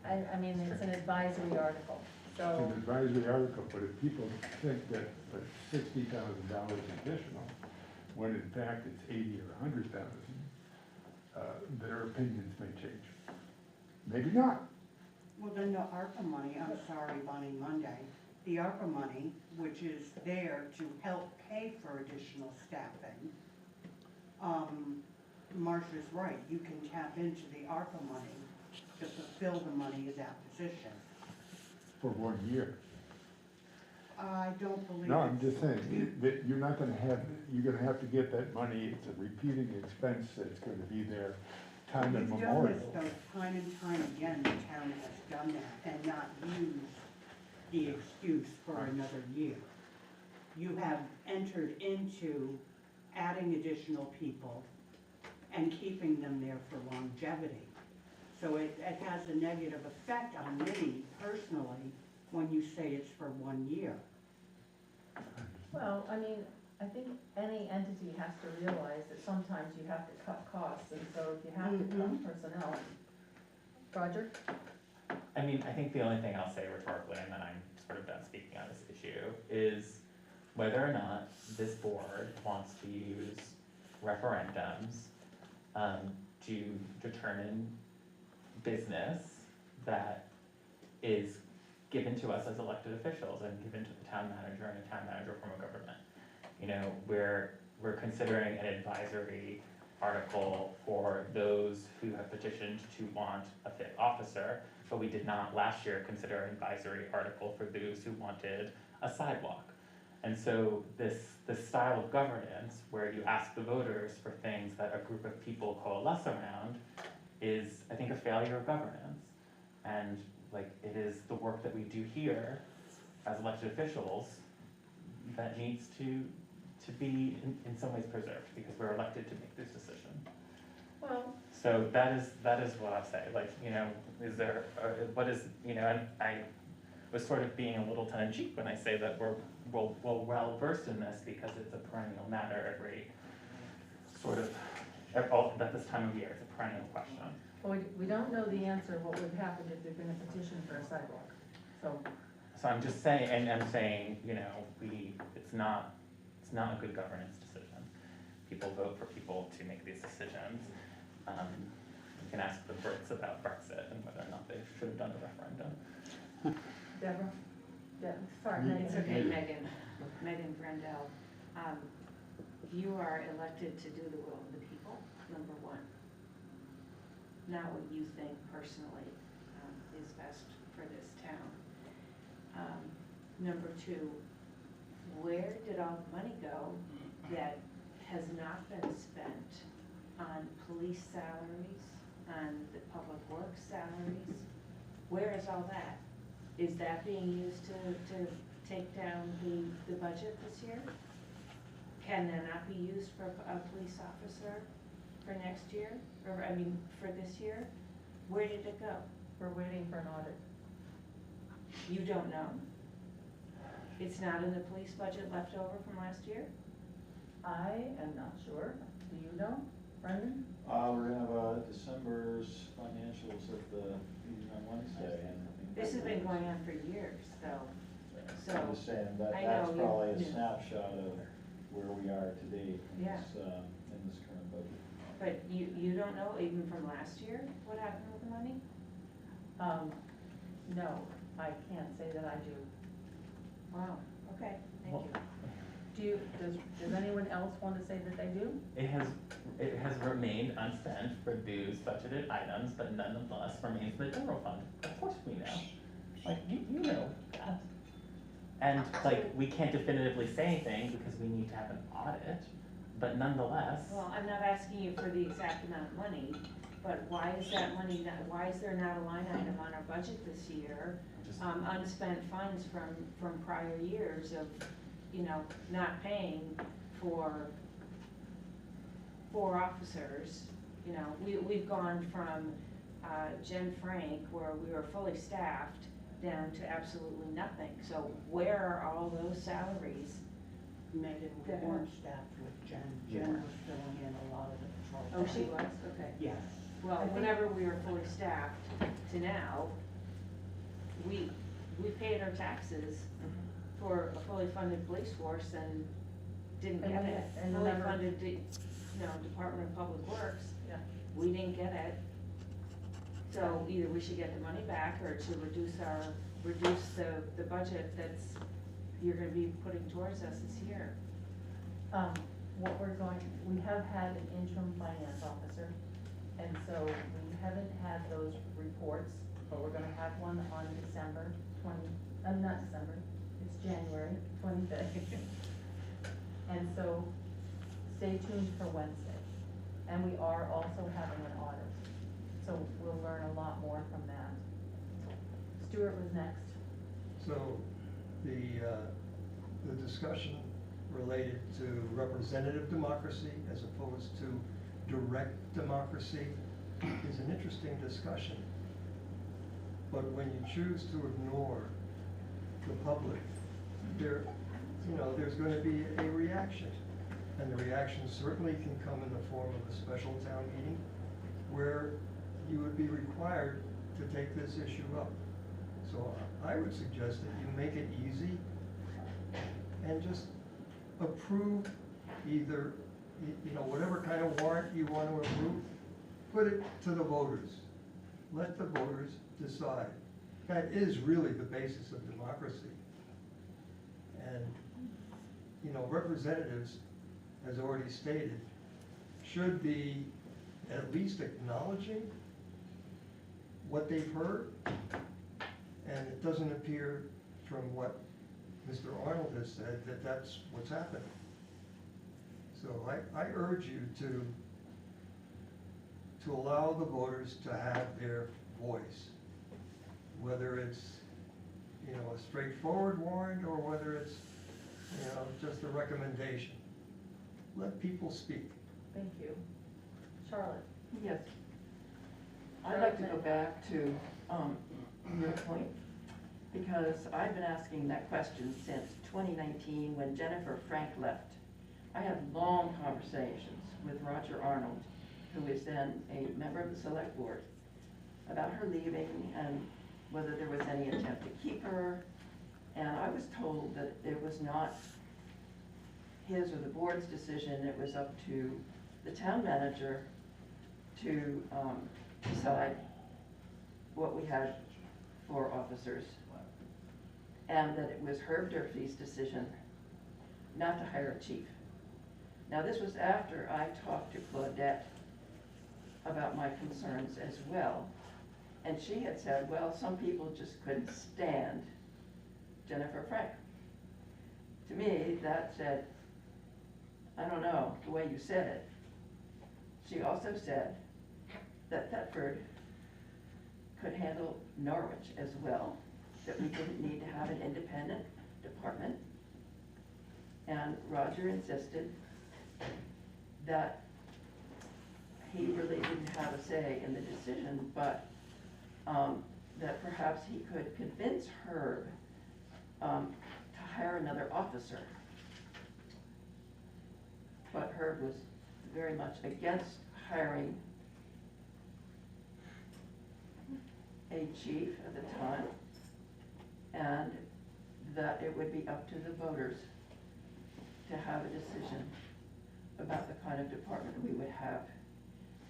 I mean, it's an advisory article, It's so, an advisory article, but if people think that it's $60,000 additional, when in fact it's 80 or 100,000, their opinions may change. Maybe not. Well, then the ARPA money, I'm sorry, Bonnie Monday, the ARPA money, which is there to help pay for additional staffing, Marcia's right, you can tap into the ARPA money to fulfill the money of that position. For 1 year. I don't believe. No, I'm it's- just saying, that you're not gonna have, you're gonna have to get that money, it's a repeating expense that's gonna be there time We've done this immemorial. though, time and time again, the town has done that and not used the excuse for another year. You have entered into adding additional people and keeping them there for longevity. So it has a negative effect on me personally when you say it's for 1 year. well, I mean, I think any entity entity has to realize that sometimes you have to cut costs, and so if you have to cut personnel. Roger? I mean, I think the only thing I'll say rhetorically, and then I'm sort of done speaking on this issue, is whether or not this board wants to use referendums to determine business that is given to us as elected officials and given to the town manager and a town manager form of government. You know, we're considering an advisory article for those who have petitioned to want a fifth officer, but we did not last year consider an advisory article for those who wanted a sidewalk. And so this style of governance, where you ask the voters for things that a group of people coalesce around, is, I think, a failure of governance. And like, it is the work that we do here as elected officials that needs to be in some ways preserved, because we're elected to make this decision. Well, So that is what I'll say, like, you know, is there, what is, you know, and I was sort of being a little tongue in cheek when I say that we're well versed in this, because it's a perennial matter every sort of, at this time of year, it's a perennial question. well, we don't know the answer, what would happen if there'd been a petition for a sidewalk, so. So I'm just saying, and I'm saying, you know, it's not a good governance decision. People vote for people to make these decisions. You can ask the Brits about Brexit and whether or not they should have done a referendum. Deborah? Sorry, It's okay, Megan Brendel. You are elected to do the will of the people, number one. Not what you think personally is best for this town. Number two, where did all the money go that has not been spent on police salaries, on the public works salaries? Where is all that? Is that being used to take down the budget this year? Can that not be used for a police officer for next year, or, I mean, for this year? Where did it go? We're waiting for an audit. You don't know? It's not in the police budget left over from last year? I am not sure. Do you know, Brendan? We're gonna have December's financials at the meeting on Wednesday, and I think. This has been going on for years, though. So, I'm just saying that I that's know, probably a yeah. snapshot of where we are today in Yeah. this current budget. But you don't know, even from last year, what happened with the money? No, I can't say that I do. Wow, okay, thank you. Does anyone else want to say that they do? It has remained unspent for those budgeted items, but nonetheless remains in the general fund. Of course we know. Like, you know that. And like, we can't definitively say anything because we need to have an audit, but nonetheless. Well, I'm not asking you for the exact amount of money, but why is that money not, why is there not a line item on our budget this year? Unspent funds from prior years of, you know, not paying for 4 officers. You know, we've gone from Jen Frank, where we were fully staffed, down to absolutely nothing. So where are all those salaries? Megan, we weren't staffed with Jen. Jen was filling in a lot of the patrol. Oh, she was, okay. Yes. Well, whenever we were fully staffed to now, we paid our taxes for a fully funded police force and didn't get it. And Fully never- funded, Department of Public Works, Yeah. we didn't get it. So either we should get the money back, or to reduce the budget that's, you're gonna be putting towards us this year. We have had an interim finance officer, and so we haven't had those reports, but we're gonna have one on it's January 25th. And so, stay tuned for Wednesday. And we are also having an audit, so we'll learn a lot more from that. Stuart was next. So the discussion related to representative democracy as opposed to direct democracy is an interesting discussion. But when you choose to ignore the public, there's going to be a reaction. And the reaction certainly can come in the form of a special town meeting where you would be required to take this issue up. So I would suggest that you make it easy and just approve either, whatever kind of warrant you want to approve, put it to the voters. Let the voters decide. That is really the basis of democracy. And, representatives, as already stated, should be at least acknowledging what they've heard. And it doesn't appear from what Mr. Arnold has said that that's what's happening. So I urge you to allow the voters to have their voice, whether it's, a straightforward warrant or whether it's, just a recommendation. Let people speak. Thank you. Charlotte? Yes. I'd like to go back to your point, because I've been asking that question since 2019 when Jennifer Frank left. I had long conversations with Roger Arnold, who is then a member of the Select Board, about her leaving and whether there was any attempt to keep her. And I was told that it was not his or the board's decision, it was up to the town manager to decide what we had for officers. And that it was Herb Durfee's decision not to hire a chief. Now, this was after I talked to Claudette about my concerns as well. And she had said, well, some people just couldn't stand Jennifer Frank. To me, that said, I don't know, the way you said it. She also said that Thetford could handle Norwich as well, that we didn't need to have an independent department. And Roger insisted that he really didn't have a say in the decision, but that perhaps he could convince Herb to hire another officer. But Herb was very much against hiring a chief at the time, and that it would be up to the voters to have a decision about the kind of department we would have.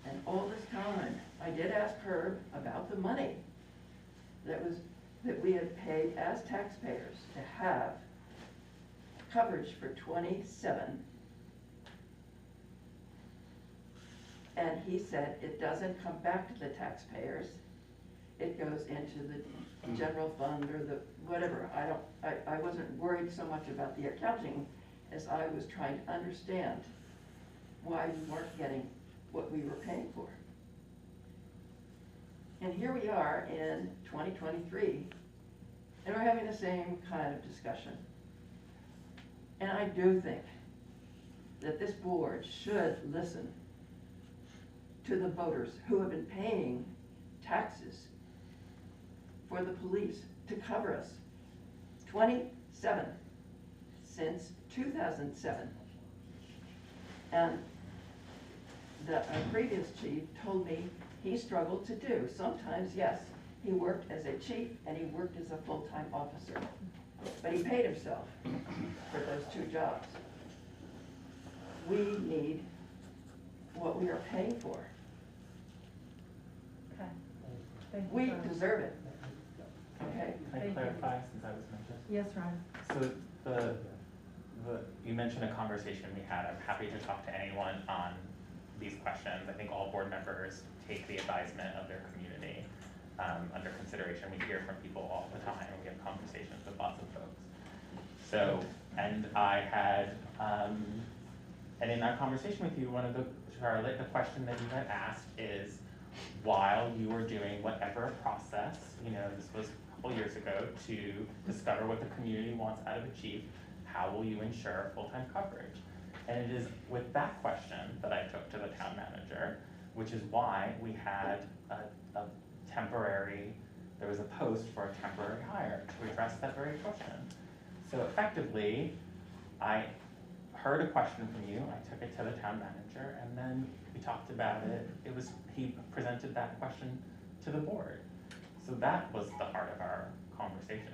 And all this time, I did ask Herb about the money that we had paid as taxpayers to have coverage for 27. And he said it doesn't come back to the taxpayers. It goes into the general fund or the whatever. I wasn't worried so much about the accounting as I was trying to understand why we weren't getting what we were paying for. And here we are in 2023, and we're having the same kind of discussion. And I do think that this board should listen to the voters who have been paying taxes for the police to cover us. 27 since 2007. And the previous chief told me he struggled to do. Sometimes, yes, he worked as a chief and he worked as a full-time officer. But he paid himself for those two jobs. We need what we are paying for. Okay. Thank you, We Charlotte. deserve it. Okay? Can I Thank you. clarify since I was mentioned? Yes, Ryan? So you mentioned a conversation we had. I'm happy to talk to anyone on these questions. I think all board members take the advisement of their community under consideration. We hear from people all the time. We have conversations with lots of folks. So, and I had, and in our conversation with you, Charlotte, the question that you had asked is, while you were doing whatever process, this was a couple years ago, to discover what the community wants out of a chief, how will you ensure full-time coverage? And it is with that question that I took to the town manager, which is why we had a temporary, there was a post for a temporary hire to address that very question. So effectively, heard a question from you, I took it to the town manager, and then we talked about it. He presented that question to the board. So that was the heart of our conversation.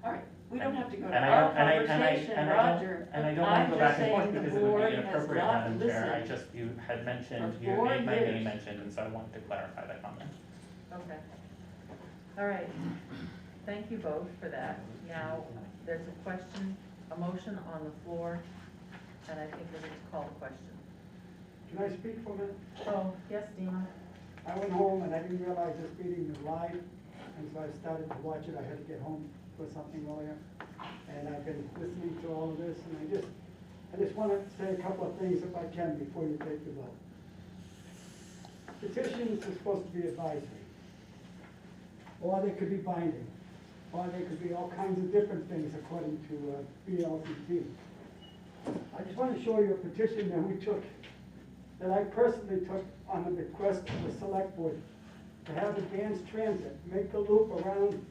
All right, we don't have to go to And I our don't- and I- and I- conversation, and I don't- Roger. And I don't want to go back and forth I'm just because saying it would the be board has inappropriate, not Madam Chair. listened. You had mentioned, For you had 4 made my years. name mentioned, and so I wanted to clarify that comment. Okay. All right. Thank you both for that. Now, there's a question, a motion on the floor, and I think we need to call the question. Can I speak for a minute? Oh, yes, Dina? I went home and I didn't realize this meeting was live, and so I started to watch it. I had to get home for something earlier. And I've been listening to all of this, and I just want to say a couple of things if I can before you take the vote. Petitions are supposed to be advisory, or they could be binding, or they could be all kinds of different things according to VLCT. I just want to show you a petition that I personally took on the request of the Selectboard to have advanced transit make the loop around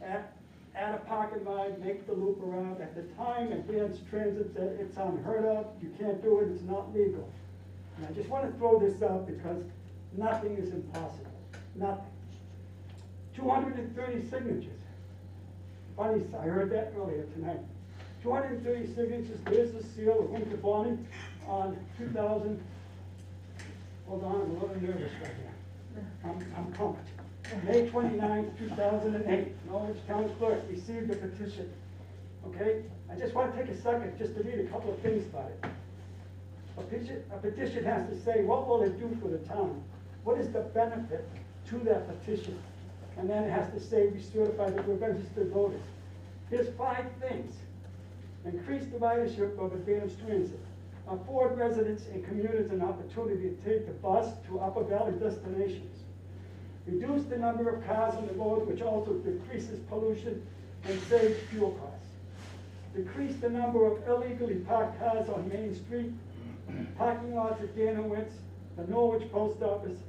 at a parking lot, make the loop around. At the time, advanced transit said it's unheard of, you can't do it, it's not legal. And I just want to throw this out because nothing is impossible, nothing. 230 signatures. Funny, I heard that earlier tonight. 230 signatures, there's the seal of Winter Bonnie on 2000. Hold on, I'm a little nervous right here. I'm pumped. May 29, 2008, Norwich Town Clerk received a petition. Okay? I just want to take a second just to read a couple of things about it. A petition has to say, what will it do for the town? What is the benefit to that petition? And then it has to say, we certify that we're registered voters. Here's 5 things. Increase the ridership of advanced transit. Afford residents and commuters an opportunity to take the bus to Upper Valley destinations. Reduce the number of cars on the road, which also decreases pollution and saves fuel costs. Decrease the number of illegally parked cars on Main Street, parking lots at Danowitz, the Norwich Post Office,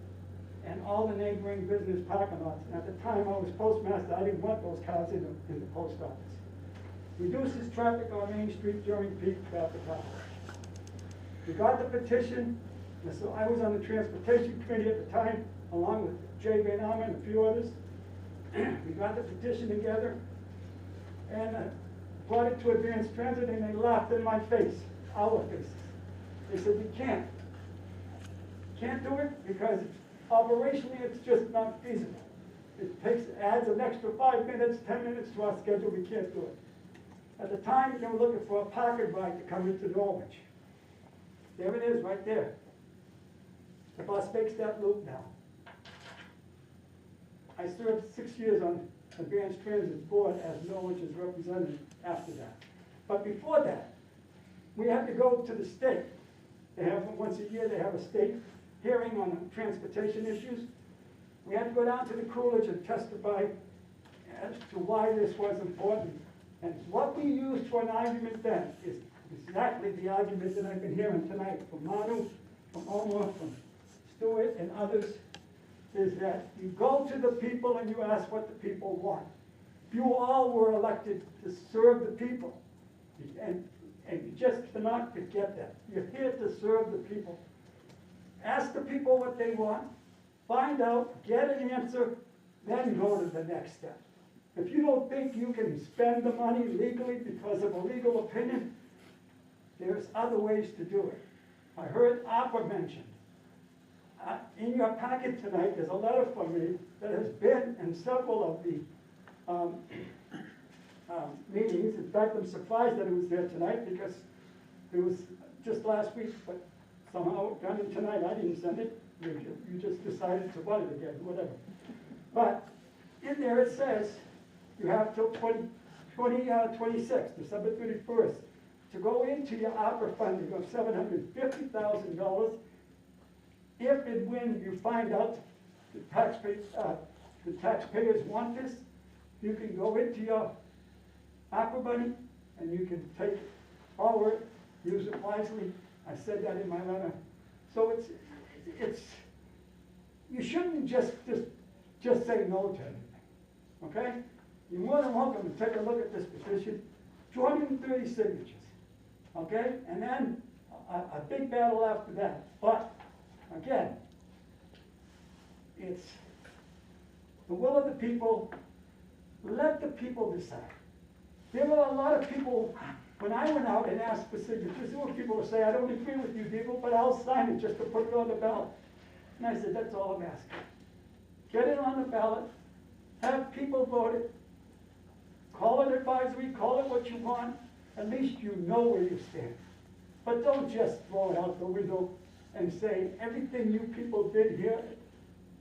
and all the neighboring business parking lots. And at the time I was postmaster, I didn't want those cars in the post office. Reduces traffic on Main Street during peak traffic hours. We got the petition, and so I was on the transportation committee at the time, along with Jay Van Almen and a few others. We got the petition together and brought it to Advanced Transit, and they laughed in my face, our faces. They said, we can't. Can't do it because operationally it's just not feasible. It adds an extra 5 minutes, 10 minutes to our schedule, we can't do it. At the time, they were looking for a pocket ride to come into Norwich. There it is, right there. The bus makes that loop now. I served 6 years on Advanced Transit Board as Norwich's representative after that. But before that, we had to go to the state. They have, once a year, they have a state hearing on transportation issues. We had to go down to the Coolidge and testify as to why this was important. And what we used for an argument then is exactly the argument that I've been hearing tonight from Manu, from Omar, from Stewart and others, is that you go to the people and you ask what the people want. You all were elected to serve the people. And you just cannot forget that. You're here to serve the people. Ask the people what they want, find out, get an answer, then go to the next step. If you don't think you can spend the money legally because of a legal opinion, there's other ways to do it. I heard APA mentioned. In your packet tonight, there's a letter from me that has been in several of the meetings. In fact, I'm surprised that it was there tonight because it was just last week, but somehow it got in tonight. I didn't send it. You just decided to want it again, whatever. But in there it says you have till 2026, December 31st, to go into your opera funding of $750,000. If and when you find out the taxpayers want this, you can go into your opera money and you can take it forward, use it wisely. I said that in my letter. So it's you shouldn't just say no to anything, okay? You're more than welcome to take a look at this petition. 230 signatures. okay? And then a big battle after that. But, again, it's the will of the people. Let the people decide. There were a lot of people, when I went out and asked for signatures, there were people who say, I don't agree with you, people, but I'll sign it just to put it on the ballot. And I said, that's all I'm asking. Get it on the ballot, have people vote it, call it advisory, call it what you want, at least you know where you stand. But don't just throw it out the window and say, everything you people did here,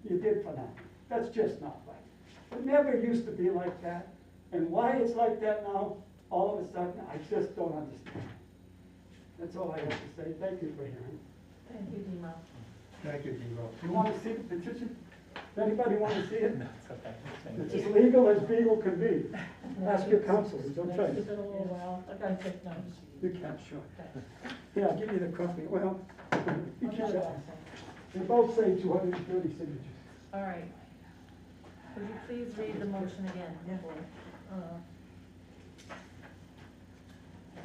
you did for nothing. That's just not right. It never used to be like that. And why it's like that now, all of a sudden, I just don't understand. That's all I have to say. Thank you for hearing. Thank you, Demo. Thank you, Demo. You want to see the petition? Does anybody want to see it? No, it's okay. It's as legal as legal can be. Ask your counsel, don't try It's to. been a little while, I gotta take notes. You can, sure. Yeah, I'll give you the copy. Well, you can, they both say 230 signatures. All right. Would you please read the motion again?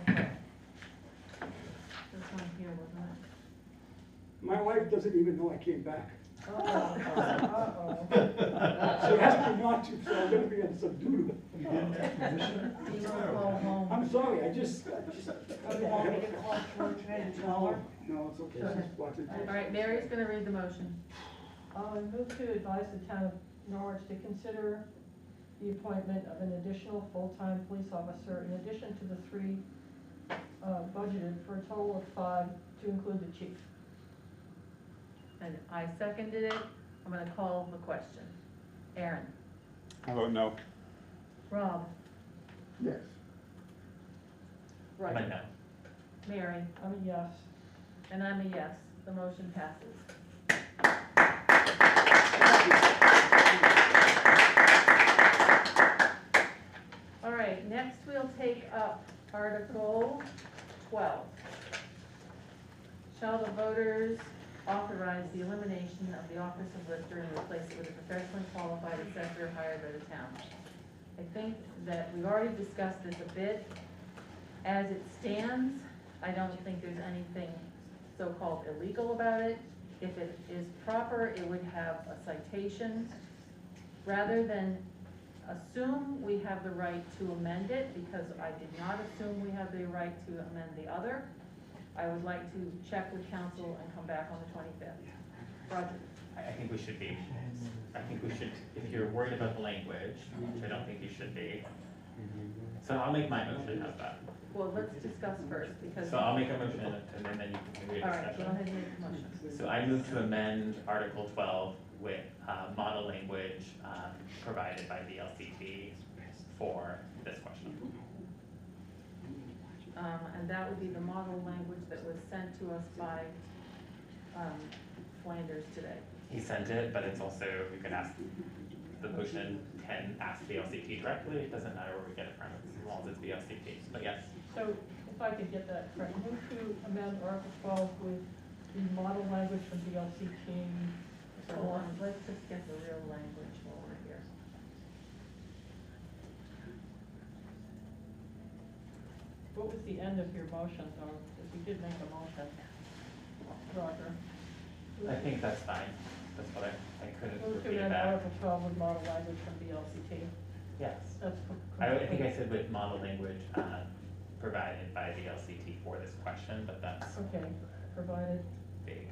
Okay. This one here, wasn't it? My wife doesn't even know I came back. Uh-oh. She asked me not to, so I'm gonna be in some doodle. You go home. I'm sorry, I just. You want me to call George and tell her? No, it's okay, just watch it. All right, Mary's gonna read the motion. I move to advise the town of Norwich to consider the appointment of an additional full-time police officer in addition to the 3 budgeted for a total of 5 to include the chief. And I seconded it. I'm gonna call the question. Aaron? I vote no. Rob? Yes. I'm a no. Mary? I'm a yes. And I'm a yes. The motion passes. All right, next we'll take up Article 12. Shall the voters authorize the elimination of the office of lister and replace it with a professionally qualified assessor hired by the town? I think that we've already discussed this a bit. As it stands, I don't think there's anything so-called illegal about it. If it is proper, it would have a citation. Rather than assume we have the right to amend it, because I did not assume we have the right to amend the other, I would like to check with council and come back on the 25th. Roger? I think we should be, if you're worried about the language, which I don't think you should be. So I'll make my motion, how's that? Well, let's discuss first, because. So I'll make a motion and then you can continue All your right, go discussion. ahead and make the motion. So I move to amend Article 12 with model language provided by the LCT for this question. And that would be the model language that was sent to us by Flanders today. He sent it, but it's also, we could ask, the motion can ask the LCT directly, it doesn't matter where we get it from, as long as it's the LCT, but yes. So if I could get that correct, move to amend Article 12 with the model language from the LCT. So let's just get the real language while we're here. What was the end of your motion, though? Because we did make a motion. Roger. I think that's fine, that's what I couldn't Move to repeat amend that. Article 12 with model language from the LCT. Yes, That's. I think I said with model language provided by the LCT for this question, but that's Okay, provided. big.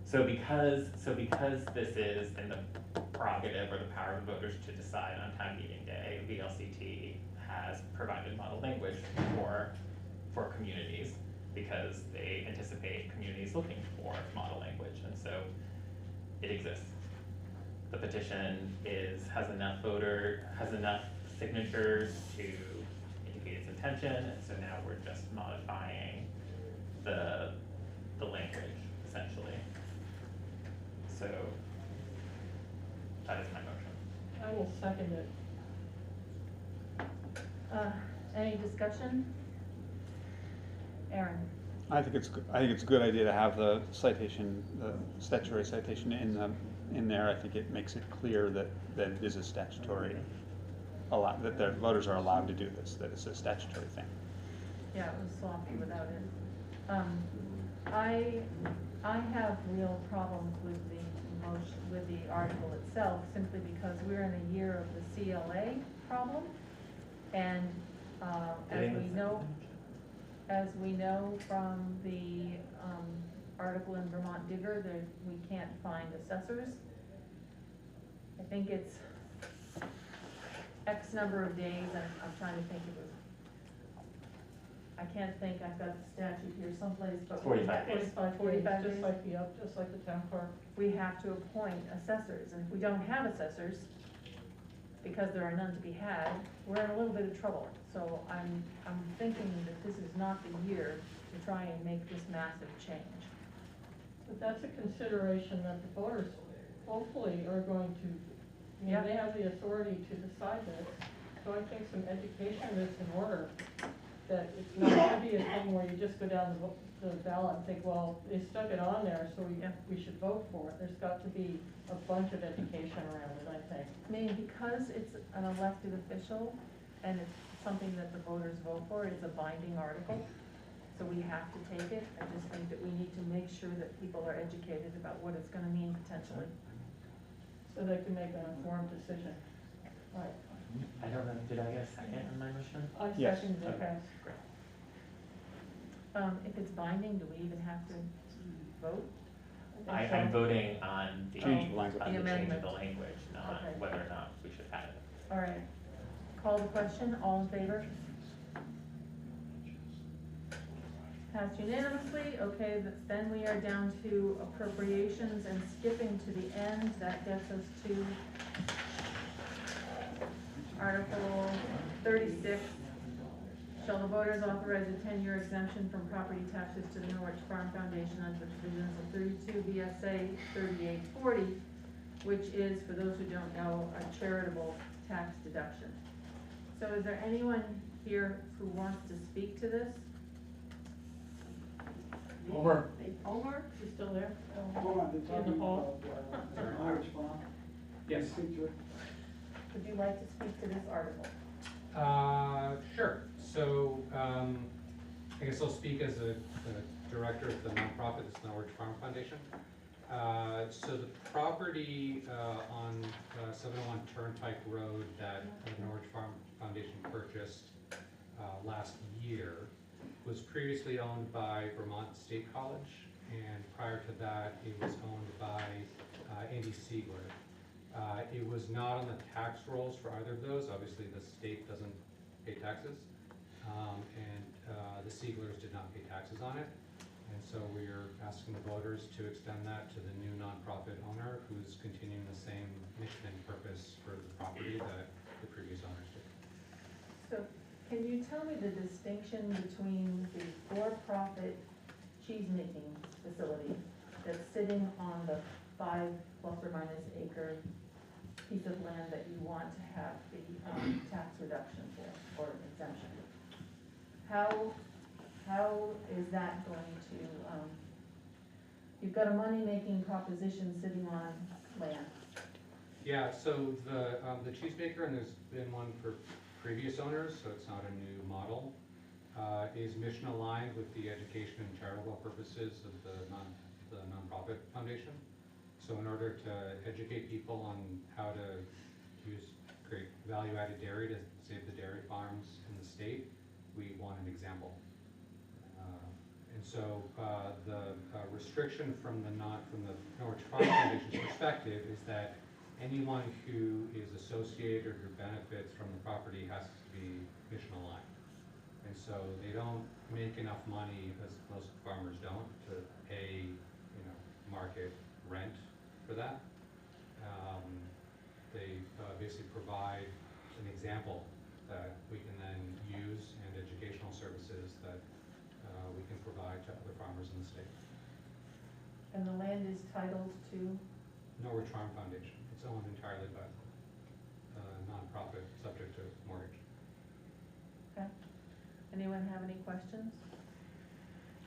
So because this is in the prerogative or the power of the voters to decide on town meeting day, the LCT has provided model language for communities because they anticipate communities looking for model language, and so it exists. The petition has enough signatures to indicate its intention, and so now we're just modifying the language essentially. So that is my motion. I will second it. Any discussion? Aaron? I think it's a good idea to have the citation, the statutory citation in there. I think it makes it clear that it is a statutory allowed, that the voters are allowed to do this, that it's a statutory thing. Yeah, it was sloppy without it. I have real problems with the motion, with the article itself, simply because we're in a year of the CLA problem. And, as we know from the, article in Vermont Digger, that we can't find assessors. I think it's X number of days, and I'm trying to think, it was, I can't think, I've got the statute here someplace, but. 45 days. 45 days. Just like the town clerk. We have to appoint assessors, and if we don't have assessors, because there are none to be had, we're in a little bit of trouble. So I'm thinking that this is not the year to try and make this massive change. But that's a consideration that the voters hopefully are going to, you know, Yep. they have the authority to decide this. So I think some education is in order, that it's not gonna be a thing where you just go down the ballot and think, well, they stuck it on there, so we should vote for it. There's got to be a bunch of education around it, I think. I mean, because it's an elected official and it's something that the voters vote for, it's a binding article, so we have to take it. I just think that we need to make sure that people are educated about what it's gonna mean potentially. So they can make an informed decision. Right. I don't know, did I get a second on my motion? I Yes. second the Okay, pass. great. If it's binding, do we even have to vote? I'm voting on the, Change the language. on The the change of amendment. the language, not Okay. whether or not we should have it. All right. Call the question, all in favor? Passed unanimously. Okay, then we are down to appropriations and skipping to the end. That gets us to Article 36. Shall the voters authorize a 10-year exemption from property taxes to the Norwich Farm Foundation under the provisions of 32 V.S.A. 3840, which is, for those who don't know, a charitable tax deduction. So is there anyone here who wants to speak to this? Over. Omar, you still there? Hold on, they're In the talking hall. about, Irish farm. Yes. Speak to it. Would you like to speak to this article? Sure. So, I guess I'll speak as a director of the nonprofit, it's Norwich Farm Foundation. So the property on 701 Turnpike Road that the Norwich Farm Foundation purchased last year was previously owned by Vermont State College, and prior to that, it was owned by Andy Siegler. It was not on the tax rolls for either of those. Obviously, the state doesn't pay taxes, and the Sieglers did not pay taxes on it. And so we are asking the voters to extend that to the new nonprofit owner, who's continuing the same mission and purpose for the property that the previous owners did. So can you tell me the distinction between the for-profit cheese-making facility that's sitting on the 5 plus or minus acre piece of land that you want to have the tax reduction for, or exemption? How is that going to, you've got a money-making proposition sitting on land. Yeah, so the cheesemaker, and there's been one for previous owners, so it's not a new model, is mission aligned with the education and charitable purposes of the nonprofit foundation. So in order to educate people on how to create value-added dairy to save the dairy farms in the state, we want an example. And so the restriction from the Norwich Farm Foundation's perspective is that anyone who is associated or benefits from the property has to be mission aligned. And so they don't make enough money, as most farmers don't, to pay, market rent for that. They basically provide an example that we can then use, and educational services that we can provide to other farmers in the state. And the land is titled to? Norwich Farm Foundation. It's owned entirely by a nonprofit, subject to mortgage. Okay. Anyone have any questions?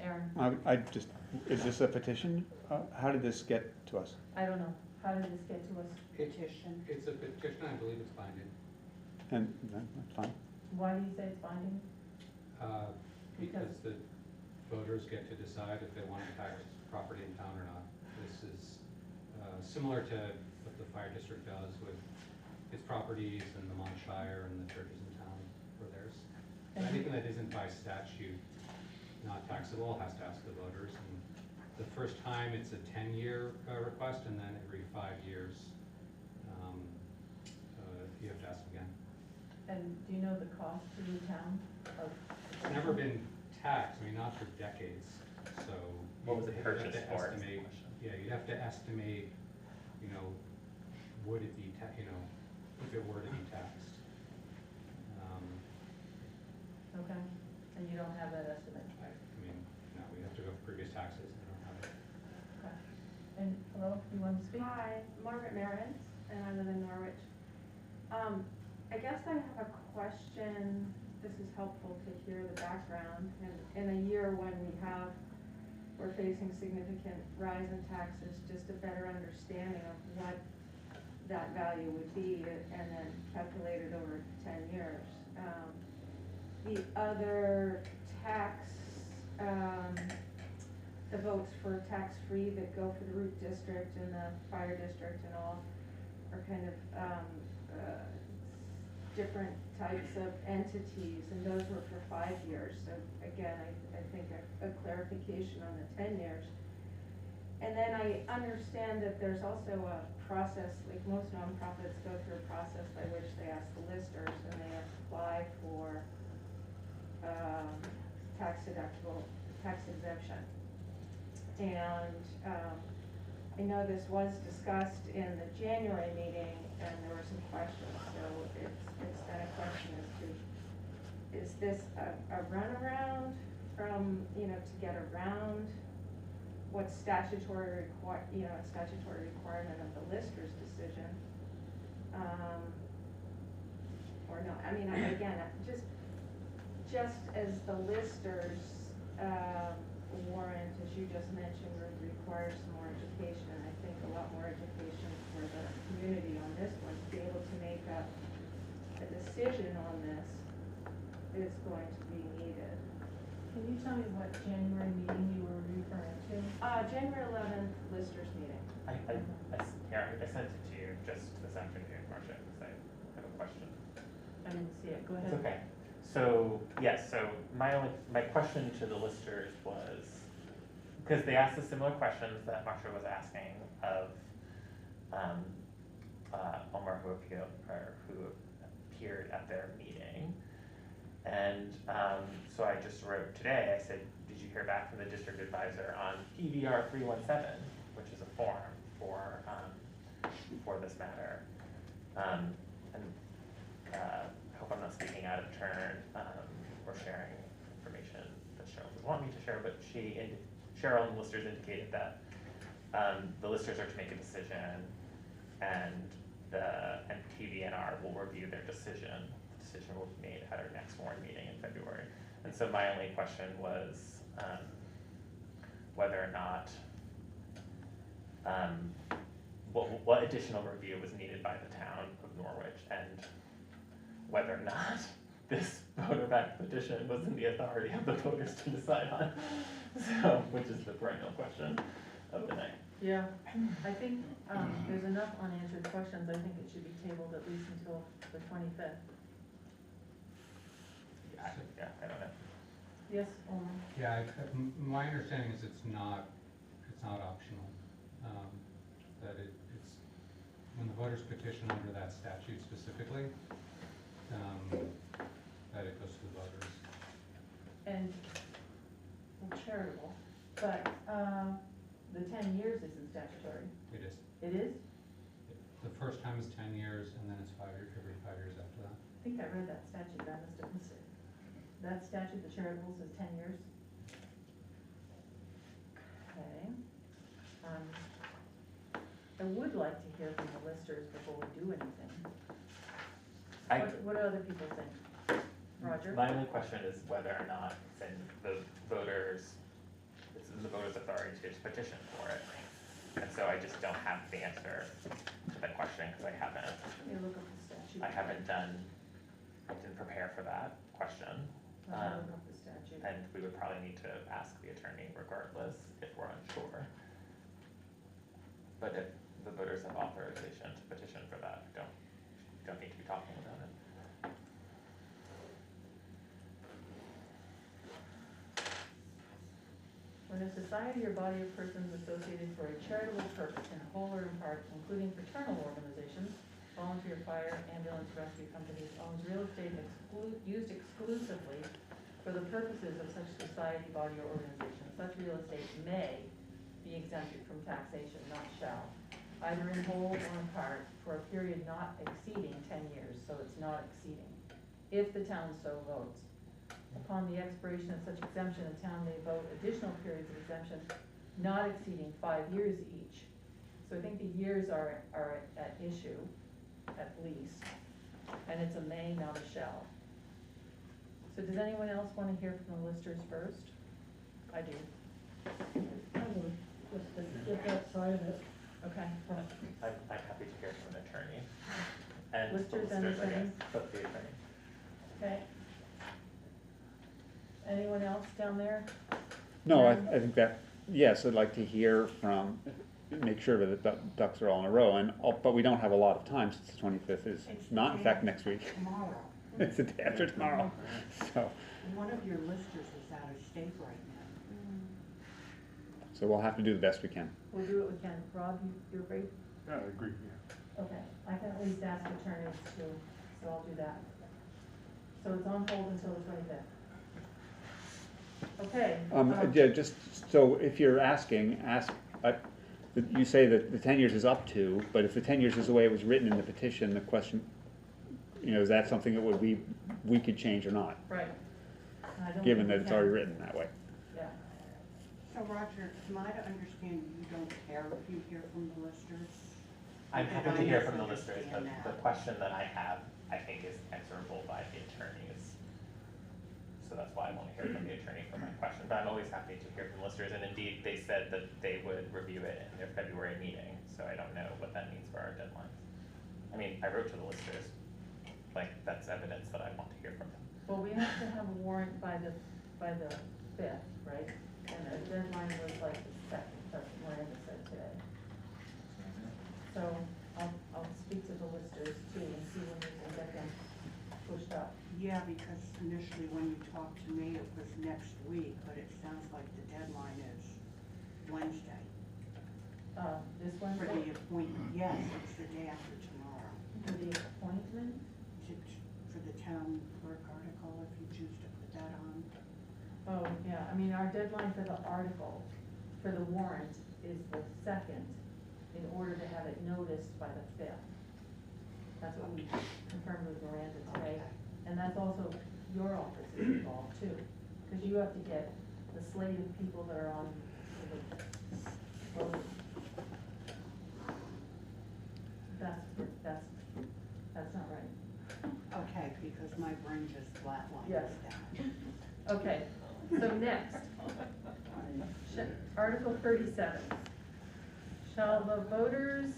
Aaron? I just, is this a petition? How did this get to us? I don't know. How did this get to us? Petition. It's a petition, I believe it's binding. And that's fine. Why do you say it's binding? Because the voters get to decide if they want to tax property in town or not. This is similar to what the fire district does with its properties and the Montshire and the churches in town for theirs. So anything that isn't by statute not taxable has to ask the voters. And the first time it's a 10-year request, and then every 5 years you have to ask again. And do you know the cost to the town of? It's never been taxed, I mean, not for decades, so. What was the you'd have purchase to for? Is the estimate- question. Yeah, you'd have to estimate, would it be, if it were to be taxed. Okay, and you don't have that estimate? I mean, no, we have to go for previous taxes, I don't have it. Okay. And, hello, you want to speak? Hi, Margaret Merritt, and I live in Norwich. I guess I have a question, this is helpful to hear the background, and in a year when we're facing significant rise in taxes, just a better understanding of what that value would be, and then calculated over 10 years. The other tax, the votes for tax-free that go for the root district and the fire district and all are kind of different types of entities, and those were for 5 years. So again, I think a clarification on the 10 years. And then I understand that there's also a process, like most nonprofits go through a process by which they ask the listers and they apply for tax deductible, tax exemption. And I know this was discussed in the January meeting, and there were some questions, so it's then a question as to, is this a runaround from, to get around what statutory requirement of the lister's decision? Or no, I mean, again, just as the lister's warrant, as you just mentioned, would require some more education, and I think a lot more education for the community on this one, to be able to make a decision on this is going to be needed. Can you tell me what January meeting you were referring to? January 11th, listers meeting. I sent it to you just this afternoon, Marcia, because I have a question. I didn't see it, go ahead. It's okay. So, yes, so my question to the listers was, because they asked the similar questions that Marcia was asking of Omar, who appeared at their meeting. And so I just wrote today, I said, did you hear back from the district advisor on PVR 317, which is a form for this matter? And I hope I'm not speaking out of turn or sharing information that Cheryl doesn't want me to share, but Cheryl and the listers indicated that the listers are to make a decision, and TVNR will review their decision. The decision will be made at our next warrant meeting in February. And so my only question was whether or not what additional review was needed by the town of Norwich, and whether or not this voter-backed petition was in the authority of the voters to decide on. So, which is the perennial question of the night. Yeah, I think there's enough unanswered questions. I think it should be tabled at least until the 25th. Yeah, I don't know. Yes, Omar? Yeah, my understanding is it's not optional. That it's, when the voters petition under that statute specifically, that it goes to the voters. And charitable, but the 10 years isn't statutory. It is. It is? The first time is 10 years, and then it's every 5 years after that. I think I read that statute, I must have missed it. That statute, the charitables, is 10 years? Okay. I would like to hear from the listers before we do anything. What do other people think? Roger? My only question is whether or not it's in the voters' authority to petition for it. And so I just don't have the answer to that question because I haven't. Let me look up the statute. I haven't done didn't prepare for that question. I'll look up the statute. And we would probably need to ask the attorney regardless if we're unsure. But if the voters have authorization to petition for that, we don't need to be talking about it. When a society or body of persons associated for a charitable purpose in whole or in part, including fraternal organizations, volunteer fire, ambulance, rescue companies, owns real estate used exclusively for the purposes of such society, body, or organization, such real estate may be exempted from taxation, not shall, either in whole or in part, for a period not exceeding 10 years, so it's not exceeding, if the town so votes. Upon the expiration of such exemption, the town may vote additional periods of exemption not exceeding 5 years each. So I think the years are at issue, at least, and it's a may, not a shall. So does anyone else want to hear from the listers first? I do. I would, just to get that side of it. Okay. I'm happy to hear from an attorney. And Listers the and listers, I guess, attorney? but the attorney. Okay. Anyone else down there? No, I think that, yes, I'd like to hear from, make sure that the ducks are all in a row, but we don't have a lot of time since the 25th is It's not the in day fact next week. Tomorrow. It's the day after tomorrow, so. One of your listers is out of state right now. So we'll have to do the best we can. We'll do what we can. Rob, you're great? I agree, yeah. Okay, I can at least ask attorneys too, so I'll do that. So it's on hold until the 25th. Okay. Yeah, just, so if you're asking, you say that the 10 years is up to, but if the 10 years is the way it was written in the petition, the question, is that something that we could change or not? Right. I don't Given think that we it's can. already written that way. Yeah. So Roger, am I to understand you don't care if you hear from the listers? I'm Did happy I to hear from the listers, but misunderstand the that? question that I have, I think, is answerable by the attorneys. So that's why I want to hear from the attorney for my question, but I'm always happy to hear from listers, and indeed, they said that they would review it in their February meeting, so I don't know what that means for our deadlines. I mean, I wrote to the listers, like, that's evidence that I want to hear from them. Well, we have to have a warrant by the 5th, right? And the deadline was like the 2nd, that's what Miranda said today. So I'll speak to the listers too and see when we can get them pushed up. Yeah, because initially when you talked to me, it was next week, but it sounds like the deadline is Wednesday. This For Wednesday? the appointment, yes, it's the day after tomorrow. For the appointment? For the town clerk article, if you choose to put that on. Oh, yeah, I mean, our deadline for the article, for the warrant, is the 2nd, in order to have it noticed by the 5th. That's what we confirmed with Miranda today. And that's also, your office is involved too, because you have to get the slate of people that are on the vote. That's not right. Okay, because my brain just flatlined Yes. with that. Okay, so next, Article 37. Shall the voters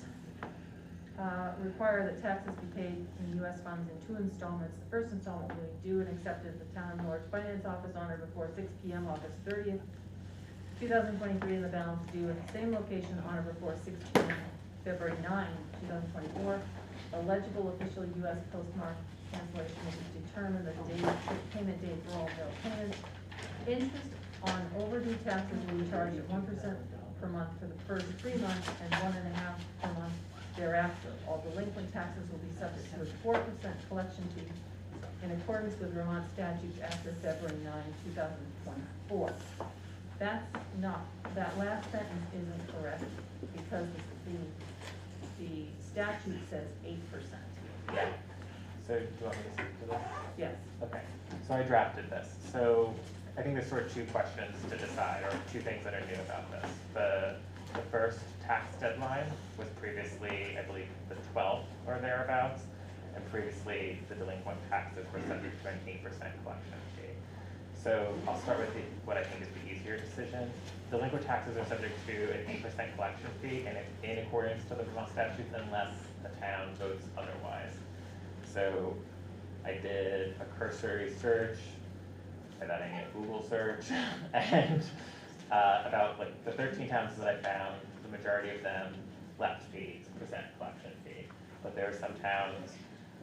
require that taxes be paid in U.S. funds in 2 installments? The first installment will be due and accepted at the Town of Norwich Finance Office on or before 6 p.m. August 30th, 2023, and the balance due at the same location on or before 6 p.m. February 9, 2024. A legible official U.S. postmark cancellation will be determined the payment date for all bill payments. Interest on overdue taxes will be charged at 1% per month for the first 3 months and 1.5% per month thereafter. All delinquent taxes will be subject to a 4% collection fee in accordance with Vermont statutes after February 9, 2024. That's not, that last sentence isn't correct because the statute says 8%. Yeah. So do you want me to speak to this? Yes. Okay, so I drafted this. So I think there's sort of 2 questions to decide, or 2 things that are new about this. The first tax deadline was previously, I believe, the 12th or thereabouts, and previously the delinquent taxes were subject to an 8% collection fee. So I'll start with what I think is the easier decision. Delinquent taxes are subject to an 8% collection fee and in accordance to the Vermont statutes unless the town votes otherwise. So I did a cursory search, by that I mean a Google search, and about like the 13 towns that I found, the majority of them left the percent collection fee. But there are some towns,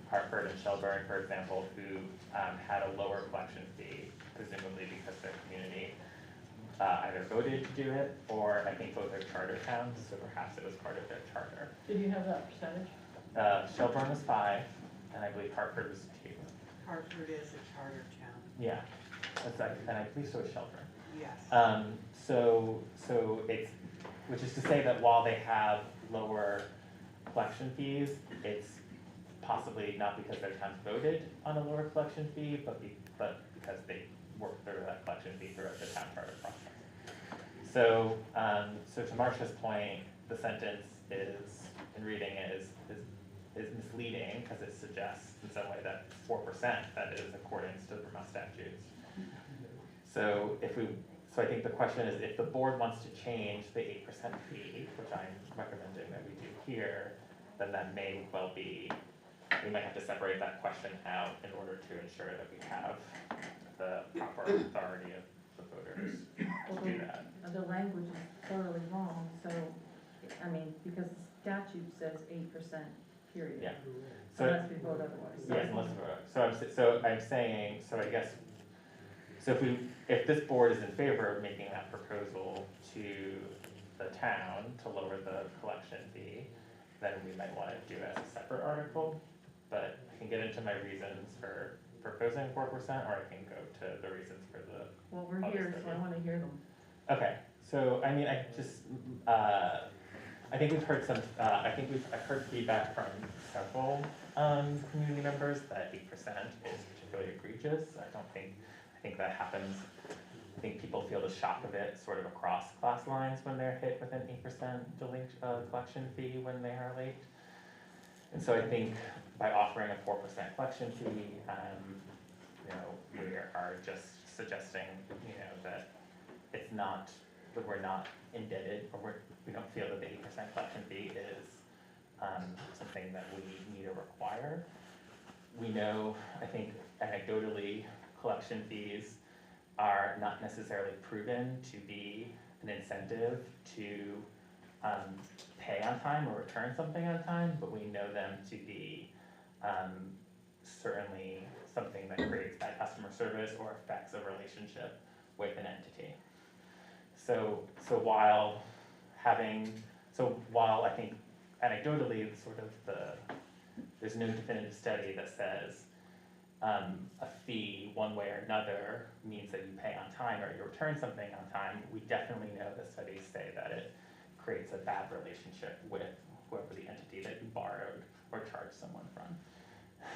Hartford and Shelburne, for example, who had a lower collection fee, presumably because their community either voted to do it, or I think both are charter towns, so perhaps it was part of their charter. Did you have that percentage? Shelburne was 5, and I believe Hartford was 2. Hartford is a charter town, Yeah, and I believe so is Shelburne. yes. So it's, which is to say that while they have lower collection fees, it's possibly not because their towns voted on a lower collection fee, but because they worked through that collection fee throughout the town charter process. So, so to Marcia's point, the sentence is, in reading it, is misleading because it suggests in some way that 4% that is accordance to the Vermont statutes. So so I think the question is, if the board wants to change the 8% fee, which I'm recommending that we do here, then that may well be, we might have to separate that question out in order to ensure that we have the proper authority of the voters to do that. The language is thoroughly wrong, so, I mean, because the statute says 8%, period. Yeah. So, Unless we vote otherwise. yes, unless we vote. So I'm saying, so I guess, so if this board is in favor of making that proposal to the town to lower the collection fee, then we might want to do it as a separate article. But I can get into my reasons for proposing 4%, or I can go to the reasons for the. Well, we're here, so I want to hear them. Okay, so I mean, I just, I think we've heard some, I've heard feedback from several community members that 8% is particularly egregious. I think that happens. I think people feel the shock of it sort of across class lines when they're hit with an 8% collection fee when they are late. And so I think by offering a 4% collection fee, we are just suggesting, that it's not, that we're not indebted, or we don't feel that the 8% collection fee is something that we need to require. We know, I think anecdotally, collection fees are not necessarily proven to be an incentive to pay on time or return something on time, but we know them to be certainly something that creates bad customer service or affects a relationship with an entity. So while I think anecdotally there's no definitive study that says a fee one way or another means that you pay on time or you return something on time, we definitely know the studies say that it creates a bad relationship with whoever the entity that you borrowed or charged someone from.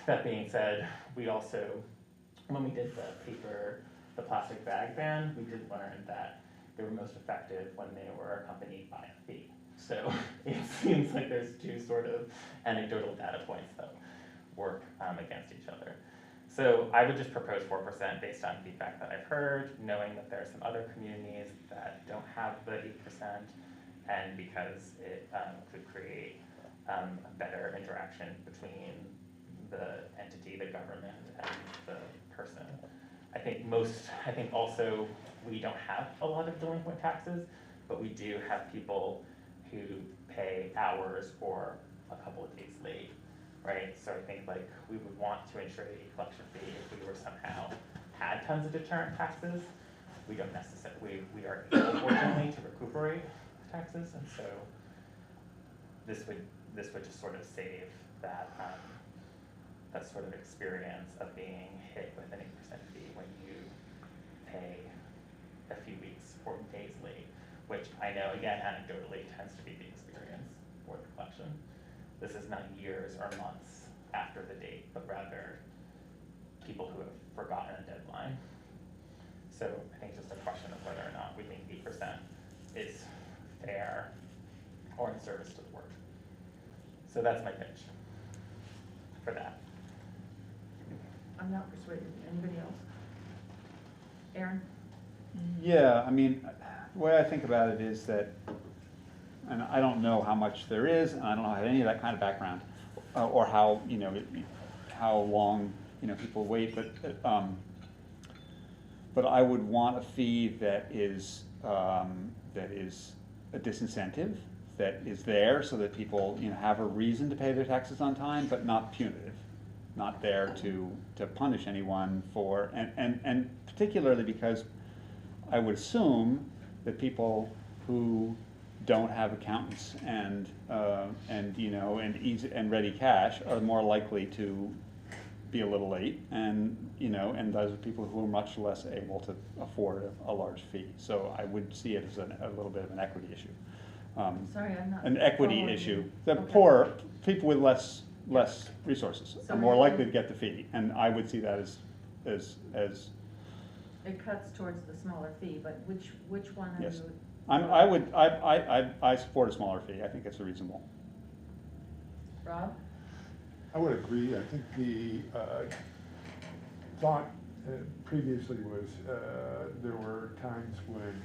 That being said, we also, when we did the plastic bag ban, we did learn that they were most effective when they were accompanied by a fee. So it seems like there's two sort of anecdotal data points that work against each other. So I would just propose 4% based on feedback that I've heard, knowing that there are some other communities that don't have the 8%, and because it could create a better interaction between the entity, the government, and the person. I think also we don't have a lot of delinquent taxes, but we do have people who pay hours or a couple of days late, right? So I think like we would want to ensure a collection fee if we were somehow had tons of deterrent taxes. We don't necessarily, we are able, fortunately, to recuperate taxes, and so this would just sort of save that that sort of experience of being hit with an 8% fee when you pay a few weeks or days late, which I know, again, anecdotally tends to be the experience for the collection. This is not years or months after the date, but rather people who have forgotten a deadline. So I think it's just a question of whether or not we think 8% is fair or in service to the work. So that's my pitch for that. I'm not persuaded. Anybody else? Aaron? Yeah, I mean, the way I think about it is that, and I don't know how much there is, and I don't have any of that kind of background, or how, how long people wait, but I would want a fee that is a disincentive, that is there so that people, have a reason to pay their taxes on time, but not punitive, not there to punish anyone for, and particularly because I would assume that people who don't have accountants and ready cash are more likely to be a little late, and those are people who are much less able to afford a large fee. So I would see it as a little bit of an equity issue. Sorry, I'm not. An equity following issue. you. The Okay. poor, people with less resources So are more maybe- likely to get the fee, and I would see that as It cuts towards the smaller fee, but which one are yes. you? I support a smaller fee. I think it's reasonable. Rob? I would agree. I think the thought previously was there were times when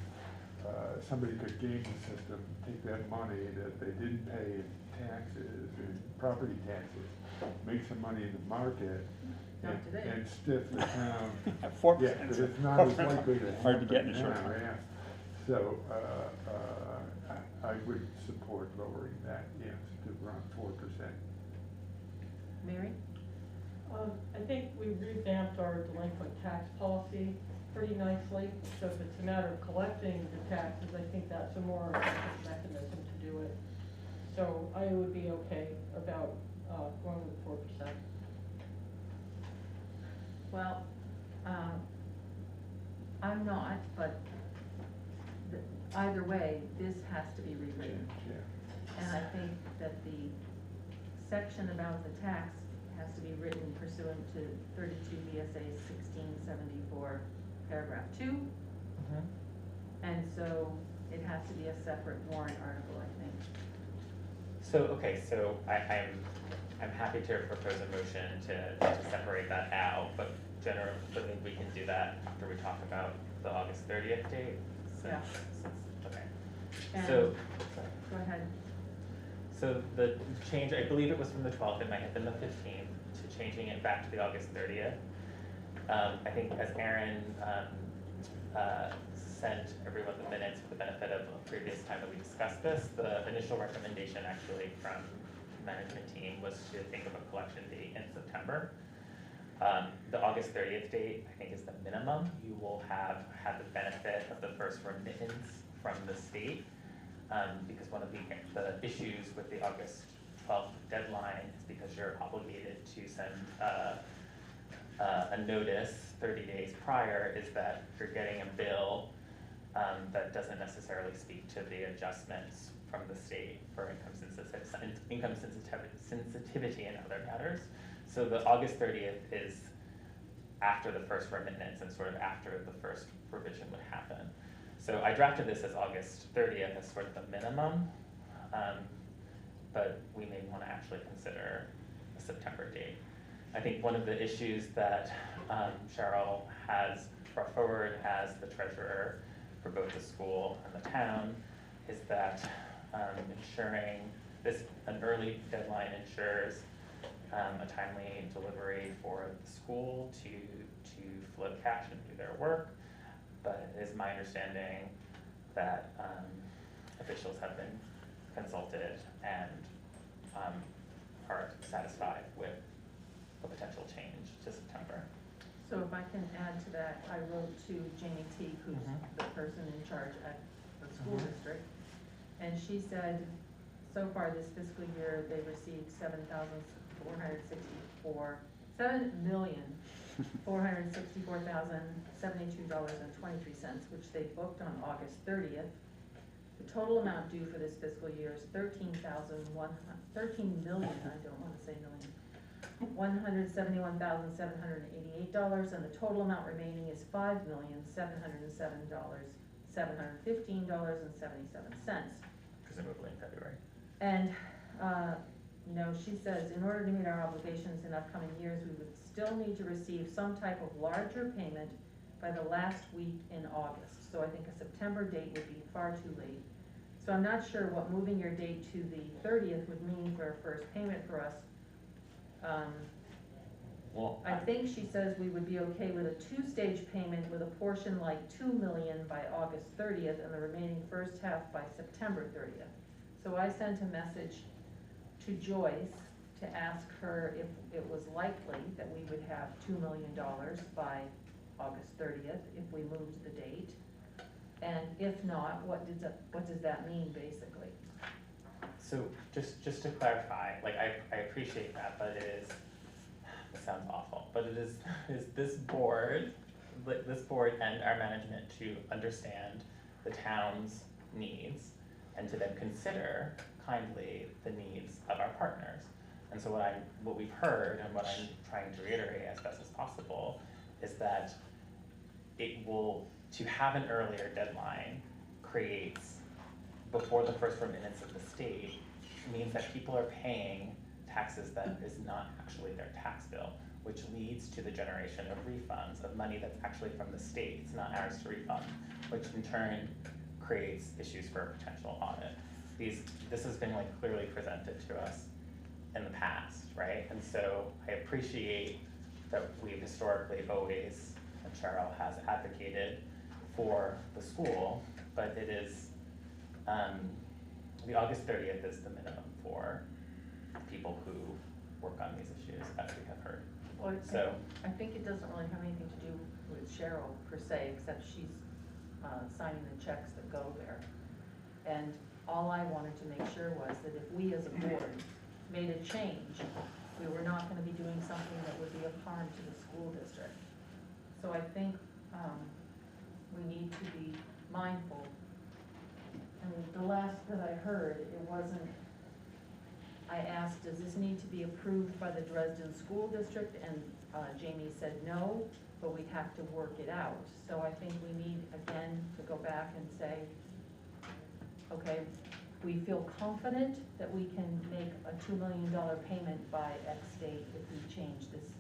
somebody could game the system, take that money that they didn't pay in taxes and property taxes, make some money in the market, Not today. and stiff the town. 4%. Yeah, but it's not as likely to Hard to get in happen a short now, term. yeah. So, I would support lowering that, yes, to around 4%. Mary? I think we revamped our delinquent tax policy pretty nicely, so if it's a matter of collecting the taxes, I think that's a more effective mechanism to do it. So I would be okay about, going with 4%. Well, I'm not, but either way, this has to be rewritten. Yeah. And I think that the section about the tax has to be written pursuant to 32 V.S.A. 1674, paragraph 2. And so it has to be a separate warrant article, I think. So I'm happy to propose a motion to separate that out, but generally we can do that after we talk about the August 30th date. Yeah. Okay. And- So, Go ahead. so the change, I believe it was from the 12th, it might have been the 15th, to changing it back to the August 30th. I think as Aaron sent everyone the minutes for the benefit of a previous time that we discussed this, the initial recommendation actually from management team was to think of a collection date in September. The August 30th date, I think, is the minimum. You will have had the benefit of the first remittance from the state, because one of the issues with the August 12th deadline is because you're obligated to send a notice 30 days prior, is that you're getting a bill that doesn't necessarily speak to the adjustments from the state for income sensitivity and other matters. So the August 30th is after the first remittance and sort of after the first revision would happen. So I drafted this as August 30th as sort of the minimum, but we may want to actually consider a September date. I think one of the issues that Cheryl has brought forward as the treasurer for both the school and the town is that ensuring an early deadline ensures a timely delivery for the school to float cash and do their work. But it is my understanding that officials have been consulted and are satisfied with a potential change to September. So if I can add to that, I wrote to Jamie T, who's the person in charge at the school district, and she said, so far this fiscal year, they've received $7,464,072.23, which they booked on August 30th. The total amount due for this fiscal year is $13 million, I don't want to say million, $171,788, and the total amount remaining is $5,707,715.77. Presumably in February. And, she says, in order to meet our obligations in upcoming years, we would still need to receive some type of larger payment by the last week in August. So I think a September date would be far too late. So I'm not sure what moving your date to the 30th would mean for a first payment for us. Well, I think she says we would be okay with a two-stage payment with a portion like 2 million by August 30th and the remaining first half by September 30th. So I sent a message to Joyce to ask her if it was likely that we would have $2 million by August 30th if we moved the date. And if not, what does that mean, basically? so just to clarify, like I appreciate that, but it sounds awful, but it is this board and our management to understand the town's needs and to then consider kindly the needs of our partners. And so what we've heard and what I'm trying to reiterate as best as possible is that to have an earlier deadline creates, before the first remittance of the state, means that people are paying taxes that is not actually their tax bill, which leads to the generation of refunds of money that's actually from the state, it's not ours to refund, which in turn creates issues for a potential audit. This has been like clearly presented to us in the past, right? And so I appreciate that we've historically always, and Cheryl has advocated for the school, but it is, the August 30th is the minimum for people who work on these issues, as we have heard. Well, So, I think it doesn't really have anything to do with Cheryl per se, except she's signing the checks that go there. And all I wanted to make sure was that if we as a board made a change, we were not gonna be doing something that would be of harm to the school district. So I think we need to be mindful. And the last that I heard, it wasn't, I asked, does this need to be approved by the Dresden School District? And Jamie said no, but we'd have to work it out. So I think we need, again, to go back and say, okay, we feel confident that we can make a $2 million payment by X date if we change this.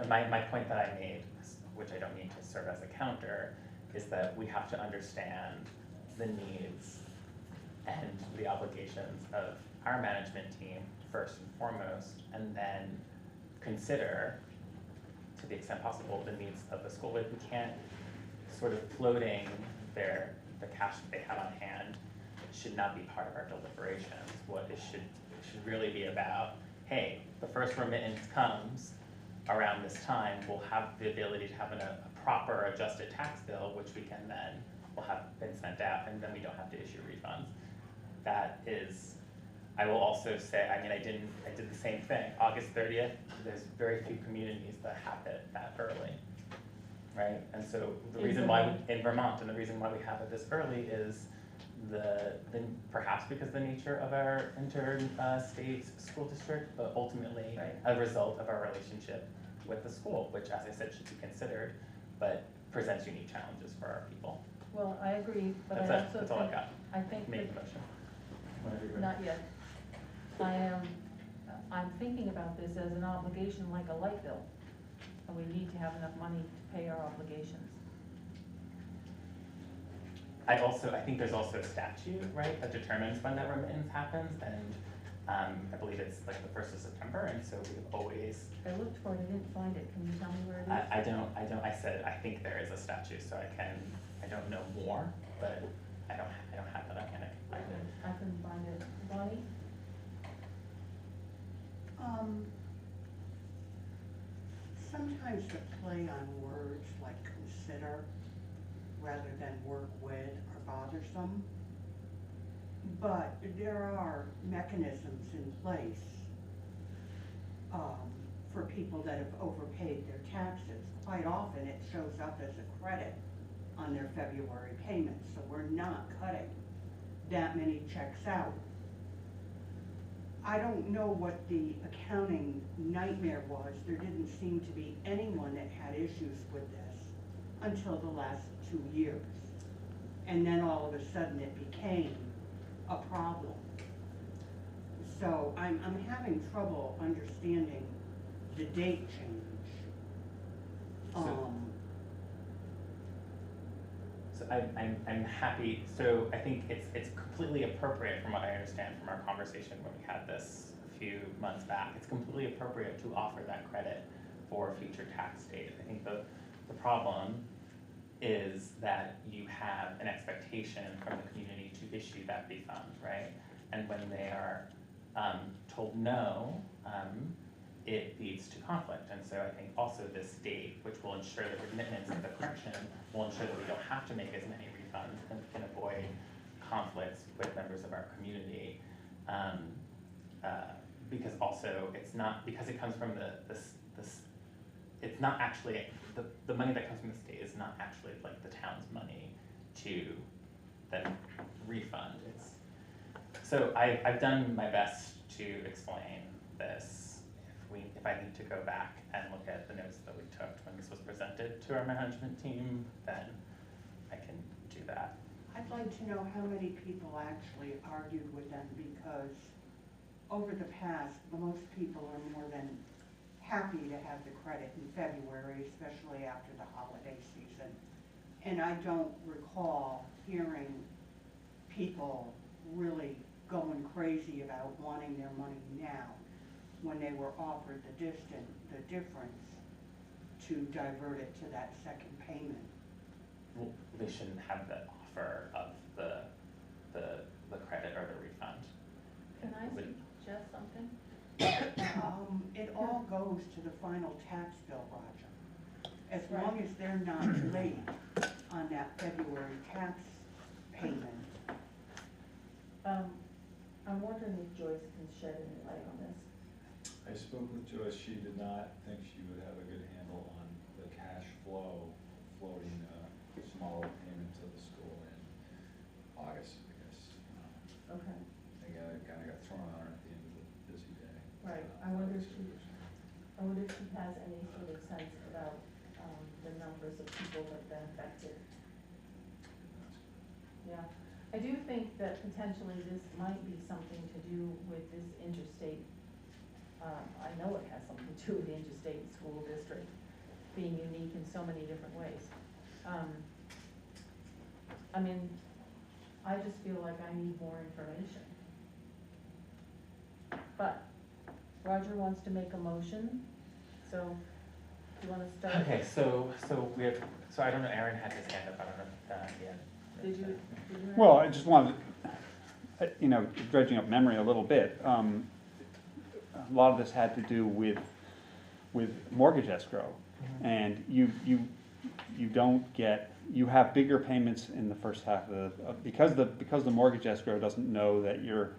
My point that I made, which I don't mean to serve as a counter, is that we have to understand the needs and the obligations of our management team first and foremost, and then consider, to the extent possible, the needs of the school. But we can't sort of floating the cash that they have on hand should not be part of our deliberations. What it should really be about, hey, the first remittance comes around this time, we'll have the ability to have a proper adjusted tax bill, which we can then, will have been sent out, and then we don't have to issue refunds. That is, I will also say, I did the same thing. August 30th, there's very few communities that have it that early, right? And so the reason why, in Vermont, and the reason why we have it this early is perhaps because the nature of our state school district, but ultimately a result of our relationship with the school, which, as I said, should be considered, but presents unique challenges for our people. Well, I agree, but That's all I got. I think Make the motion. not yet. I'm thinking about this as an obligation like a light bill, and we need to have enough money to pay our obligations. I think there's also a statute, right, that determines when that remittance happens, and I believe it's like the 1st of September, and so we've always. I looked for it, I didn't find it, can you tell me where it is? I said, I think there is a statute, so I don't know more, but I don't have that, I can find it. Bonnie? Sometimes the play on words like consider rather than work with are bothersome. But there are mechanisms in place for people that have overpaid their taxes. Quite often it shows up as a credit on their February payments, so we're not cutting that many checks out. I don't know what the accounting nightmare was. There didn't seem to be anyone that had issues with this until the last 2 years. And then all of a sudden it became a problem. So I'm having trouble understanding the date change. So I'm happy, so I think it's completely appropriate from what I understand from our conversation when we had this a few months back, it's completely appropriate to offer that credit for a future tax date. I think the problem is that you have an expectation from the community to issue that refund, right? And when they are told no, it leads to conflict. And so I think also this date, which will ensure that remitments of the correction will ensure that we don't have to make as many refunds and can avoid conflicts with members of our community. Because also it's not, because it comes from it's not actually, the money that comes from the state is not actually like the town's money to then refund. So I've done my best to explain this. If I need to go back and look at the notes that we took when this was presented to our management team, then I can do that. I'd like to know how many people actually argued with them, because over the past, most people are more than happy to have the credit in February, especially after the holiday season. And I don't recall hearing people really going crazy about wanting their money now when they were offered the difference to divert it to that second payment. Well, they shouldn't have the offer of the credit or the refund. Can I suggest something? It all goes to the final tax bill, Roger. As long as they're not late on that February tax payment. I'm wondering if Joyce can shed any light on this. I spoke with Joyce. She did not think she would have a good handle on the cash flow floating smaller payment to the school in August, I guess. Okay. They kind of got thrown on her at the end of the busy day. Right, I wonder if she has any sort of sense about, the numbers of people that have been affected. Yeah, I do think that potentially this might be something to do with this interstate, I know it has something to do with the interstate school district being unique in so many different ways. I mean, I just feel like I need more information. But Roger wants to make a motion, so do you wanna start? Okay, so I don't know, Aaron had his hand up, I don't know if he had. Did you? Well, I just wanted, dredging up memory a little bit. A lot of this had to do with mortgage escrow. And you don't get, you have bigger payments in the first half of because the mortgage escrow doesn't know that you're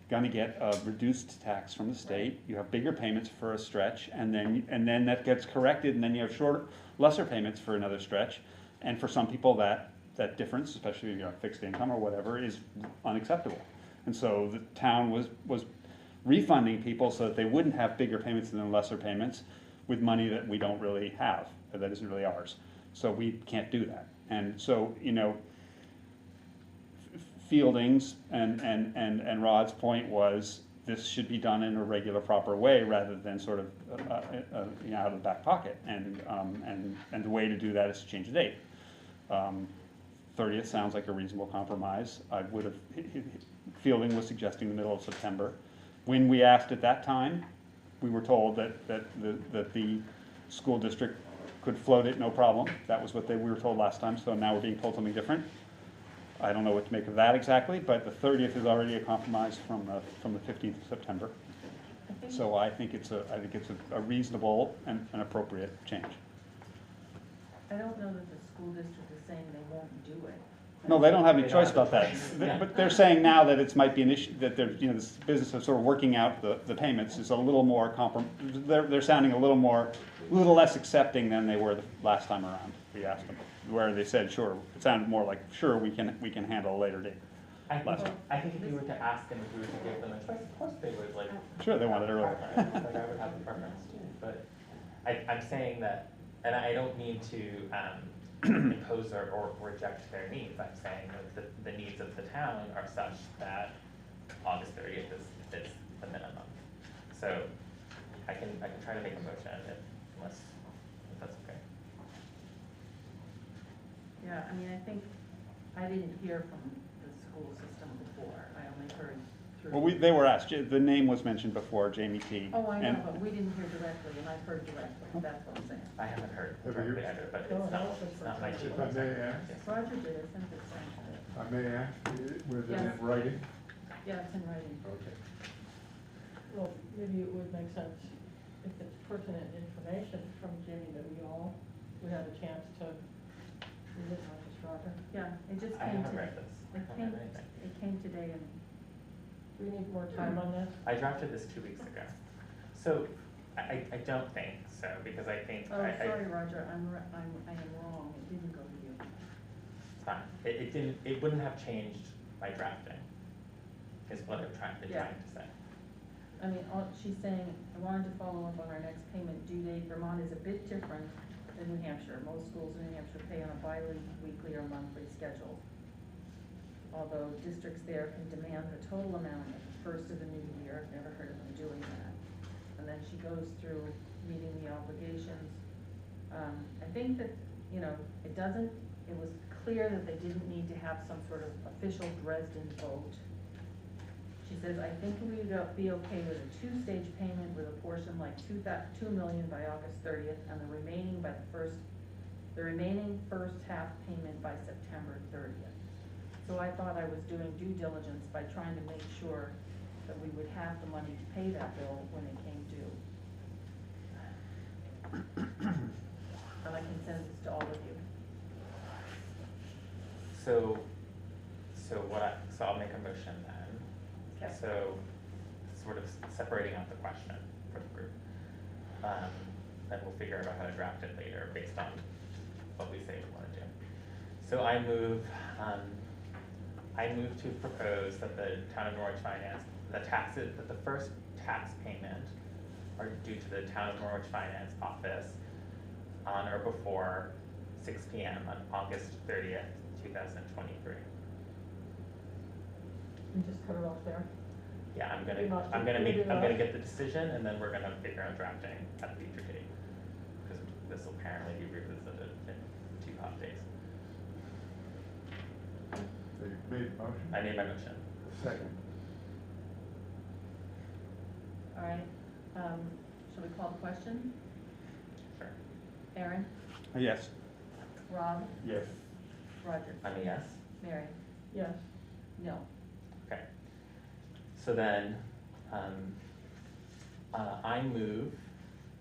gonna get a reduced tax from the state. You have bigger payments for a stretch, and then that gets corrected, and then you have lesser payments for another stretch. And for some people, that difference, especially fixed income or whatever, is unacceptable. And so the town was refunding people so that they wouldn't have bigger payments and then lesser payments with money that we don't really have, that isn't really ours. So we can't do that. And so, Fielding's and Rod's point was this should be done in a regular, proper way rather than sort of out of the back pocket. And the way to do that is to change the date. 30th sounds like a reasonable compromise. Fielding was suggesting the middle of September. When we asked at that time, we were told that the school district could float it, no problem. That was what we were told last time, so now we're being told something different. I don't know what to make of that exactly, but the 30th is already a compromise from the 15th of September. So I think it's a reasonable and an appropriate change. I don't know that the school district is saying they won't do it. No, they don't have any choice about that. But they're saying now that it might be an issue, that there's, this business of sort of working out the payments is a little more they're sounding a little less accepting than they were the last time around. We asked them, where they said, sure, it sounded more like, sure, we can handle a later date. I think if you were to ask them if we were to give them a choice, of course they would, Sure, they want it earlier. I would have a preference too, but I'm saying that, and I don't mean to impose or reject their needs. I'm saying that the needs of the town are such that August 30th is the minimum. So I can try to make a motion if that's okay. Yeah, I mean, I think, I didn't hear from the school system before. I only heard through. Well, they were asked, the name was mentioned before, Jamie T. Oh, I know, and- but we didn't hear directly, and I've heard directly, that's what I'm saying. I haven't heard Have you- directly either, but No, it's that not, was the it's not my first chief. If I may ask, Roger did, I sent it to him. I may ask, was it in Yes. writing? Yeah, it's in writing. Okay. Well, maybe it would make sense if it's pertinent information from Jimmy that we all would have a chance to read it, not just Roger. Yeah, it just I came haven't to, read this. I it haven't came, read anything. it came today and, Do we need more time on this? I drafted this 2 weeks ago. So I don't think so, because I think, oh, I, sorry, Roger, I am wrong, it didn't go to you. it's fine. It didn't, it wouldn't have changed my drafting, is what I'm trying to say. I mean, she's saying, I wanted to follow up on our next payment due date. Vermont is a bit different than New Hampshire. Most schools in New Hampshire pay on a bi-weekly or monthly schedule. Although districts there can demand the total amount at the first of the new year. I've never heard of them doing that. And then she goes through meeting the obligations. I think that, you know, it was clear that they didn't need to have some sort of official Dresden vote. She says, I think we would be okay with a two-stage payment with a portion like $2 million by August 30th and the remaining first half payment by September 30th. So I thought I was doing due diligence by trying to make sure that we would have the money to pay that bill when it came due. And I can send this to all of you. So I'll make a motion then. Okay. So, sort of separating out the question for the group. Then we'll figure out how to draft it later based on what we say we wanna do. So I move to propose that the town of Norwich Finance, that the first tax payment are due to the town of Norwich Finance office on or before 6 p.m. on August 30th, 2023. And just cut it off there. Yeah, I'm You're not gonna including get the decision and then we're gonna figure out drafting at a future date. Because this will apparently be revisited in 2 hot days. So you made a motion? I made my motion. Second. All right, shall we call the question? Sure. Aaron, Yes. Rob, Yes. Roger, I'm a yes. Mary, Yes. no. Okay. So then, I move,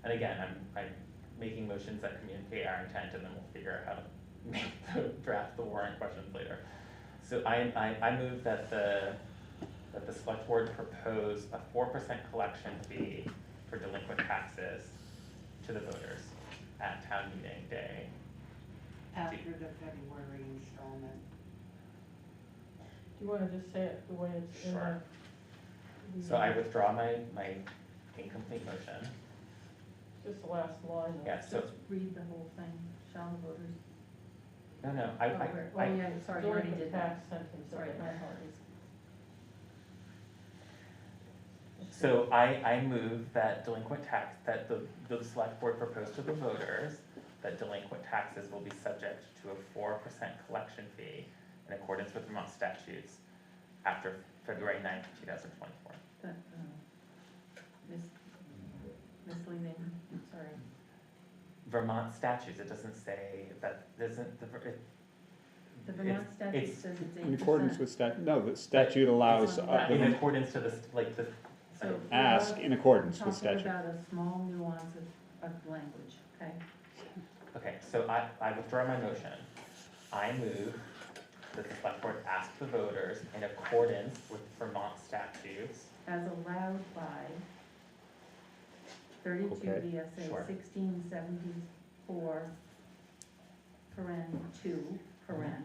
and again, I'm making motions that communicate our intent, and then we'll figure out how to draft the warrant questions later. So I move that the select board propose a 4% collection fee for delinquent taxes to the voters at town meeting day. After the February installment. Do you wanna just say it the way it's in Sure. the? So I withdraw my incomplete motion. Just the last line. Yeah, so, Just read the whole thing, shall the voters. no, Oh, yeah, sorry, you already did that. Tax sentence. Sorry, okay. my apologies. So I move that that the select board propose to the voters that delinquent taxes will be subject to a 4% collection fee in accordance with Vermont statutes after February 9th, 2024. That, misleading, I'm sorry. Vermont statutes, it doesn't say that, doesn't, The Vermont statute it's- says it's 8%. In accordance with the statute allows, in accordance to this, like the, So ask in accordance with talking statute. about a small nuance of language, okay? okay, so I withdraw my motion. I move that the select board ask the voters in accordance with Vermont statutes. As allowed by 32 Okay, V.S.A. sure. 1674, paren 2, paren,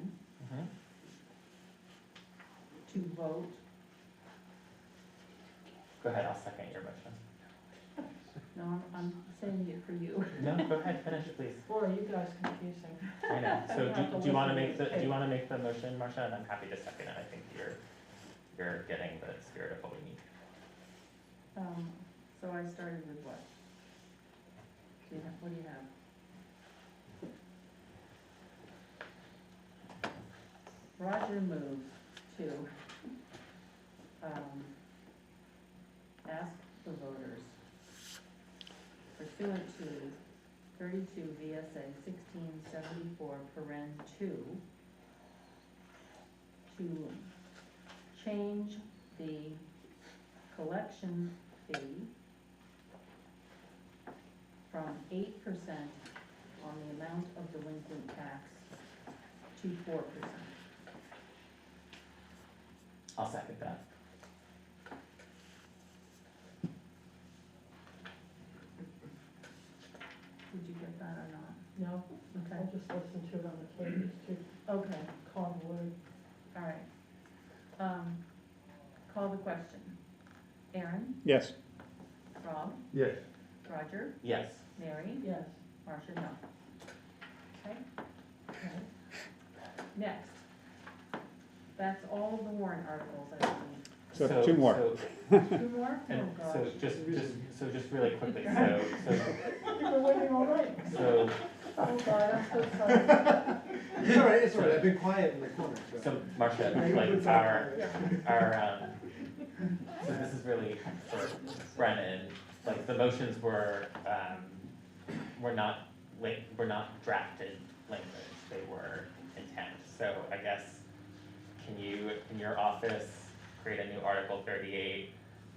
to vote. Go ahead, I'll second your motion. No, I'm saying it for you. No, go ahead, finish, please. Boy, you guys confusing. I know, so You have to do you wanna listen make to the, this do you tape. wanna make the motion, Marcia, and I'm happy to second it, I think you're getting the spirit of what we need. So I started with what? What do you have? Roger moves to, ask the voters pursuant to 32 V.S.A. 1674, paren 2, to change the collection fee from 8% on the amount of delinquent tax to 4%. I'll second that. Did you get that or not? No, Okay. I'll just listen to it on the tape, it's too Okay, convoluted. all right. Call the question. Aaron? Yes. Rob? Yes. Roger? Yes. Mary? Yes. Marcia, no. Okay? Okay. Next. That's all of the warrant articles, I believe. So two more. Two more? Oh, And gosh. so just really quickly, You've been waiting all night. so Oh, God, I'm so sorry. It's all right, it's all right, I've been quiet in the corner, so. Marcia, like our, so this is really for Brennan, like the motions were not drafted language, they were intent. So I guess, can you, in your office, create a new Article 38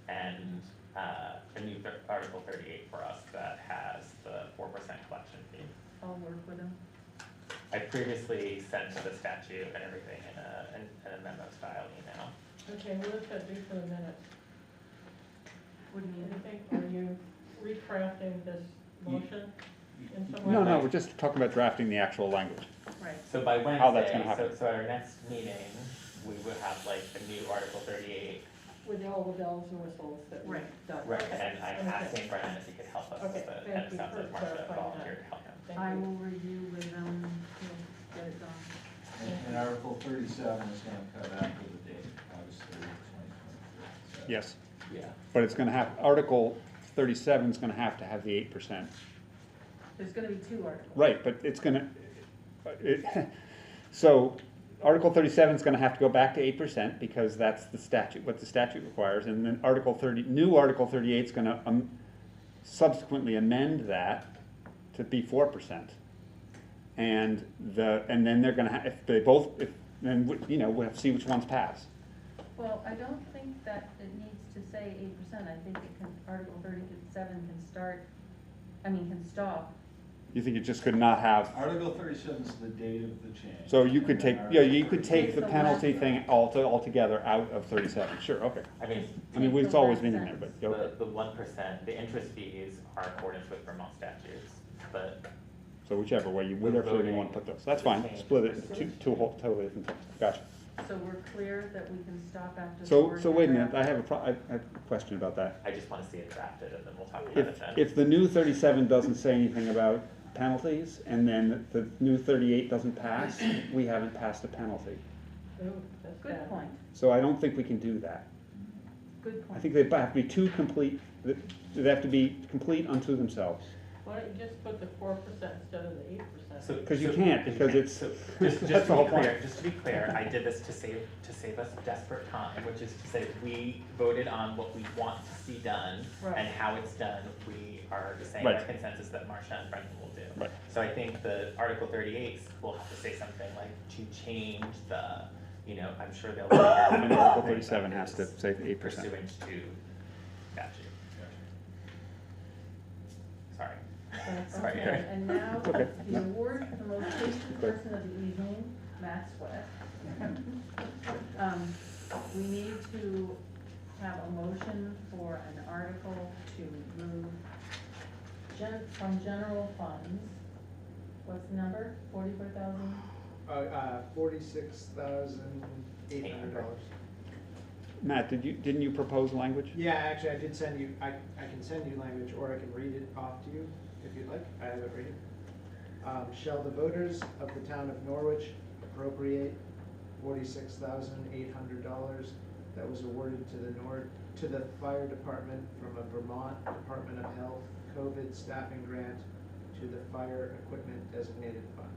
and a new Article 38 for us that has the 4% collection fee? I'll work with him. I previously sent the statute and everything in a memo style email. Okay, what does that do for the minutes? What do you mean? Anything, are you recrafting this motion in some way? No, we're just talking about drafting the actual language. Right. So by How that's gonna Wednesday, happen. so our next meeting, we would have like a new Article 38. With all the bells and whistles that we've Right. done. Right, Okay. and I'm Okay. asking Brennan if he could help us Okay, with it, thank and it you sounds for like Marcia clarifying volunteered that. to help him. Thank I you. will review with them, to get it done. And Article 37 is gonna cut after the date, August 30th, 2023. Yes. Yeah. But it's gonna have, Article 37 is gonna have to have the 8%. There's gonna be two articles. Right, but it's gonna, so Article 37 is gonna have to go back to 8% because that's the statute, what the statute requires. And then new Article 38 is gonna subsequently amend that to be 4%. And then they're gonna if they both, then, we'll have to see which ones pass. Well, I don't think that it needs to say 8%. I think it can, Article 37 can stop. You think it just could not have, Article 37 is the date of the change. so you could And take, then yeah, you Article could take the 38 penalty thing altogether out of 37, sure, okay. I mean, It's always been in there, but, okay. the 1%, the interest fees are in accordance with Vermont statutes, but So whichever way, whatever you want to put those, that's fine, split it into two totally different things, gotcha. So we're clear that we can stop after the So word. wait a minute, paragraph? I have a question about that. I just wanna see it drafted and then we'll talk about it then. If the new 37 doesn't say anything about penalties, and then the new 38 doesn't pass, we haven't passed a penalty. Ooh, that's Good bad. point, So I don't think we can do that. good I point. think they have to be two complete, they have to be complete unto themselves. Why don't you just put the 4% instead of the 8%? So- Because you so- can't, because it's, So, just that's to the whole be point. clear, just to be clear, I did this to save us desperate time, which is to say, we voted on what we want to see done, Right. and how it's done, we are saying Right. our consensus that Marcia and Brendan will do. Right. So I think the Article 38 will have to say something like, to change the, I'm sure they'll. And Article 37 has to say 8%. Pursuant to statute. Sorry. Sorry, Okay, Aaron. and now, Okay. the award for the most patient person of the evening, Matt Sweat. We need to have a motion for an article to move from general funds. What's the number? 44,000? $46,800. Matt, didn't you propose language? Yeah, actually, I did send you, I can send you language, or I can read it off to you, if you'd like, I have it ready. Shall the voters of the town of Norwich appropriate $46,800 that was awarded to the fire department from a Vermont Department of Health COVID staffing grant to the fire equipment designated fund?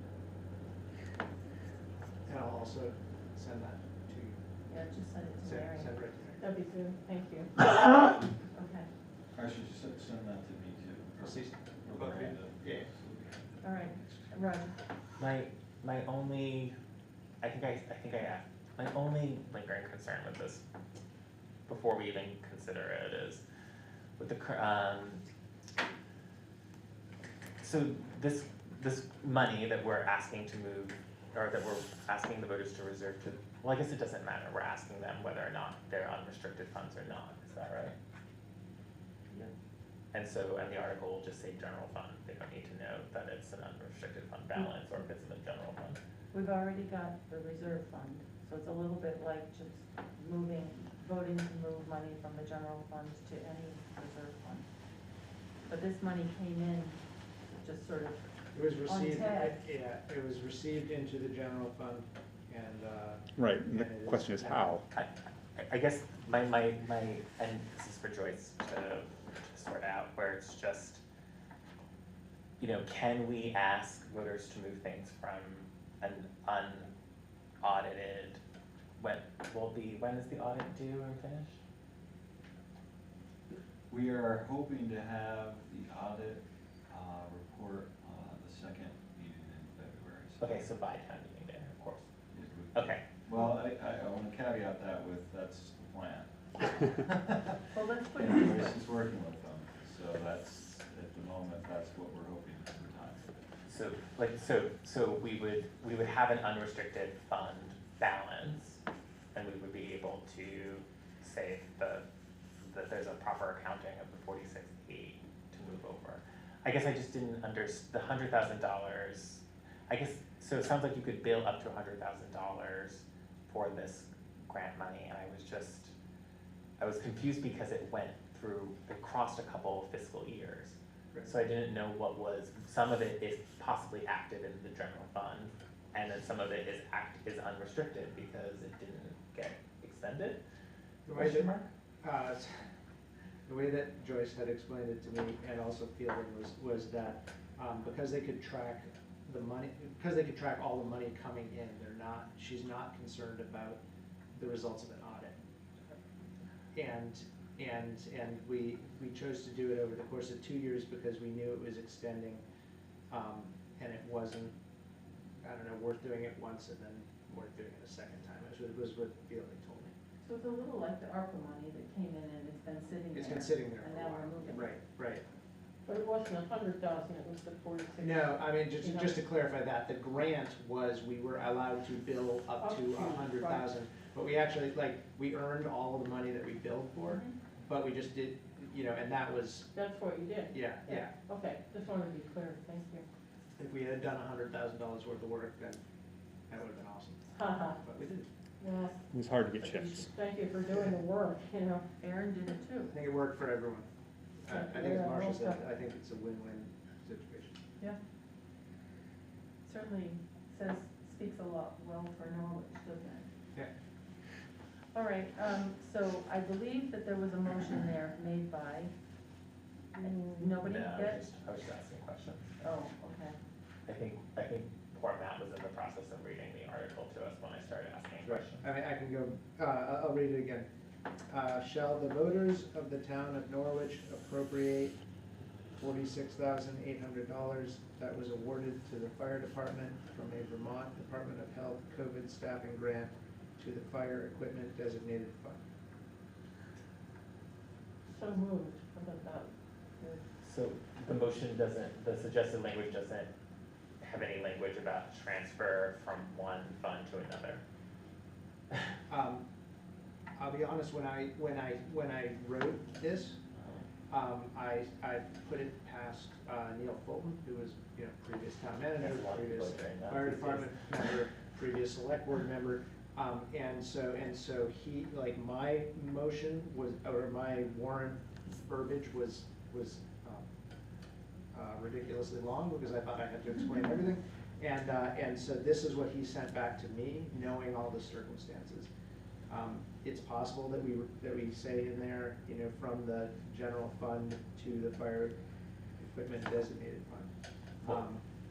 And I'll also send that to you. Yeah, just send it to Send Mary. it right to Mary. That'd be good, thank you. Actually, just send that to me too. See, For okay. Miranda. Yeah. All right, Roger. My only, I think I asked, my only lingering concern with this, before we even consider it, is with the, so this money that we're asking to move, or that we're asking the voters to reserve to, well, I guess it doesn't matter, we're asking them whether or not they're unrestricted funds or not, is that right? Yeah. And so, and the article will just say general fund, they don't need to know that it's an unrestricted fund balance, or if it's in the general fund. We've already got the reserve fund, so it's a little bit like just voting to move money from the general fund to any reserve fund. But this money came in just sort of It was received, tagged. yeah, it was received into the general fund and, Right, and the and it question is how. I guess my, and this is for Joyce to sort out, where it's just, you know, can we ask voters to move things from an unaudited, when is the audit due and finished? We are hoping to have the audit report the second meeting in February. Okay, so by town meeting day, of course. It would- Okay. Well, I want to caveat that with, that's the plan. Well, let's put it And this way. Joyce is working with them, so that's, at the moment, that's what we're hoping for time. So we would have an unrestricted fund balance, and we would be able to say that there's a proper accounting of the 46,800 to move over. I guess I just didn't the $100,000, I guess, so it sounds like you could bill up to $100,000 for this grant money, and I was confused because it crossed a couple fiscal years. So I didn't know some of it is possibly active in the general fund, and then some of it is unrestricted because it didn't get extended? The way that, the way that Joyce had explained it to me, and also Fielding, was that, because they could track the money, because they could track all the money coming in, she's not concerned about the results of an audit. And we chose to do it over the course of 2 years because we knew it was extending, and it wasn't, I don't know, worth doing it once and then worth doing it a second time, was what Fielding told me. So it's a little like the ARPA money that came in and it's been sitting there. It's been sitting there And for a now while. we're moving it. Right. But it wasn't 100,000, it was the 46. No, I mean, You know. just to clarify that, the grant was, we were allowed to bill up to 100,000, but we actually, we earned all of the money that we billed for, but we just did, and that was, That's what you did? yeah. Okay, just wanted to be clear, thank you. If we had done $100,000 worth of work, then that would've been awesome, Haha, but we didn't. well, It was hard to get checks. thank you for doing the work, Aaron did it too. I think it worked for everyone. I think as Yeah, Marcia said, well, I think it's a win-win situation. Yeah. Certainly speaks a lot well for Norwich, doesn't it? Yeah. All right, so I believe that there was a motion there made by, nobody No, yet? I was just asking a question. Oh, okay. I think poor Matt was in the process of reading the article to us when I started asking questions. I mean, I can go, I'll read it again. Shall the voters of the town of Norwich appropriate $46,800 that was awarded to the fire department from a Vermont Department of Health COVID staffing grant to the fire equipment designated fund? So moved, how about that? So the motion the suggested language doesn't have any language about transfer from one fund to another. I'll be honest, when I wrote this, I put it past Neil Fulton, who was, previous town manager, There's a lot of previous people doing that fire these department member, previous select board member. And so he, my motion was, or my warrant verbiage was ridiculously long because I thought I had to explain everything. And so this is what he sent back to me, knowing all the circumstances. It's possible that we say in there, from the general fund to the fire equipment designated fund.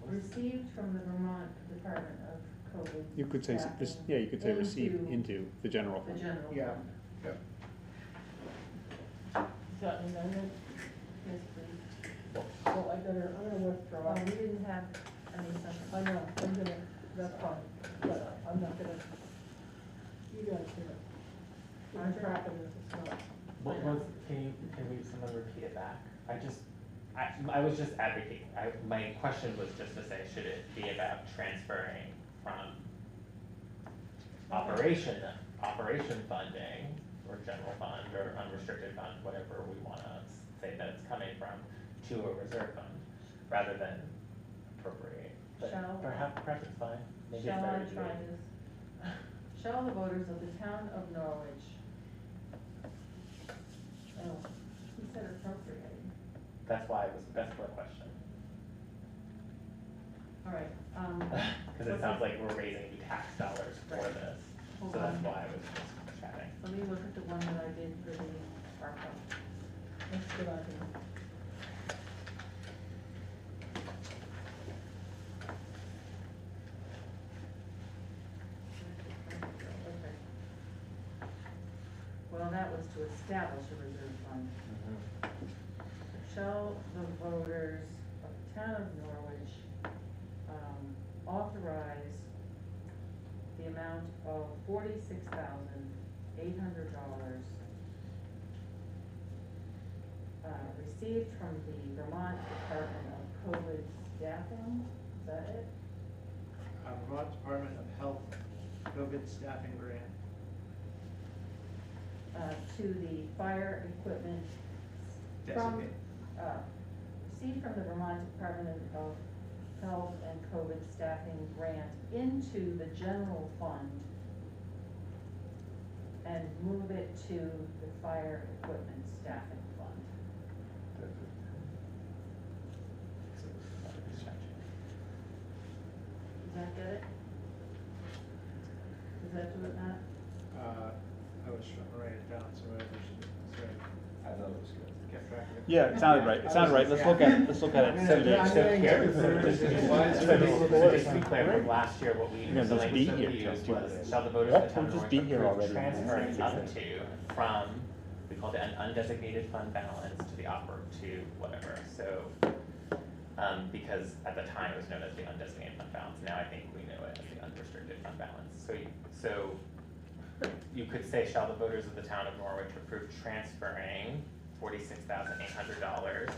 Received from the Vermont Department of COVID. You could say, staffing you could say receive into the general The fund. general Yeah. fund. Is that an amendment? Yes, please. Well, I'm gonna withdraw. We didn't have any such. I know, that's fine, but I'm not gonna, you guys do it. I'm tracking this, it's not. What was, can someone repeat it back? I was just advocating, my question was just to say, should it be about transferring from operation funding, or general fund, or unrestricted fund, whatever we wanna say that it's coming from, to a reserve fund, rather than appropriate. But perhaps it's fine. Maybe it's Shall better I to do try it. this? Shall the voters of the town of Norwich, oh, he said appropriating. That's the question. All right, Cause it sounds like we're raising tax dollars for Right. this, Hold so that's on. why I was just chatting. let me look at the one that I did for the ARPA. That's a good idea. Okay. Well, that was to establish a reserve fund. Shall the voters of the town of Norwich, authorize the amount of $46,800, received from the Vermont Department of COVID staffing, is that it? Vermont Department of Health COVID staffing grant. To the fire equipment from, Designate. received from the Vermont Department of Health and COVID staffing grant into the general fund and move it to the fire equipment staffing fund. Does that get it? Does that do it, Matt? I was trying to write it down, so I should, sorry. I thought it was good. Get track of it. Yeah, it sounded right, let's look at it, So here, just to be clear, from last year, what we, You're gonna the just language be that we here used till was, 2 shall the voters of the We'll town of just Norwich be here approve already. transferring up to, from, we called it an undesignated fund balance to the to whatever, so, because at the time it was known as the undesignated fund balance, now I think we know it as the unrestricted fund balance, so you could say, shall the voters of the town of Norwich approve transferring $46,800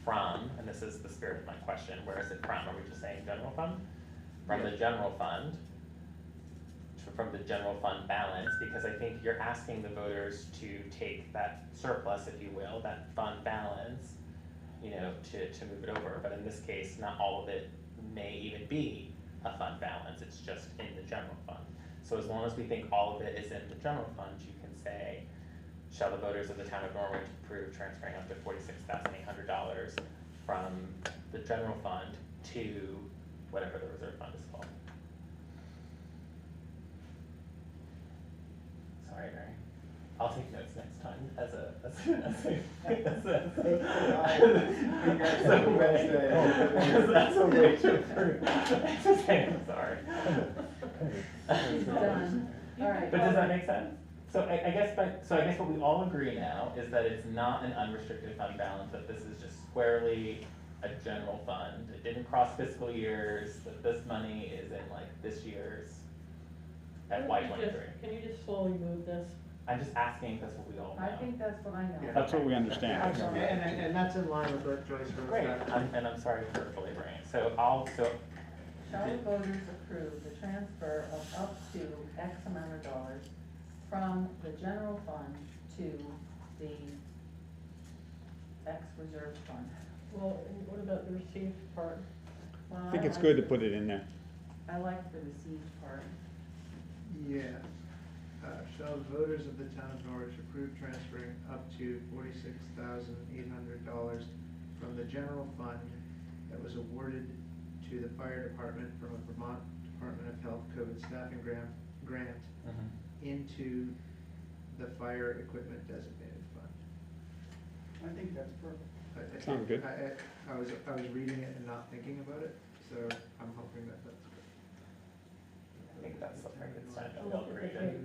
from, and this is the spirit of my question, where is it from? Are we just saying general fund? From the general fund, from the general fund balance, because I think you're asking the voters to take that surplus, if you will, that fund balance, to move it over, but in this case, not all of it may even be a fund balance, it's just in the general fund. So as long as we think all of it is in the general fund, you can say, shall the voters of the town of Norwich approve transferring up to $46,800 from the general fund to whatever the reserve fund is called. Sorry, Mary. I'll take notes next time as that's a way to approve. Just saying, sorry. She's done, all right. But does that make sense? So I guess what we all agree now is that it's not an unrestricted fund balance, that this is just squarely a general fund. It didn't cross fiscal years, that this money is in like this year's FY23. Can you just slowly move this? I'm just asking, that's what we all know. I think that's what I know. That's what we understand. And that's in line with what Joyce wrote. Great, and I'm sorry for belaboring it. So Shall the voters approve the transfer of up to X amount of dollars from the general fund to the X reserve fund? Well, and what about the received part? Well, I think it's like good to put it in there. I like the received part. Yeah. Shall the voters of the town of Norwich approve transferring up to $46,800 from the general fund that was awarded to the fire department from a Vermont Department of Health COVID staffing grant into the fire equipment designated fund? I think that's perfect. Sounds good. I was reading it and not thinking about it, so I'm hoping that that's good. I think that's the right sign. Oh, I'll read it.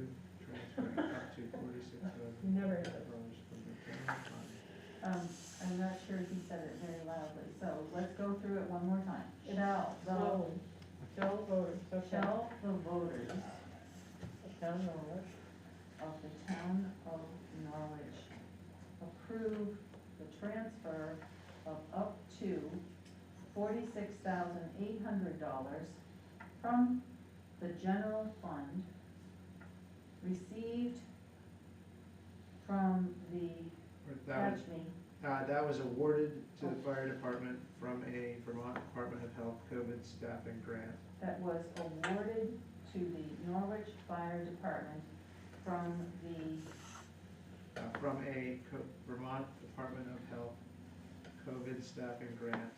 Transferring up to $46,000 Never. from the general fund. I'm not sure of the town of Norwich approve the transfer of up to $46,800 from the general fund received from the, That catch was, me, that was awarded to the fire department from a Vermont Department of Health COVID staffing grant. that was awarded to the Norwich Fire Department from the, From a Vermont Department of Health COVID staffing grant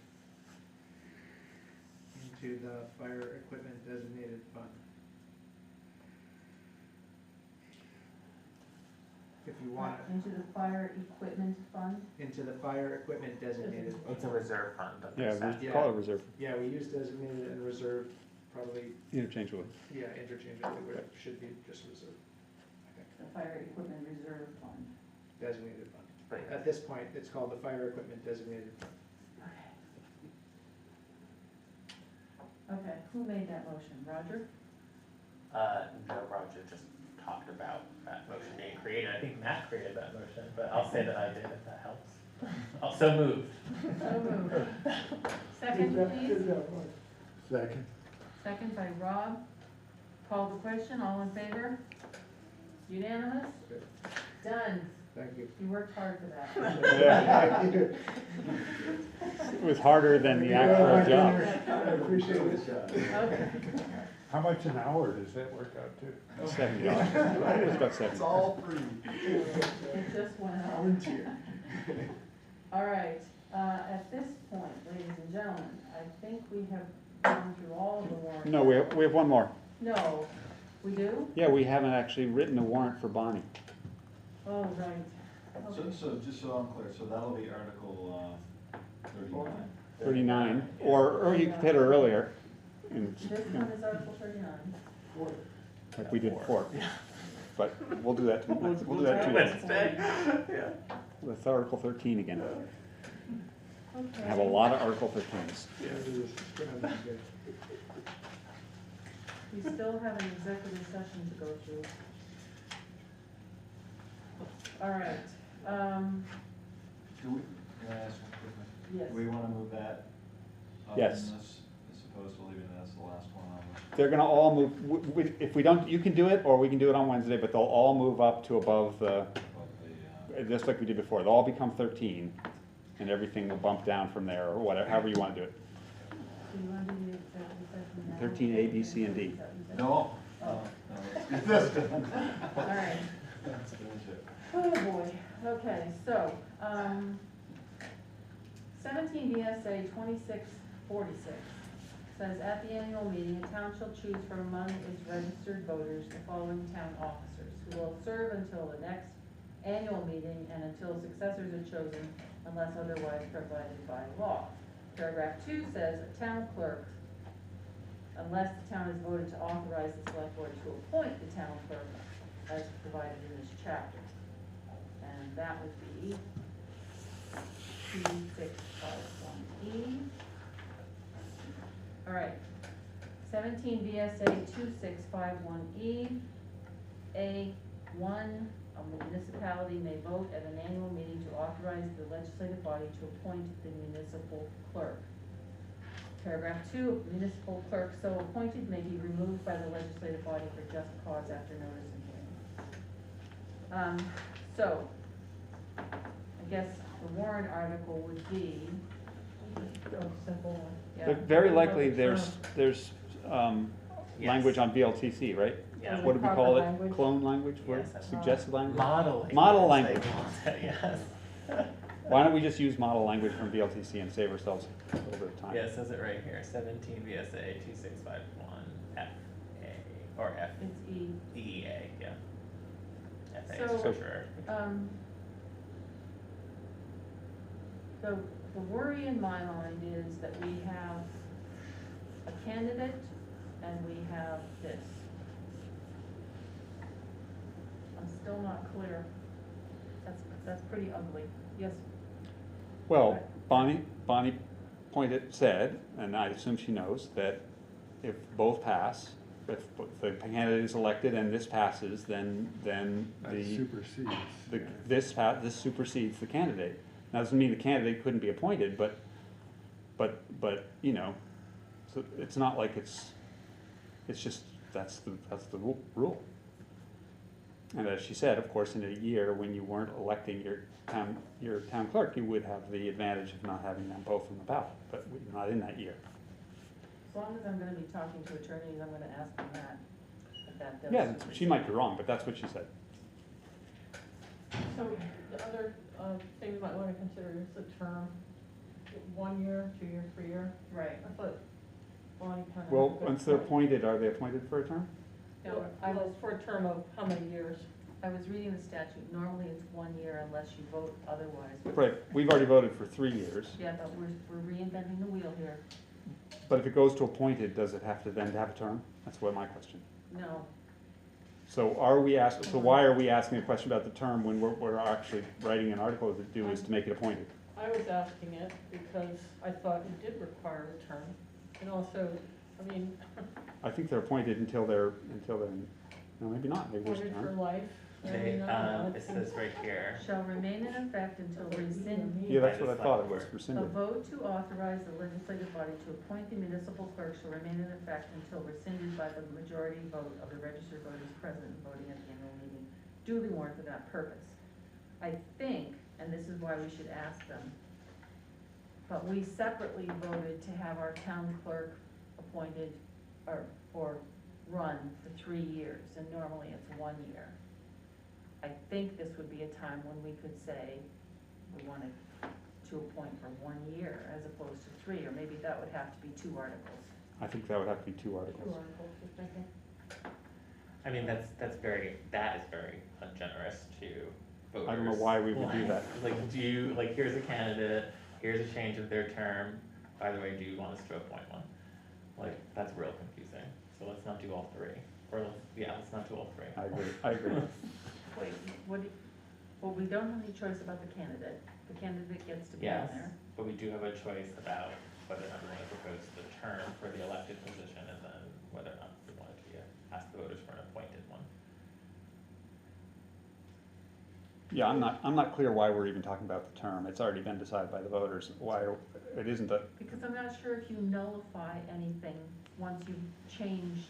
into the fire equipment designated fund. If you want, into the fire equipment fund. into the fire equipment designated fund. It's a reserve fund. Yeah, understand. we call it reserve, Yeah, we use designated and reserved probably, interchangeably. yeah, interchangeably, but it should be just reserved, I think, The fire equipment reserve fund. designated fund. But At this point, it's called the fire equipment designated fund. Okay, who made that motion? Roger? No, Roger just talked about that motion being created. I think Matt created that motion, but I'll say that I did if that helps. Also moved. So moved. Second, please. Second. Second by Rob. Call the question, all in favor? Unanimous? Done. Thank you. You worked hard for that. It was harder than the actual job. I appreciate it. Okay. How much an hour does that work out to? $70. I think it was about 70. It's all free. It just went up. Volunteer. All right, at this point, ladies and gentlemen, I think we have gone through all of the warrants. No, we have one more. No, we do? Yeah, we haven't actually written a warrant for Bonnie. Oh, right. So, Okay. so just so I'm clear, so that'll be Article 39. 39, or you could hit her earlier. in- This one is Article 39. Like we did before. But we'll do that, we'll do that too. Wednesday. Yeah. That's Article 13 again. Okay. I have a lot of Article 13s. We still have an executive session to go through. All right, Do we, can I ask one quick question? yes. Do we want to move that up Yes. in this, as opposed to leaving it as the last one on the? They're gonna all move, if we don't, you can do it, or we can do it on Wednesday, but they'll all move up to above the, Of the, just like we did before. They'll all become 13, and everything will bump down from there, or whatever, however you wanna do it. Do you want to do the executive session now? 13, A, B, C, and D. Is that what you said? No. Oh. No, let's get this done. All right. Let's finish it. Oh, boy. Okay, so, 17 V.S.A. 2646 says, at the annual meeting, a town shall choose from among its registered voters the following town officers, who will serve until the next annual meeting and until successors are chosen unless otherwise provided by law. Paragraph 2 says, a town clerk, unless the town has voted to authorize the select board to appoint the town clerk as provided in this chapter. And that would be 2651E. All right, 17 V.S.A. 2651E, A1, a municipality may vote at an annual meeting to authorize the legislative body to appoint the municipal clerk. Paragraph 2, municipal clerk so appointed may be removed by the legislative body for just cause after notice and hearing. So, I guess the warrant article would be, Simple one. yeah. Very likely, there's Yes. language on VLTC, right? Yeah. What do we Proper call it? language? Clone language, Yes, that's suggested language? Modeling. Model as they language. call it, Yes. Why don't we just use model language from VLTC and save ourselves a little bit of time? Yeah, it says it right here, 17 VSA 2651 FA, or F, It's E. EA, yeah. FA So, is for sure. The worry in my mind is that we have a candidate and we have this. I'm still not clear. That's pretty ugly. Yes, Well, Bonnie said, and I assume she knows, that if both pass, if the candidate is elected and this passes, then That the, supersedes. yeah. this supersedes the candidate. Now, doesn't mean the candidate couldn't be appointed, but, you know, so it's not like it's just, that's the rule. And as she said, of course, in a year when you weren't electing your town clerk, you would have the advantage of not having them both on the ballot, but we're not in that year. As long as I'm gonna be talking to attorneys, I'm gonna ask them that, if that does. Yeah, she might be wrong, but that's what she said. So the other, thing you might wanna consider is the term, 1 year, 2 year, 3 year. Right. I thought Bonnie kinda. Well, had a good once they're point. appointed, are they appointed for a term? No, I was, For a term of how many years? I was reading the statute, normally it's 1 year unless you vote otherwise. Right, we've already voted for 3 years, Yeah, but we're reinventing the wheel here. but if it goes to appointed, does it have to then have a term? That's what my question. No, So why are we asking a question about the term when we're actually writing an article that do is to make it appointed? I was asking it because I thought it did require a term, and also, I mean, I think they're appointed until they're, no, maybe not, maybe there's a appointed for term. life. I They, mean, I don't know, it says right here, shall remain in effect until rescind. Yeah, that's what I By the thought it was, Selectboard. A rescinded. vote to authorize the legislative body to appoint the municipal clerk shall remain in effect until rescinded by the majority vote of the registered voters present and voting at the annual meeting, duly warned for that purpose. I think, and this is why we should ask them, but we separately voted to have our town clerk appointed or run for 3 years, and normally it's 1 year. I think this would be a time when we could say we wanted to appoint for 1 year as opposed to 3, or maybe that would have to be 2 articles. I think that would have to be 2 Two articles. articles, you're thinking? I mean, that is very ungenerous to voters. I don't know why we would do that. Like, here's a candidate, here's a change of their term, by the way, do you want us to appoint one? Like, that's real confusing, so let's not do all 3, or let's not do all 3. I agree. Wait, well, we don't have any choice about the candidate. The candidate gets to be on Yes, there. but we do have a choice about whether or not we want to propose the term for the elected position, and then whether or not we want to ask the voters for an appointed one. Yeah, I'm not clear why we're even talking about the term. It's already been decided by the voters. Why, it isn't a, Because I'm not sure if you nullify anything once you've changed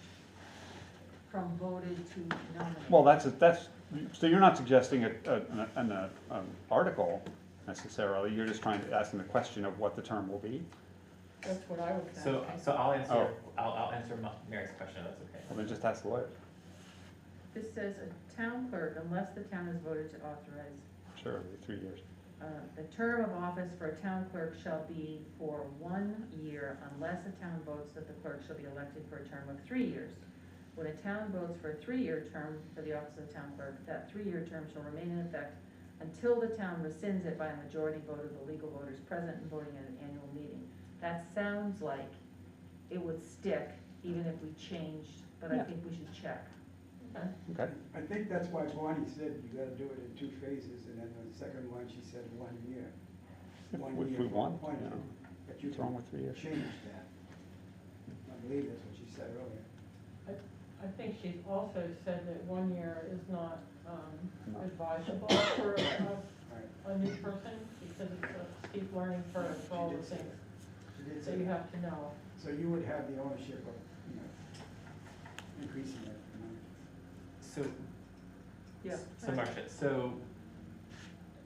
from voted to nominated. well, so you're not suggesting an article necessarily, you're just asking the question of what the term will be? That's what I would say. So I'll answer, Oh. I'll answer Mary's question, if that's okay. Well, then just ask the lawyer. This says a town clerk, unless the town has voted to authorize, Sure, it'll be 3 years. the term of office for a town clerk shall be for 1 year unless a town votes that the clerk shall be elected for a term of 3 years. When a town votes for a 3-year term for the office of town clerk, that 3-year term shall remain in effect until the town rescinds it by a majority vote of the legal voters present and voting at an annual meeting. That sounds like it would stick even if we changed, but I Yeah. think we should check. Okay. I think that's why Bonnie said you gotta do it in 2 phases, and then the second one, she said 1 year. If 1 we year for want, appointment, you know, but you what's wrong can with 3 years? change that. I believe that's what she said earlier. I think she's also said that 1 year is not, No. advisable for Right. a new person, because it's a steep learning curve for all She the did say things that. She did that say you that. have to know. So you would have the ownership of, increasing it, So, Yeah. so Marcia, so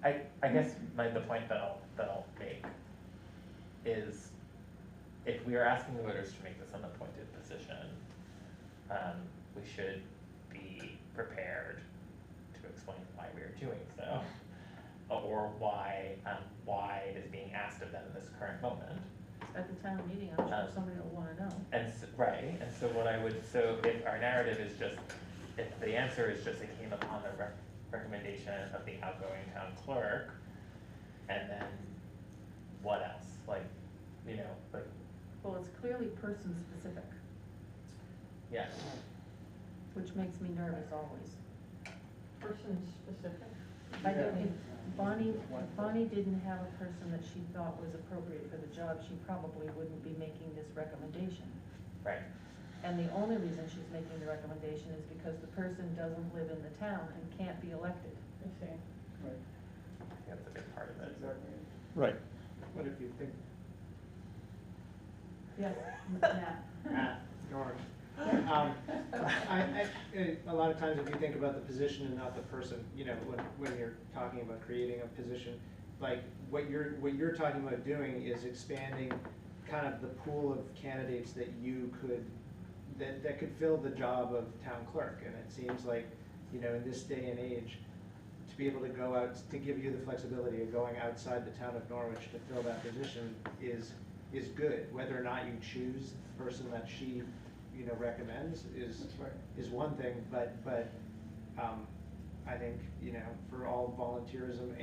I guess the point that I'll make is if we are asking the voters to make this an appointed position, we should be prepared to explain why we are doing so, or why it is being asked of them in this current moment. At the town meeting, I'm sure somebody will wanna know. And so if our narrative is just, if the answer is just it came upon the recommendation of the outgoing town clerk, and then what else? Like, Well, it's clearly person-specific, yeah. which makes me nervous always. Person specific. I don't, if Bonnie didn't have a person that she thought was appropriate for the job, she probably wouldn't be making this recommendation. Right. And the only reason she's making the recommendation is because the person doesn't live in the town and can't be elected. I see. I think that's a big part of it. Right. What if you think, Yes, Matt. Norm? A lot of times if you think about the position and not the person, you know, when you're talking about creating a position, like what you're talking about doing is expanding kind of the pool of candidates that you could, that could fill the job of town clerk. And it seems like, you know, in this day and age, to be able to go out, to give you the flexibility of going outside the town of Norwich to fill that position is good. Whether or not you choose the person that she, you know, recommends is one thing, but I think, you know, for all volunteerism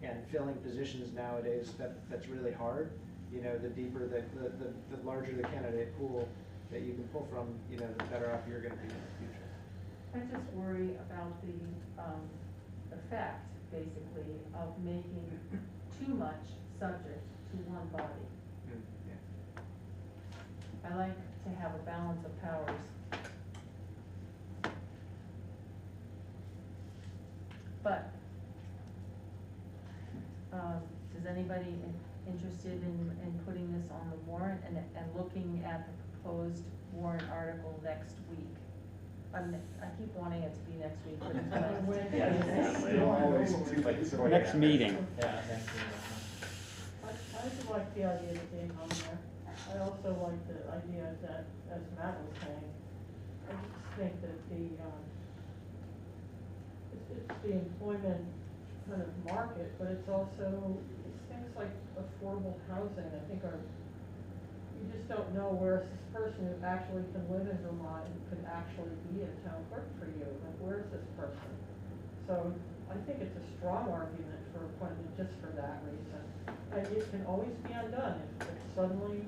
and filling positions nowadays, that's really hard. You know, the deeper, the larger the candidate pool that you can pull from, you know, the better off you're gonna be in the future. I just worry about the effect, basically, of making too much subject to one body. I like to have a balance of powers. But, is anybody interested in putting this on the warrant and looking at the proposed warrant article next week? I keep wanting it to be next week, but it's not. Next meeting. Yeah, next meeting. I just like the idea of being on there. I also like the idea that, as Matt was saying, I just think that it's the employment kind of market, but it's also, it's things like affordable housing, I think you just don't know where's this person who actually can live in Vermont and could actually be a town clerk for you, like where's this person? So I think it's a strong argument for appointment just for that reason. And it can always be undone if suddenly,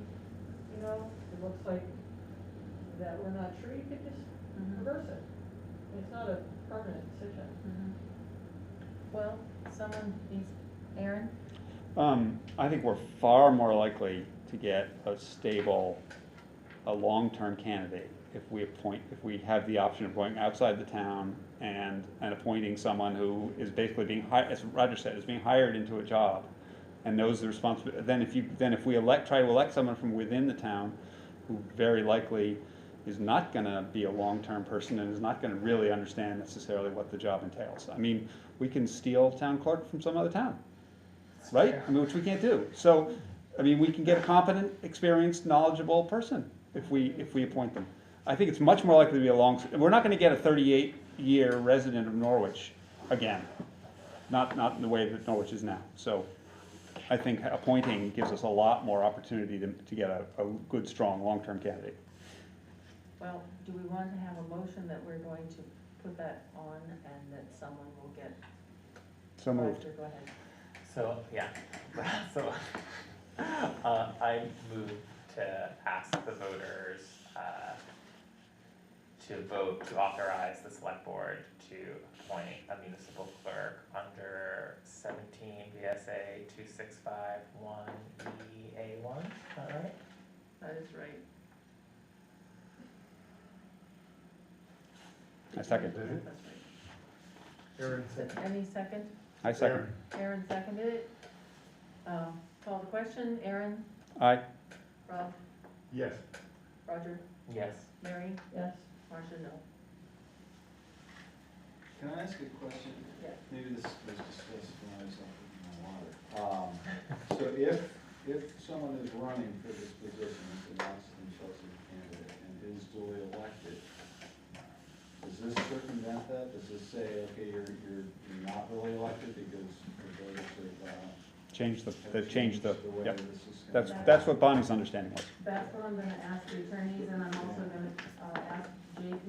you know, it looks like that we're not sure, you could just reverse it. It's not a permanent decision. Well, someone needs, Aaron? I think we're far more likely to get a stable, a long-term candidate if we have the option of going outside the town and appointing someone who is basically being hired, as Roger said, is being hired into a job and knows the responsibility. Then if we try to elect someone from within the town who very likely is not gonna be a long-term person and is not gonna really understand necessarily what the job entails. I mean, we can steal town clerk from some other town, right? I mean, which we can't do. So, I mean, we can get a competent, experienced, knowledgeable person if we appoint them. I think it's much more likely to be we're not gonna get a 38-year resident of Norwich again. Not in the way that Norwich is now. So I think appointing gives us a lot more opportunity to get a good, strong, long-term candidate. Well, do we want to have a motion that we're going to put that on and that someone will get? So moved. Go ahead. So, yeah, so, I move to ask the voters, to vote to authorize the select board to appoint a municipal clerk under 17 V.S.A. 2651 EA1, is that right? That is right. I second. That's right. Aaron Any second? I second. Aaron seconded it. Call the question. Aaron? Aye. Rob? Yes. Roger? Yes. Mary? Yes. Marcia, no. Can I ask a question? Yeah. Maybe this was discussed when I was up in my water. So if someone is running for this position and announces themselves as a candidate and is duly elected, does this circumvent that? Does this say, okay, you're not really elected because the voters have Change the way yep. this is gonna That's what Bonnie's understanding was. That's what I'm gonna ask the attorneys, and I'm also gonna ask JP.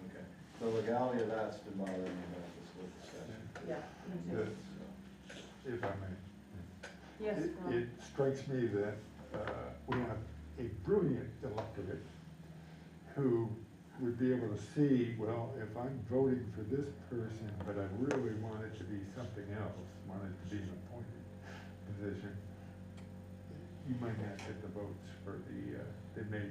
Okay, the legality of that's been bothering me about this whole discussion. Yeah, me too. If I may. Yes, Rob? It strikes me that we have a brilliant electorate who would be able to see, well, if I'm voting for this person, but I really want it to be something else, want it to be an appointed position, you might not get the votes for they may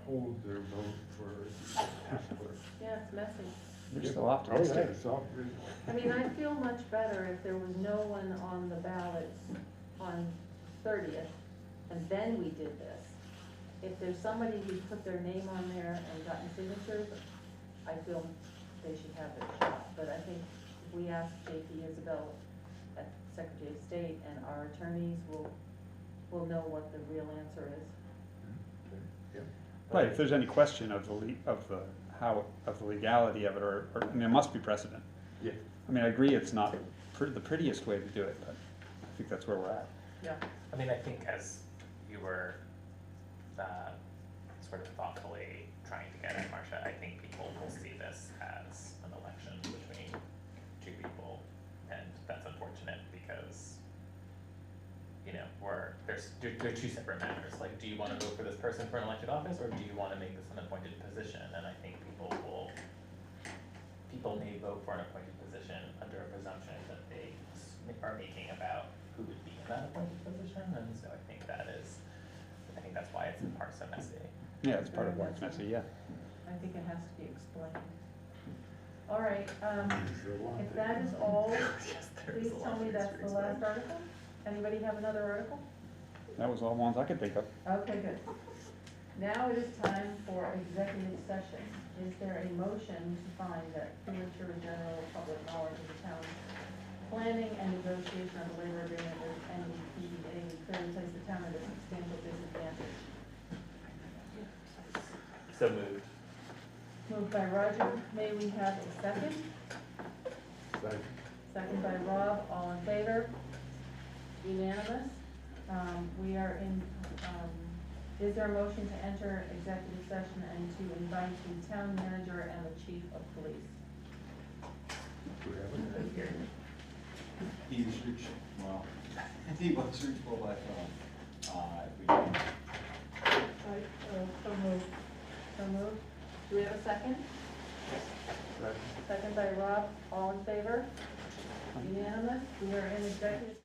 hold their vote for September. Yeah, it's messy. You're so Oh, optimistic. yeah, it's all good. I mean, I'd feel much better if there was no one on the ballots on 30th, and then we did this. If there's somebody who's put their name on there and gotten signatures, I feel they should have their shot. But I think if we ask JP Isabel, at Secretary of State, and our attorneys will know what the real answer is. Right, if there's any question of the legality of it, or, I mean, it must be precedent. Yeah. I mean, I agree it's not the prettiest way to do it, but I think that's where we're at. Yeah. I mean, I think as you were, sort of thoughtfully trying to get at, Marcia, I think people will see this as an election between two people, and that's unfortunate because, you know, they're two separate matters. Like, do you wanna vote for this person for an elected office, or do you wanna make this an appointed position? And I think people may vote for an appointed position under a presumption that they are making about who would be in that appointed position, and so I think that's why it's in part so messy. Yeah, it's part of why it's messy, yeah. I think it has to be explained. All right, if that is all, please tell me that's the last article. Anybody have another article? That was all ones I could think of. Okay, good. Now it is time for executive session. Is there a motion to find that premature general public knowledge of the town's planning and negotiation of the labor agreement with NEPA would clearly place the town at a substantial disadvantage? So moved. Moved by Roger. May we have a second? Second by Rob. All in favor? Unanimous. We are in, is there a motion to enter executive session and to invite the town manager and the chief of police? He was reachable by phone. If we can. So moved. So moved. Do we have a second? Second by Rob. All in favor? Unanimous. We are in executive.